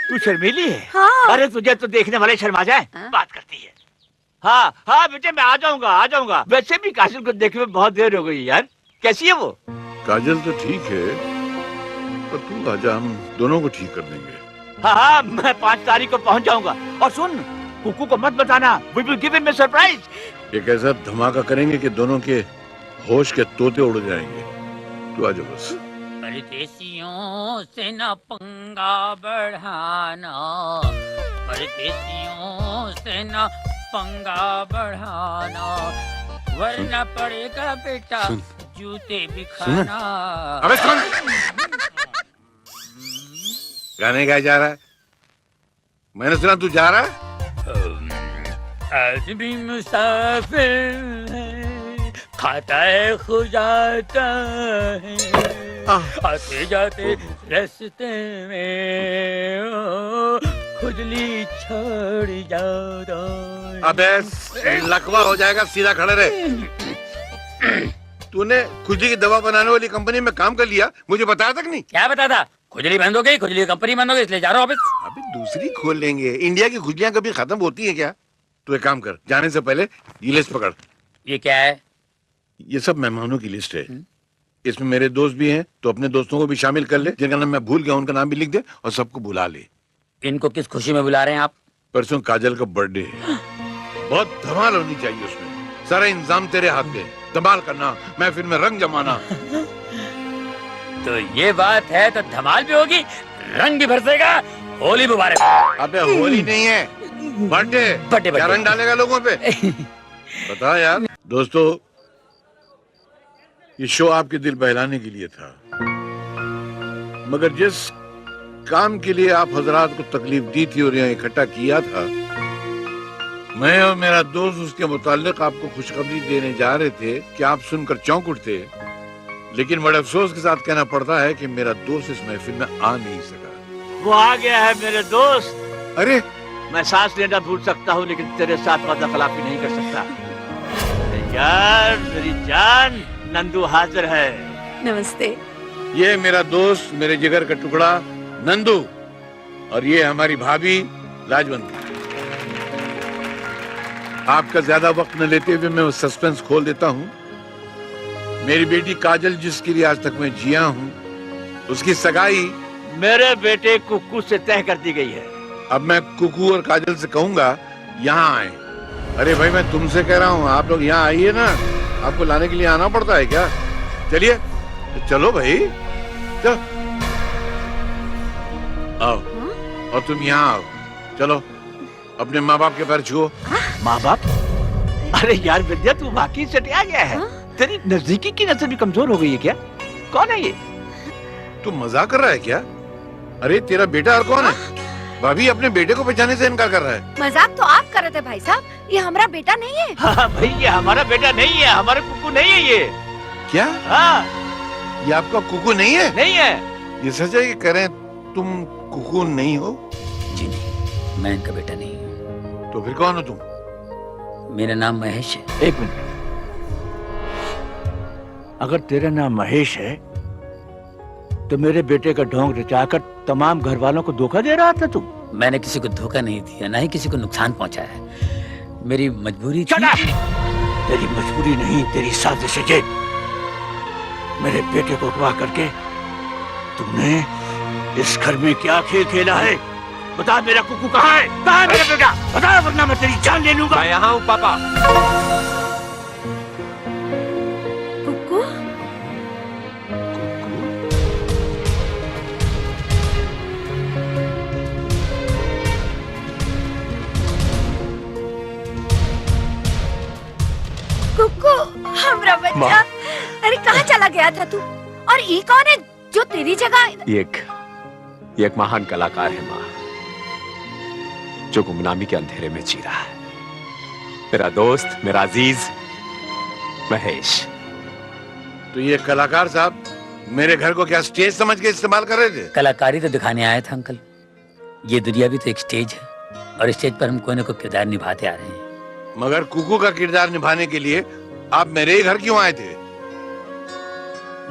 तू शर्मीली है? हाँ। अरे तुझे तो देखने वाले शर्मा जाए। बात करती है। हाँ हाँ बेटे, मैं आ जाऊंगा। वैसे भी काजल को देखने में बहुत देर हो गई यार। कैसी है वो? काजल तो ठीक है, पर तू आजा, हम दोनों को ठीक कर देंगे। हाँ हाँ, मैं 5 तारीख को पहुंच जाऊंगा। और सुन, कुकू को मत बताना, we will give him a surprise। एक ऐसा धमाका करेंगे कि दोनों के होश के तोते उड़ जाएंगे। तू आजा बस। परदेसियों से न पंगा बढ़ाना, परदेसियों से न पंगा बढ़ाना, वरना पड़ेगा बेटा जूते भी खाना। अबे सुन, गाने गाया जा रहा है। मैंने सुना तू जा रहा है। आज भी मुसाफिर है, खाता है खो जाता है, आते जाते रास्ते में खुजली छोड़ जाता है। अबे लकवा हो जाएगा, सीधा खड़े रहे। तूने खुजली की दवा बनाने वाली कंपनी में काम कर लिया, मुझे बताया तक नहीं। क्या बताता? खुजली बंद हो गई, खुजली कंपनी बंद हो गई, इसलिए जा रहा हूँ वापस। अभी दूसरी खोल लेंगे। इंडिया की खुजलियां कभी खत्म होती है क्या? तू एक काम कर, जाने से पहले ये लिस्ट पकड़। ये क्या है? ये सब मेहमानों की लिस्ट है। इसमें मेरे दोस्त भी हैं, तो अपने दोस्तों को भी शामिल कर ले। जिनका नाम मैं भूल गया उनका नाम भी लिख दे और सबको बुला ले। इनको किस खुशी में बुला रहे हैं आप? परसों काजल का बर्थडे है, बहुत धमाल होनी चाहिए उसमें। सारा इंतजाम तेरे हाथ में, धमाल करना, महफिल में रंग जमाना। तो ये बात है तो धमाल भी होगी, रंग भी बरसेगा। होली मुबारक। अबे होली नहीं है, बर्थडे। क्या रंग डालेगा लोगों पे? बता यार। दोस्तों, ये शो आपके दिल बहलाने के लिए था, मगर जिस काम के लिए आप हजरात को तकलीफ दी थी और यहाँ इकट्ठा किया था, मैं और मेरा दोस्त उसके मुताल्लिक आपको खुशखबरी देने जा रहे थे कि आप सुनकर चौंक उठते। लेकिन बड़े अफसोस के साथ कहना पड़ता है कि मेरा दोस्त इस महफिल में आ नहीं सका। वो आ गया है मेरे दोस्त। अरे मैं सांस लेना भूल सकता हूँ, लेकिन तेरे साथ वादा खिलाफी नहीं कर सकता। यार मेरी जान, नंदू हाजिर है। नमस्ते। ये मेरा दोस्त, मेरे जिगर का टुकड़ा नंदू, और ये हमारी भाभी लाजवंती। आपका ज्यादा वक्त न लेते हुए मैं उस सस्पेंस खोल देता हूँ। मेरी बेटी काजल, जिसके लिए आज तक मैं जिया हूँ, उसकी सगाई मेरे बेटे कुकू से तय कर दी गई है। अब मैं कुकू और काजल से कहूंगा यहाँ आए। अरे भाई, मैं तुमसे कह रहा हूँ, आप लोग यहाँ आइए ना। आपको लाने के लिए आना पड़ता है क्या? चलिए, तो चलो भाई, चलो आओ। और तुम यहाँ आओ, चलो अपने माँ बाप के पैर छुओ। माँ बाप? अरे यार विद्या, तू वाकई सटिया गया है। तेरी नजदीकी की नजर भी कमजोर हो गई है क्या? कौन है ये? तू मजाक कर रहा है क्या? अरे तेरा बेटा और कौन है? भाभी अपने बेटे को पहचाने से इनकार कर रहा है। मजाक तो आप कर रहे थे भाई साहब, ये हमारा बेटा नहीं है। हाँ भाई, ये हमारा बेटा नहीं है, हमारा कुकू नहीं है ये। क्या? हाँ, ये आपका कुकू नहीं है? नहीं है। ये सच है कि कह रहे हैं तुम कुकू नहीं हो? जी नहीं, मैं इनका बेटा नहीं हूँ। तो फिर कौन हो तुम? मेरा नाम महेश है। एक मिनट, अगर तेरा नाम महेश है तो मेरे बेटे का ढोंग रचाकर तमाम घर वालों को धोखा दे रहा था तू? मैंने किसी को धोखा नहीं दिया, ना ही किसी को नुकसान पहुंचाया है। मेरी मजबूरी थी। तेरी मजबूरी नहीं, तेरी साजिश है। मेरे बेटे को अगवा करके तुमने इस घर में क्या खेल खेला है? बता, मेरा कुकू कहाँ है? कहाँ है मेरा बेटा? बता, वरना मैं तेरी जान ले लूंगा। मैं यहाँ हूँ पापा। कुकू? मेरा बच्चा। अरे कहाँ चला गया था तू? और ये कौन है जो तेरी जगह? ये एक महान कलाकार है माँ, जो गुमनामी के अंधेरे में जी रहा है। मेरा दोस्त, मेरा अजीज महेश। तो ये कलाकार साहब मेरे घर को क्या स्टेज समझ के इस्तेमाल कर रहे थे? कलाकारी तो दिखाने आया था अंकल। ये दुनिया भी तो एक स्टेज है और स्टेज पर हम कोई ना कोई किरदार निभाते आ रहे हैं। मगर कुकू का किरदार निभाने के लिए आप मेरे ही घर क्यों आए थे?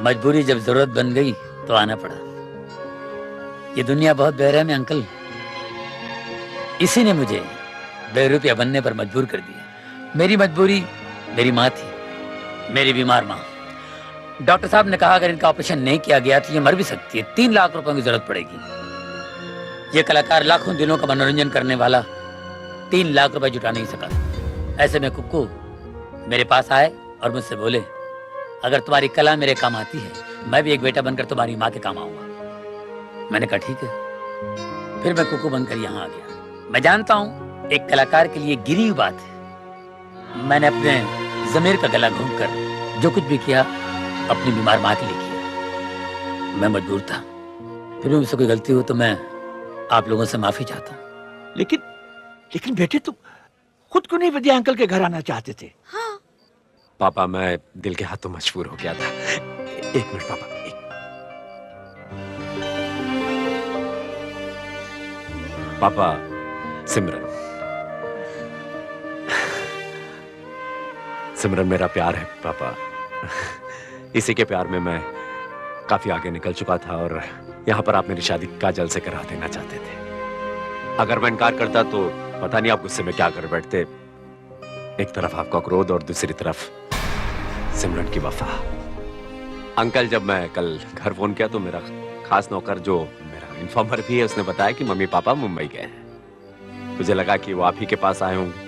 मजबूरी जब जरूरत बन गई तो आना पड़ा। ये दुनिया बहुत बेरहम है अंकल। इसी ने मुझे बेरुपया बनने पर मजबूर कर दिया। मेरी मजबूरी मेरी माँ थी, मेरी बीमार माँ। डॉक्टर साहब ने कहा अगर इनका ऑपरेशन नहीं किया गया तो ये मर भी सकती है, 3 लाख रुपयों की जरूरत पड़ेगी। ये कलाकार लाखों दिलों का मनोरंजन करने वाला 3 लाख रुपए जुटा नहीं सका। ऐसे में कुक्कू मेरे पास आए और मुझसे बोले अगर तुम्हारी कला मेरे काम आती है, मैं भी एक बेटा बनकर तुम्हारी माँ के काम आऊंगा। मैंने कहा ठीक है। फिर मैं कुक्कू बनकर यहाँ आ गया। मैं जानता हूँ एक कलाकार के लिए गिरी हुई बात है। मैंने अपने जमीर का गला घूमकर जो कुछ भी किया अपनी बीमार माँ के लिए किया। मैं मजबूर था। फिर भी मुझसे कोई गलती हो तो मैं आप लोगों से माफी चाहता हूँ। लेकिन बेटे तुम खुद को नहीं विद्या अंकल के घर आना चाहते थे? हाँ। पापा मैं दिल के हाथों मजबूर हो गया था। 1 मिनट पापा। पापा सिमरन मेरा प्यार है पापा। इसी के प्यार में मैं काफी आगे निकल चुका था और यहाँ पर आप मेरी शादी काजल से करा देना चाहते थे। अगर मैं इनकार करता तो पता नहीं आप गुस्से में क्या कर बैठते। एक तरफ आपका क्रोध और दूसरी तरफ सिमरन की वफा। अंकल जब मैं कल घर फोन किया तो मेरा खास नौकर जो मेरा इन्फॉर्मर भी है उसने बताया कि मम्मी पापा मुंबई गए हैं। मुझे लगा कि वो आप ही के पास आए होंगे।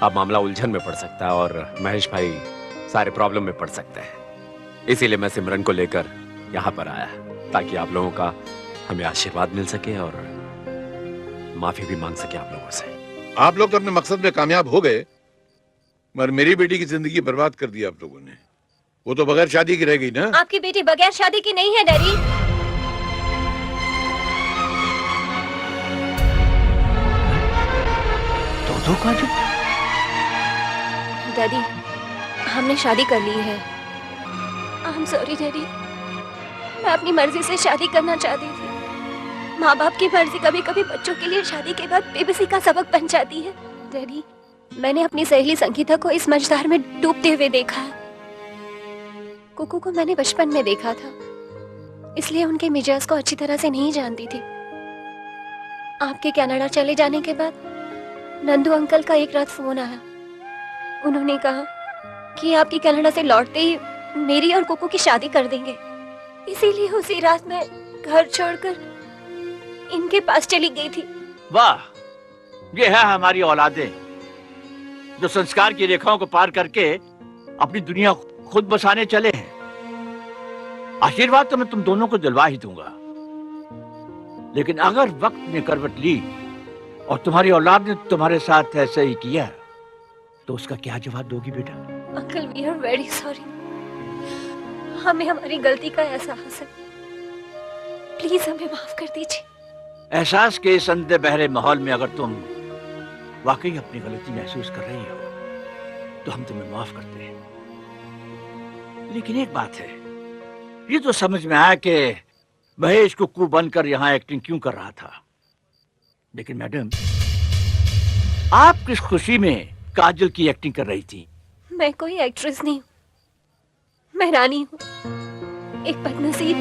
अब मामला उलझन में पड़ सकता है और महेश भाई सारे प्रॉब्लम में पड़ सकते हैं। इसीलिए मैं सिमरन को लेकर यहाँ पर आया ताकि आप लोगों का हमें आशीर्वाद मिल सके और माफी भी मांग सके आप लोगों से। आप लोग तो अपने मकसद में कामयाब हो गए, मगर मेरी बेटी की जिंदगी बर्बाद कर दी आप लोगों ने। वो तो बगैर शादी की रह गई ना। आपकी बेटी बगैर शादी की नहीं है डैडी। दो काजल? डैडी हमने शादी कर ली है। I am sorry daddy. मैं अपनी मर्जी से शादी करना चाहती थी। माँ बाप की मर्जी कभी कभी बच्चों के लिए शादी के बाद बेबसी का सबक बन जाती है। डैडी मैंने अपनी सहेली संगीता को इस मझधार में डूबते हुए देखा है। कुकू को मैंने बचपन में देखा था, इसलिए उनके मिजाज को अच्छी तरह से नहीं जानती थी। आपके कनाडा चले जाने के बाद नंदू अंकल का एक रात फोन आया। उन्होंने कहा कि आपकी कनाडा से लौटते ही मेरी और कुकू की शादी कर देंगे। इसीलिए उसी रात मैं घर छोड़कर इनके पास चली गई थी। वाह, ये है हमारी औलादें जो संस्कार की रेखाओं को पार करके अपनी दुनिया खुद बसाने चले हैं। आशीर्वाद तो मैं तुम दोनों को दिलवा ही दूंगा, लेकिन अगर वक्त ने करवट ली और तुम्हारी औलाद ने तुम्हारे साथ ऐसे ही किया तो उसका क्या जवाब दोगी बेटा? Uncle we are very sorry. हमें हमारी गलती का एहसास है। प्लीज हमें माफ कर दीजिए। एहसास के इस अंधे बहरे माहौल में अगर तुम वाकई अपनी गलती महसूस कर रही हो तो हम तुम्हें माफ करते हैं। लेकिन एक बात है, ये तो समझ में आया कि महेश कुक्कू बनकर यहाँ एक्टिंग क्यों कर रहा था, लेकिन मैडम आप किस खुशी में काजल की एक्टिंग कर रही थी? मैं कोई एक्ट्रेस नहीं हूँ, मैं रानी हूँ, एक बदनसीब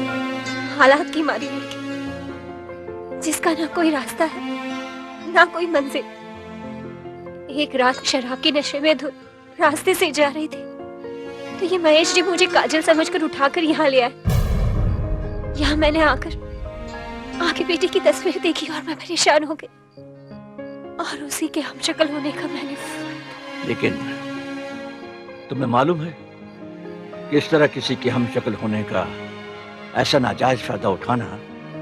हालात की मारी लड़की जिसका ना कोई रास्ता है ना कोई मंजिल। एक रात शराब के नशे में धुत रास्ते से जा रही थी तो ये महेश जी मुझे काजल समझकर उठाकर यहाँ ले आए। यहाँ मैंने आकर आगे बेटी की तस्वीर देखी और मैं परेशान हो गई और उसी के हमशक्ल होने का मैंने। लेकिन तुम्हें मालूम है कि इस तरह किसी के हमशक्ल होने का ऐसा नाजायज फायदा उठाना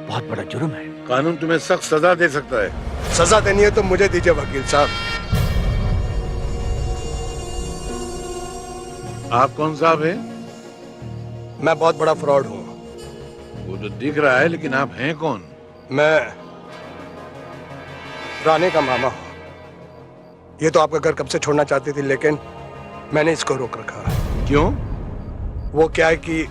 बहुत बड़ा जुर्म है। कानून तुम्हें सख्त सजा दे सकता है। सजा देनी है तो मुझे दीजिए वकील साहब। आप कौन साहब हैं? मैं बहुत बड़ा फ्रॉड हूँ। वो तो दिख रहा है, लेकिन आप हैं कौन? मैं रानी का मामा हूँ। ये तो आपका घर कब से छोड़ना चाहती थी, लेकिन मैंने इसको रोक रखा। क्यों? वो क्या है कि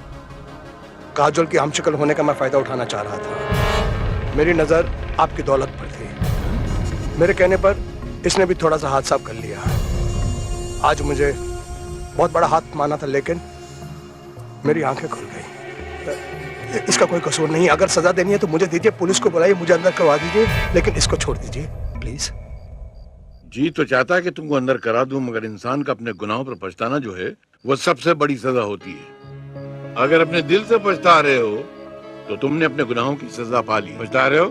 काजोल की हमशक्ल होने का मैं फायदा उठाना चाह रहा था। मेरी नजर आपकी दौलत पर थी। मेरे कहने पर इसने भी थोड़ा सा हाथ साफ कर लिया। आज मुझे बहुत बड़ा हाथ माना था, लेकिन मेरी आंखें खुल गई। इसका कोई कसूर नहीं। अगर सजा देनी है तो मुझे दीजिए, पुलिस को बुलाइए, मुझे अंदर करवा दीजिए, लेकिन इसको छोड़ दीजिए प्लीज। जी तो चाहता है कि तुमको अंदर करा दूं, मगर इंसान का अपने गुनाहों पर पछताना जो है वो सबसे बड़ी सजा होती है। अगर अपने दिल से पछता रहे हो तो तुमने अपने गुनाहों की सजा पा ली। पछता रहे हो?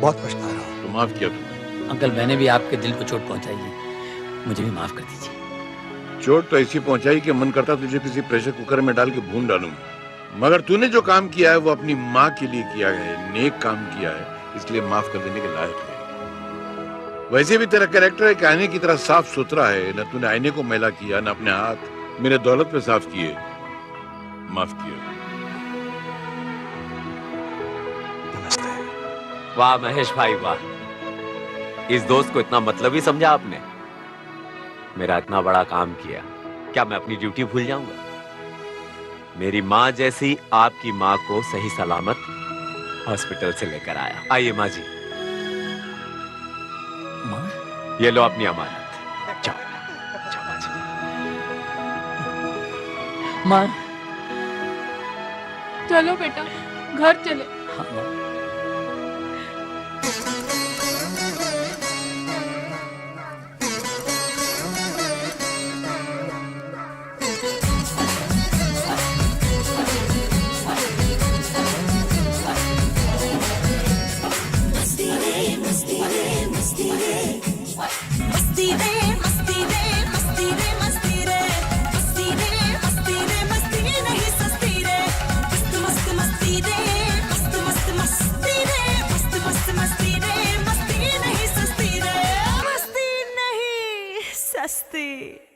बहुत पछता रहा हूँ। तो माफ किया तुमने। अंकल, मैंने भी आपके दिल को चोट पहुंचाई है, मुझे भी माफ कर दीजिए। चोट तो ऐसी पहुंचाई कि मन करता तुझे किसी प्रेशर कुकर में डाल के भून डालूं, मगर तूने जो काम किया है वो अपनी माँ के लिए किया है, नेक काम किया है, इसलिए माफ कर देने के लायक है। वैसे भी तेरा कैरेक्टर एक आईने की तरह साफ सुथरा है। न तूने आईने को मैला किया, न अपने हाथ मेरे दौलत पे साफ किए। माफ किया। वाह महेश भाई वाह, इस दोस्त को इतना मतलब ही समझा आपने। मेरा इतना बड़ा काम किया, क्या मैं अपनी ड्यूटी भूल जाऊंगा? मेरी माँ जैसी आपकी माँ को सही सलामत हॉस्पिटल से लेकर आया। आइए माँ जी। माँ? ये लो अपनी अमानत। जाओ जाओ माँ जी। माँ चलो बेटा, घर चले। हाँ माँ। सस्ती।